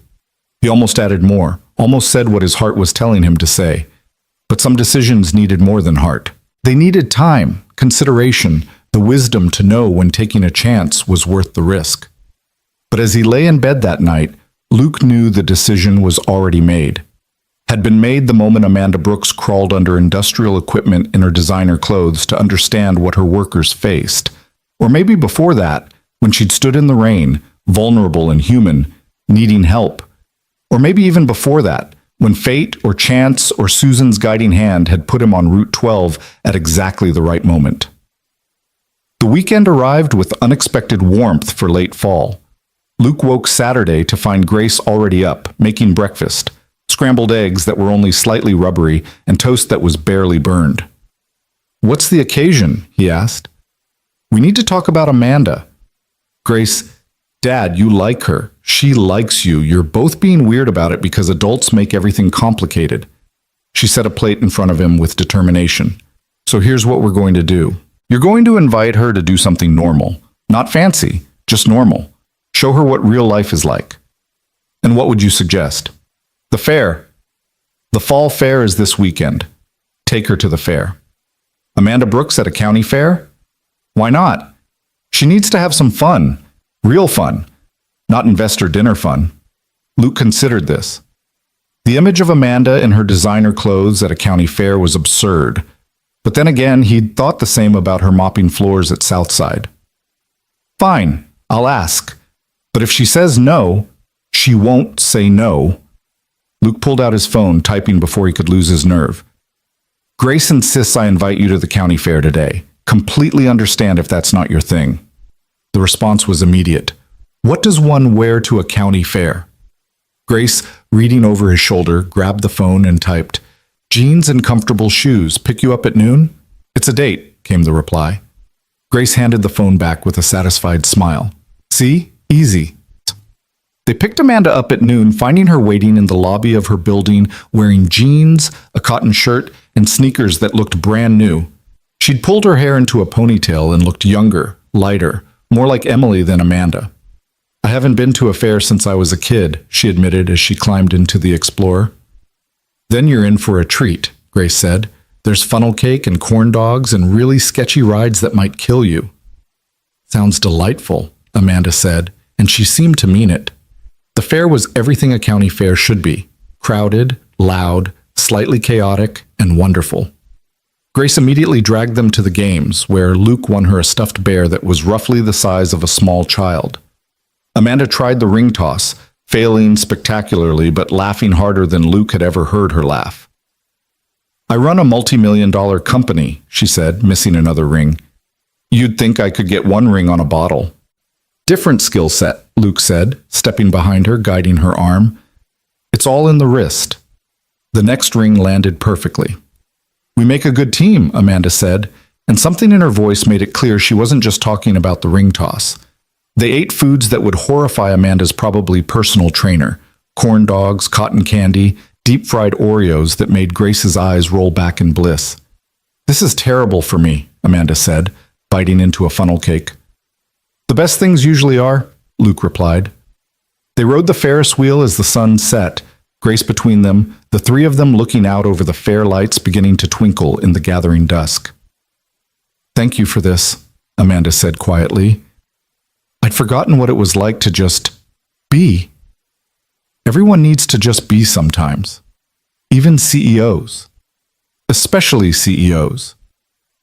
He almost added more, almost said what his heart was telling him to say. But some decisions needed more than heart. They needed time, consideration, the wisdom to know when taking a chance was worth the risk. But as he lay in bed that night, Luke knew the decision was already made. Had been made the moment Amanda Brooks crawled under industrial equipment in her designer clothes to understand what her workers faced. Or maybe before that, when she'd stood in the rain, vulnerable and human, needing help. Or maybe even before that, when fate or chance or Susan's guiding hand had put him on Route 12 at exactly the right moment. The weekend arrived with unexpected warmth for late fall. Luke woke Saturday to find Grace already up, making breakfast, scrambled eggs that were only slightly rubbery and toast that was barely burned. What's the occasion? He asked. We need to talk about Amanda. Grace, Dad, you like her. She likes you. You're both being weird about it because adults make everything complicated. She set a plate in front of him with determination. So here's what we're going to do. You're going to invite her to do something normal. Not fancy, just normal. Show her what real life is like. And what would you suggest? The fair. The fall fair is this weekend. Take her to the fair. Amanda Brooks at a county fair? Why not? She needs to have some fun. Real fun. Not investor dinner fun. Luke considered this. The image of Amanda in her designer clothes at a county fair was absurd. But then again, he'd thought the same about her mopping floors at Southside. Fine, I'll ask. But if she says no, she won't say no. Luke pulled out his phone, typing before he could lose his nerve. Grace insists I invite you to the county fair today. Completely understand if that's not your thing. The response was immediate. What does one wear to a county fair? Grace, reading over his shoulder, grabbed the phone and typed, Jeans and comfortable shoes. Pick you up at noon? It's a date, came the reply. Grace handed the phone back with a satisfied smile. See? Easy. They picked Amanda up at noon, finding her waiting in the lobby of her building, wearing jeans, a cotton shirt, and sneakers that looked brand new. She'd pulled her hair into a ponytail and looked younger, lighter, more like Emily than Amanda. I haven't been to a fair since I was a kid, she admitted as she climbed into the Explorer. Then you're in for a treat, Grace said. There's funnel cake and corn dogs and really sketchy rides that might kill you. Sounds delightful, Amanda said, and she seemed to mean it. The fair was everything a county fair should be. Crowded, loud, slightly chaotic, and wonderful. Grace immediately dragged them to the games, where Luke won her a stuffed bear that was roughly the size of a small child. Amanda tried the ring toss, failing spectacularly but laughing harder than Luke had ever heard her laugh. I run a multi-million-dollar company, she said, missing another ring. You'd think I could get one ring on a bottle. Different skill set, Luke said, stepping behind her, guiding her arm. It's all in the wrist. The next ring landed perfectly. We make a good team, Amanda said, and something in her voice made it clear she wasn't just talking about the ring toss. They ate foods that would horrify Amanda's probably personal trainer: corn dogs, cotton candy, deep-fried Oreos that made Grace's eyes roll back in bliss. This is terrible for me, Amanda said, biting into a funnel cake. The best things usually are, Luke replied. They rode the Ferris wheel as the sun set, Grace between them, the three of them looking out over the fair lights beginning to twinkle in the gathering dusk. Thank you for this, Amanda said quietly. I'd forgotten what it was like to just be. Everyone needs to just be sometimes. Even CEOs. Especially CEOs.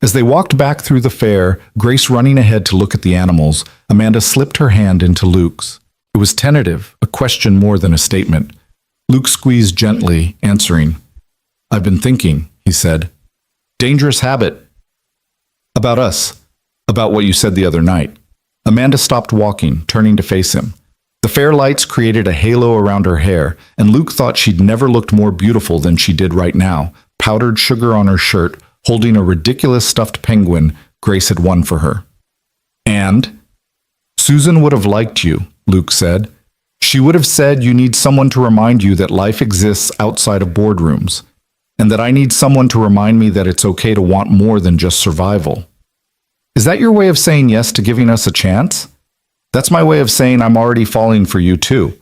As they walked back through the fair, Grace running ahead to look at the animals, Amanda slipped her hand into Luke's. It was tentative, a question more than a statement. Luke squeezed gently, answering. I've been thinking, he said. Dangerous habit. About us. About what you said the other night. Amanda stopped walking, turning to face him. The fair lights created a halo around her hair, and Luke thought she'd never looked more beautiful than she did right now, powdered sugar on her shirt, holding a ridiculous stuffed penguin Grace had won for her. And? Susan would have liked you, Luke said. She would have said you need someone to remind you that life exists outside of boardrooms, and that I need someone to remind me that it's okay to want more than just survival. Is that your way of saying yes to giving us a chance? That's my way of saying I'm already falling for you too.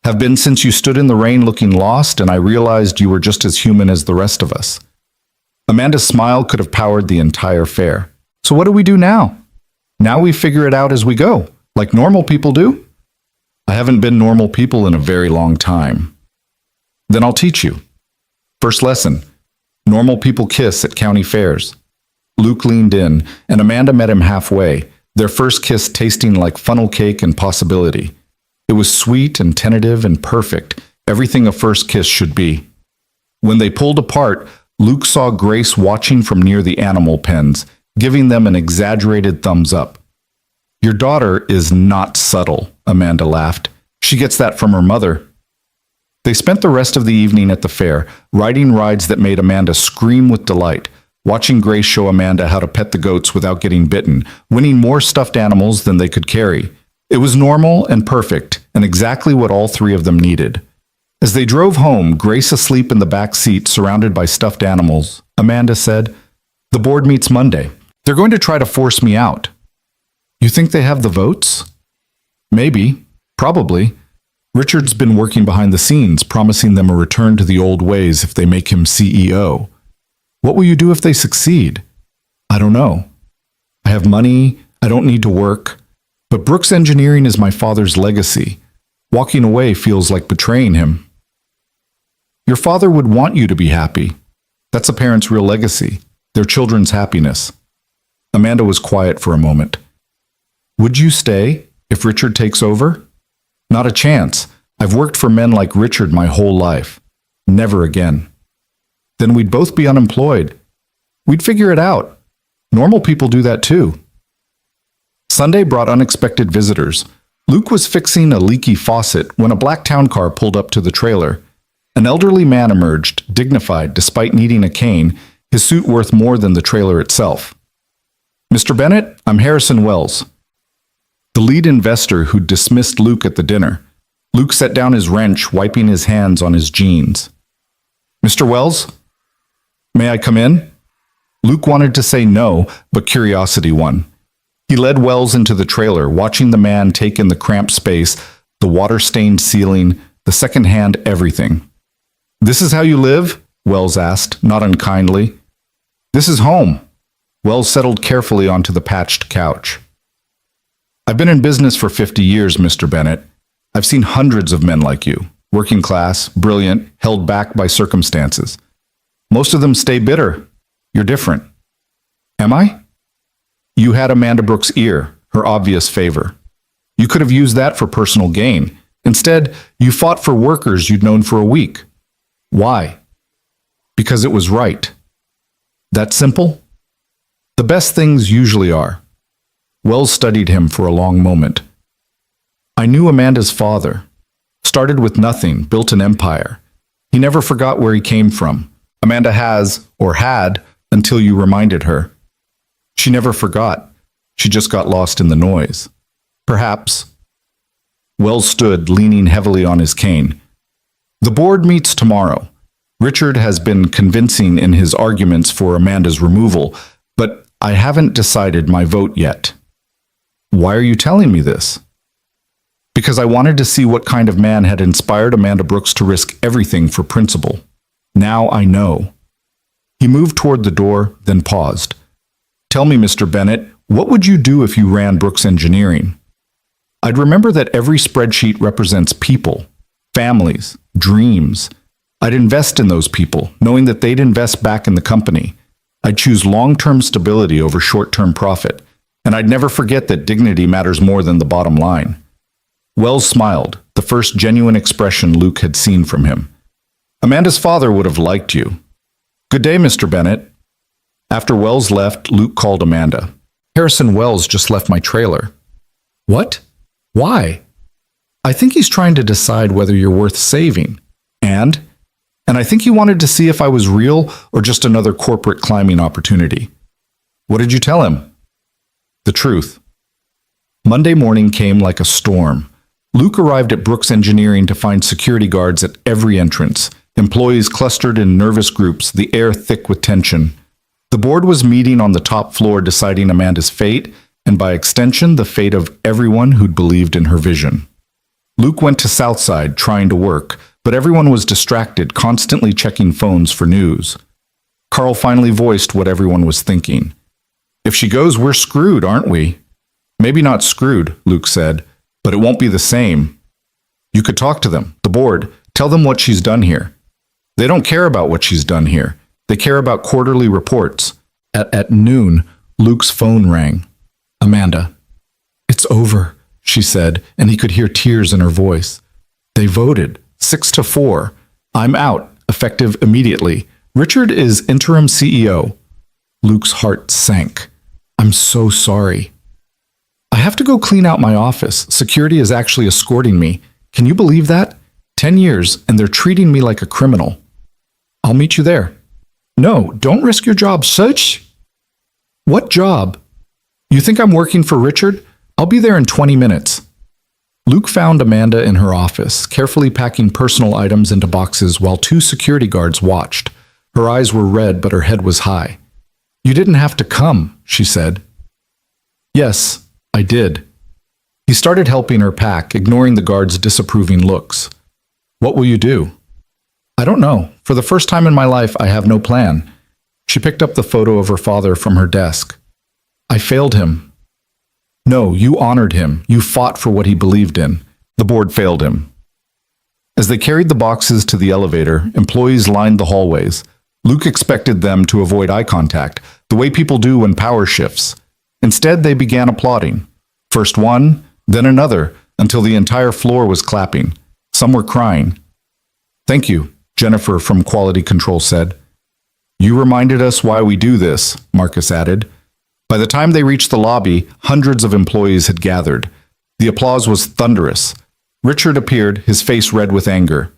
Have been since you stood in the rain looking lost and I realized you were just as human as the rest of us. Amanda's smile could have powered the entire fair. So what do we do now? Now we figure it out as we go, like normal people do? I haven't been normal people in a very long time. Then I'll teach you. First lesson. Normal people kiss at county fairs. Luke leaned in, and Amanda met him halfway, their first kiss tasting like funnel cake and possibility. It was sweet and tentative and perfect, everything a first kiss should be. When they pulled apart, Luke saw Grace watching from near the animal pens, giving them an exaggerated thumbs up. Your daughter is not subtle, Amanda laughed. She gets that from her mother. They spent the rest of the evening at the fair, riding rides that made Amanda scream with delight, watching Grace show Amanda how to pet the goats without getting bitten, winning more stuffed animals than they could carry. It was normal and perfect, and exactly what all three of them needed. As they drove home, Grace asleep in the back seat surrounded by stuffed animals, Amanda said, The board meets Monday. They're going to try to force me out. You think they have the votes? Maybe. Probably. Richard's been working behind the scenes, promising them a return to the old ways if they make him CEO. What will you do if they succeed? I don't know. I have money, I don't need to work, but Brooks Engineering is my father's legacy. Walking away feels like betraying him. Your father would want you to be happy. That's a parent's real legacy, their children's happiness. Amanda was quiet for a moment. Would you stay if Richard takes over? Not a chance. I've worked for men like Richard my whole life. Never again. Then we'd both be unemployed. We'd figure it out. Normal people do that too. Sunday brought unexpected visitors. Luke was fixing a leaky faucet when a black town car pulled up to the trailer. An elderly man emerged, dignified despite needing a cane, his suit worth more than the trailer itself. Mr. Bennett, I'm Harrison Wells, the lead investor who dismissed Luke at the dinner. Luke set down his wrench, wiping his hands on his jeans. Mr. Wells? May I come in? Luke wanted to say no, but curiosity won. He led Wells into the trailer, watching the man take in the cramped space, the water-stained ceiling, the second-hand everything. This is how you live? Wells asked, not unkindly. This is home. Wells settled carefully onto the patched couch. I've been in business for 50 years, Mr. Bennett. I've seen hundreds of men like you, working class, brilliant, held back by circumstances. Most of them stay bitter. You're different. Am I? You had Amanda Brooks' ear, her obvious favor. You could have used that for personal gain. Instead, you fought for workers you'd known for a week. Why? Because it was right. That simple? The best things usually are. Wells studied him for a long moment. I knew Amanda's father. Started with nothing, built an empire. He never forgot where he came from. Amanda has, or had, until you reminded her. She never forgot. She just got lost in the noise. Perhaps. Wells stood, leaning heavily on his cane. The board meets tomorrow. Richard has been convincing in his arguments for Amanda's removal, but I haven't decided my vote yet. Why are you telling me this? Because I wanted to see what kind of man had inspired Amanda Brooks to risk everything for principle. Now I know. He moved toward the door, then paused. Tell me, Mr. Bennett, what would you do if you ran Brooks Engineering? I'd remember that every spreadsheet represents people, families, dreams. I'd invest in those people, knowing that they'd invest back in the company. I'd choose long-term stability over short-term profit, and I'd never forget that dignity matters more than the bottom line. Wells smiled, the first genuine expression Luke had seen from him. Amanda's father would have liked you. Good day, Mr. Bennett. After Wells left, Luke called Amanda. Harrison Wells just left my trailer. What? Why? I think he's trying to decide whether you're worth saving. And I think he wanted to see if I was real or just another corporate climbing opportunity. What did you tell him? The truth. Monday morning came like a storm. Luke arrived at Brooks Engineering to find security guards at every entrance, employees clustered in nervous groups, the air thick with tension. The board was meeting on the top floor deciding Amanda's fate, and by extension, the fate of everyone who'd believed in her vision. Luke went to Southside trying to work, but everyone was distracted, constantly checking phones for news. Carl finally voiced what everyone was thinking. If she goes, we're screwed, aren't we? Maybe not screwed, Luke said, but it won't be the same. You could talk to them, the board, tell them what she's done here. They don't care about what she's done here. They care about quarterly reports. At noon, Luke's phone rang. Amanda. It's over, she said, and he could hear tears in her voice. They voted, 6-4. I'm out, effective immediately. Richard is interim CEO. Luke's heart sank. I'm so sorry. I have to go clean out my office. Security is actually escorting me. Can you believe that? 10 years, and they're treating me like a criminal. I'll meet you there. No, don't risk your job, such. What job? You think I'm working for Richard? I'll be there in 20 minutes. Luke found Amanda in her office, carefully packing personal items into boxes while 2 security guards watched. Her eyes were red, but her head was high. You didn't have to come, she said. Yes, I did. He started helping her pack, ignoring the guards' disapproving looks. What will you do? I don't know. For the first time in my life, I have no plan. She picked up the photo of her father from her desk. I failed him. No, you honored him. You fought for what he believed in. The board failed him. As they carried the boxes to the elevator, employees lined the hallways. Luke expected them to avoid eye contact, the way people do when power shifts. Instead, they began applauding. First one, then another, until the entire floor was clapping. Some were crying. Thank you, Jennifer from Quality Control said. You reminded us why we do this, Marcus added. By the time they reached the lobby, hundreds of employees had gathered. The applause was thunderous. Richard appeared, his face red with anger.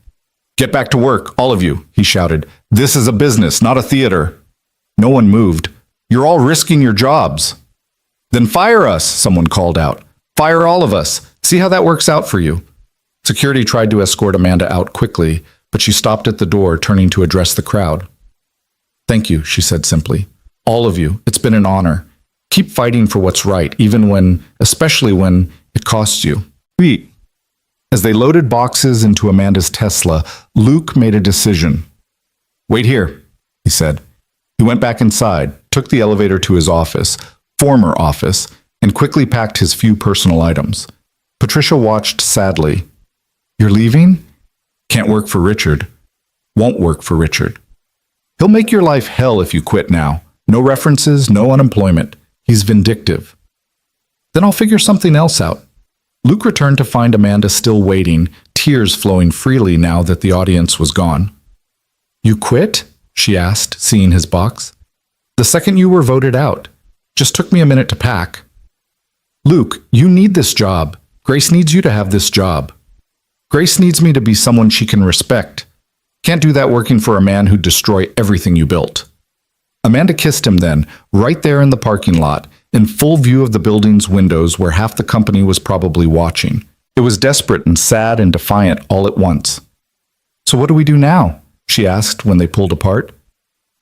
Get back to work, all of you, he shouted. This is a business, not a theater. No one moved. You're all risking your jobs. Then fire us, someone called out. Fire all of us. See how that works out for you. Security tried to escort Amanda out quickly, but she stopped at the door, turning to address the crowd. Thank you, she said simply. All of you, it's been an honor. Keep fighting for what's right, especially when it costs you. As they loaded boxes into Amanda's Tesla, Luke made a decision. Wait here, he said. He went back inside, took the elevator to his office, former office, and quickly packed his few personal items. Patricia watched sadly. You're leaving? Can't work for Richard. Won't work for Richard. He'll make your life hell if you quit now. No references, no unemployment. He's vindictive. Then I'll figure something else out. Luke returned to find Amanda still waiting, tears flowing freely now that the audience was gone. You quit? She asked, seeing his box. The second you were voted out. Just took me a minute to pack. Luke, you need this job. Grace needs you to have this job. Grace needs me to be someone she can respect. Can't do that working for a man who'd destroy everything you built." Amanda kissed him then, right there in the parking lot, in full view of the building's windows where half the company was probably watching. It was desperate and sad and defiant all at once. "So what do we do now?" she asked when they pulled apart.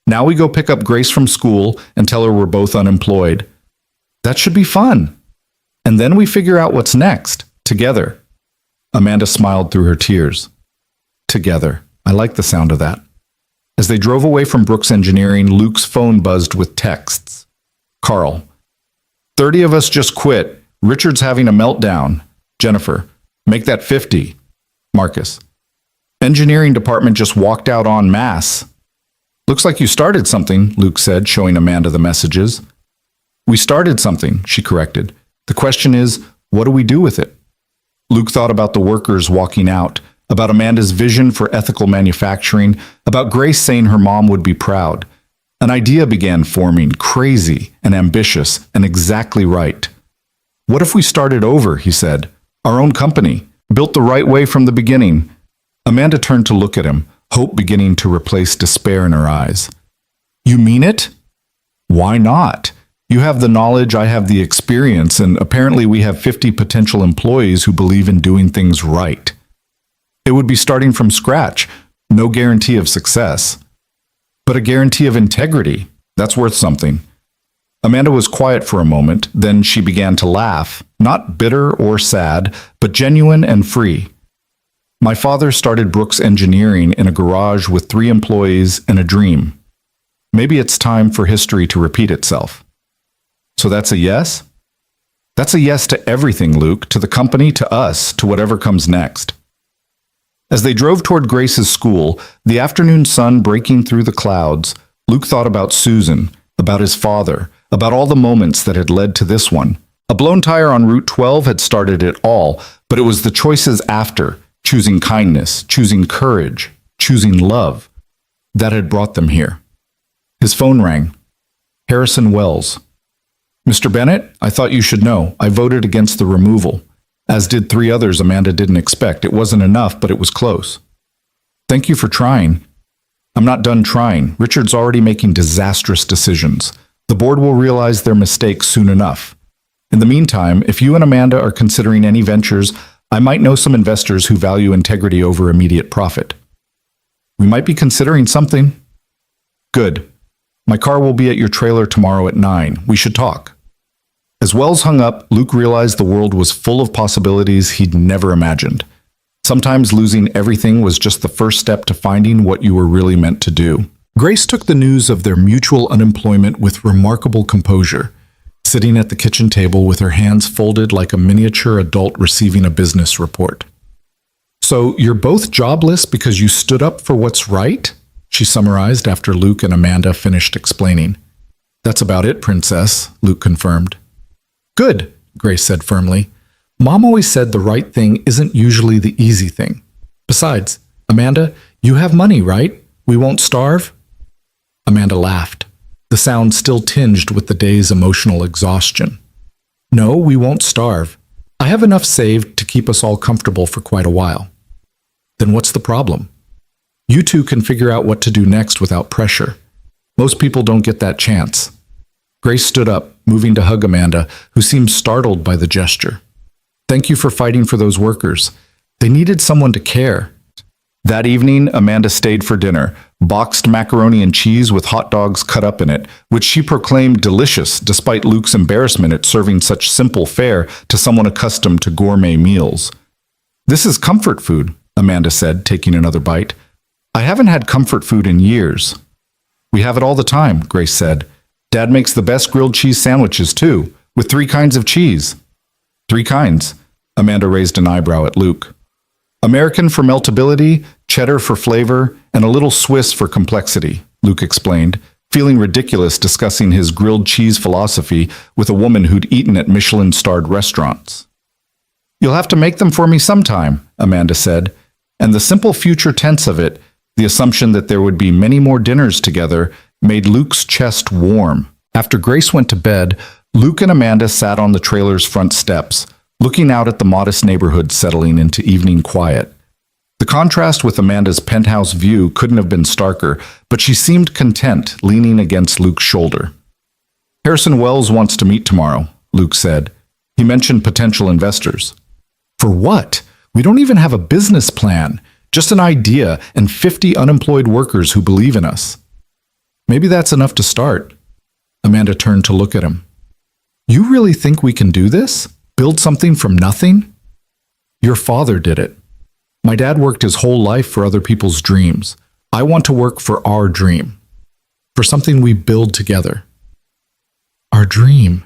"Now we go pick up Grace from school and tell her we're both unemployed. That should be fun. And then we figure out what's next, together." Amanda smiled through her tears. Together. I like the sound of that. As they drove away from Brooks Engineering, Luke's phone buzzed with texts. Carl. 30 of us just quit. Richard's having a meltdown. Jennifer. Make that 50. Marcus. Engineering department just walked out en masse. Looks like you started something, Luke said, showing Amanda the messages. We started something, she corrected. The question is, what do we do with it? Luke thought about the workers walking out, about Amanda's vision for ethical manufacturing, about Grace saying her mom would be proud. An idea began forming, crazy and ambitious and exactly right. What if we started over, he said, our own company, built the right way from the beginning? Amanda turned to look at him, hope beginning to replace despair in her eyes. You mean it? Why not? You have the knowledge, I have the experience, and apparently we have 50 potential employees who believe in doing things right. It would be starting from scratch, no guarantee of success. But a guarantee of integrity, that's worth something. Amanda was quiet for a moment, then she began to laugh, not bitter or sad, but genuine and free. My father started Brooks Engineering in a garage with 3 employees and a dream. Maybe it's time for history to repeat itself. So that's a yes? That's a yes to everything, Luke, to the company, to us, to whatever comes next. As they drove toward Grace's school, the afternoon sun breaking through the clouds, Luke thought about Susan, about his father, about all the moments that had led to this one. A blown tire on Route 12 had started it all, but it was the choices after, choosing kindness, choosing courage, choosing love, that had brought them here. His phone rang. Harrison Wells. Mr. Bennett, I thought you should know. I voted against the removal. As did 3 others Amanda didn't expect. It wasn't enough, but it was close. Thank you for trying. I'm not done trying. Richard's already making disastrous decisions. The board will realize their mistakes soon enough. In the meantime, if you and Amanda are considering any ventures, I might know some investors who value integrity over immediate profit. We might be considering something. Good. My car will be at your trailer tomorrow at 9. We should talk. As Wells hung up, Luke realized the world was full of possibilities he'd never imagined. Sometimes losing everything was just the first step to finding what you were really meant to do. Grace took the news of their mutual unemployment with remarkable composure, sitting at the kitchen table with her hands folded like a miniature adult receiving a business report. So you're both jobless because you stood up for what's right? She summarized after Luke and Amanda finished explaining. That's about it, Princess, Luke confirmed. Good, Grace said firmly. Mom always said the right thing isn't usually the easy thing. Besides, Amanda, you have money, right? We won't starve? Amanda laughed, the sound still tinged with the day's emotional exhaustion. No, we won't starve. I have enough saved to keep us all comfortable for quite a while. Then what's the problem? You two can figure out what to do next without pressure. Most people don't get that chance. Grace stood up, moving to hug Amanda, who seemed startled by the gesture. Thank you for fighting for those workers. They needed someone to care. That evening, Amanda stayed for dinner, boxed macaroni and cheese with hot dogs cut up in it, which she proclaimed delicious despite Luke's embarrassment at serving such simple fare to someone accustomed to gourmet meals. This is comfort food, Amanda said, taking another bite. I haven't had comfort food in years. We have it all the time, Grace said. Dad makes the best grilled cheese sandwiches, too, with 3 kinds of cheese. 3 kinds. Amanda raised an eyebrow at Luke. American for meltability, cheddar for flavor, and a little Swiss for complexity, Luke explained, feeling ridiculous discussing his grilled cheese philosophy with a woman who'd eaten at Michelin-starred restaurants. You'll have to make them for me sometime, Amanda said, and the simple future tense of it, the assumption that there would be many more dinners together, made Luke's chest warm. After Grace went to bed, Luke and Amanda sat on the trailer's front steps, looking out at the modest neighborhood settling into evening quiet. The contrast with Amanda's penthouse view couldn't have been starker, but she seemed content, leaning against Luke's shoulder. Harrison Wells wants to meet tomorrow, Luke said. He mentioned potential investors. For what? We don't even have a business plan, just an idea and 50 unemployed workers who believe in us. Maybe that's enough to start. Amanda turned to look at him. You really think we can do this? Build something from nothing? Your father did it. My dad worked his whole life for other people's dreams. I want to work for our dream, for something we build together. Our dream,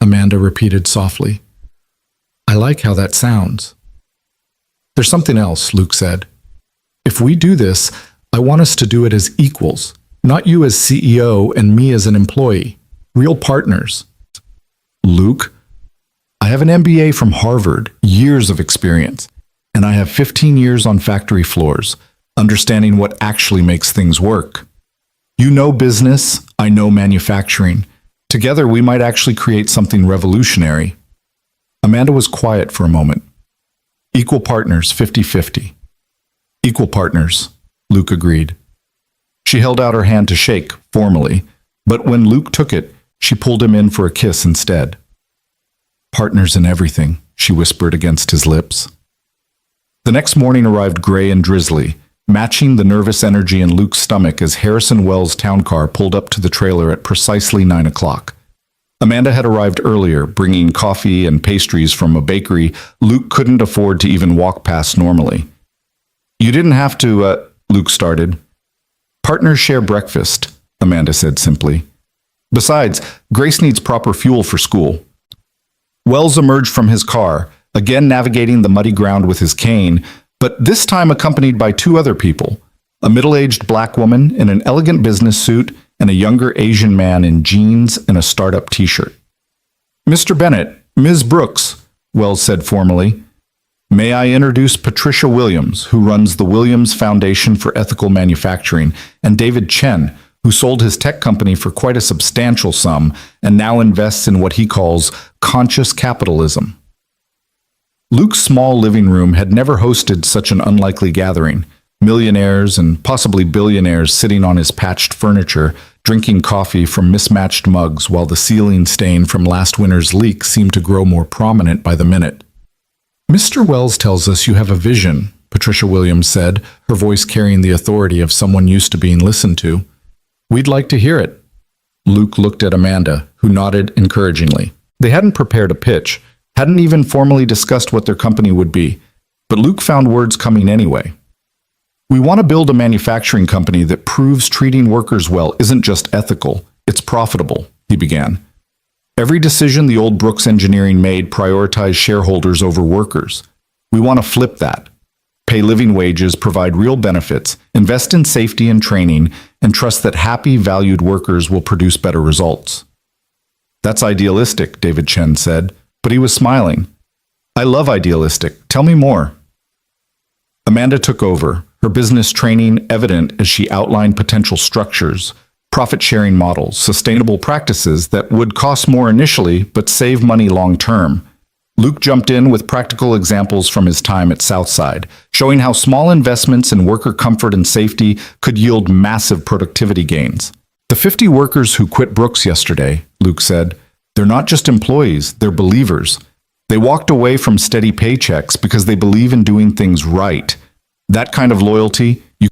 Amanda repeated softly. I like how that sounds. There's something else, Luke said. If we do this, I want us to do it as equals, not you as CEO and me as an employee, real partners. Luke, I have an MBA from Harvard, years of experience, and I have 15 years on factory floors, understanding what actually makes things work. You know business, I know manufacturing. Together, we might actually create something revolutionary. Amanda was quiet for a moment. Equal partners, 50-50. Equal partners, Luke agreed. She held out her hand to shake, formally, but when Luke took it, she pulled him in for a kiss instead. Partners in everything, she whispered against his lips. The next morning arrived gray and drizzly, matching the nervous energy in Luke's stomach as Harrison Wells' town car pulled up to the trailer at precisely 9 o'clock. Amanda had arrived earlier, bringing coffee and pastries from a bakery Luke couldn't afford to even walk past normally. You didn't have to, Luke started. Partners share breakfast, Amanda said simply. Besides, Grace needs proper fuel for school. Wells emerged from his car, again navigating the muddy ground with his cane, but this time accompanied by two other people, a middle-aged black woman in an elegant business suit and a younger Asian man in jeans and a startup t-shirt. Mr. Bennett, Ms. Brooks, Wells said formally. May I introduce Patricia Williams, who runs the Williams Foundation for Ethical Manufacturing, and David Chen, who sold his tech company for quite a substantial sum and now invests in what he calls conscious capitalism. Luke's small living room had never hosted such an unlikely gathering. Millionaires and possibly billionaires sitting on his patched furniture, drinking coffee from mismatched mugs while the ceiling stain from last winter's leak seemed to grow more prominent by the minute. Mr. Wells tells us you have a vision, Patricia Williams said, her voice carrying the authority of someone used to being listened to. We'd like to hear it. Luke looked at Amanda, who nodded encouragingly. They hadn't prepared a pitch, hadn't even formally discussed what their company would be, but Luke found words coming anyway. We want to build a manufacturing company that proves treating workers well isn't just ethical, it's profitable, he began. Every decision the old Brooks Engineering made prioritized shareholders over workers. We want to flip that. Pay living wages, provide real benefits, invest in safety and training, and trust that happy, valued workers will produce better results. That's idealistic, David Chen said, but he was smiling. I love idealistic. Tell me more. Amanda took over, her business training evident as she outlined potential structures, profit-sharing models, sustainable practices that would cost more initially but save money long-term. Luke jumped in with practical examples from his time at Southside, showing how small investments in worker comfort and safety could yield massive productivity gains. The 50 workers who quit Brooks yesterday, Luke said, they're not just employees, they're believers. They walked away from steady paychecks because they believe in doing things right. That kind of loyalty, you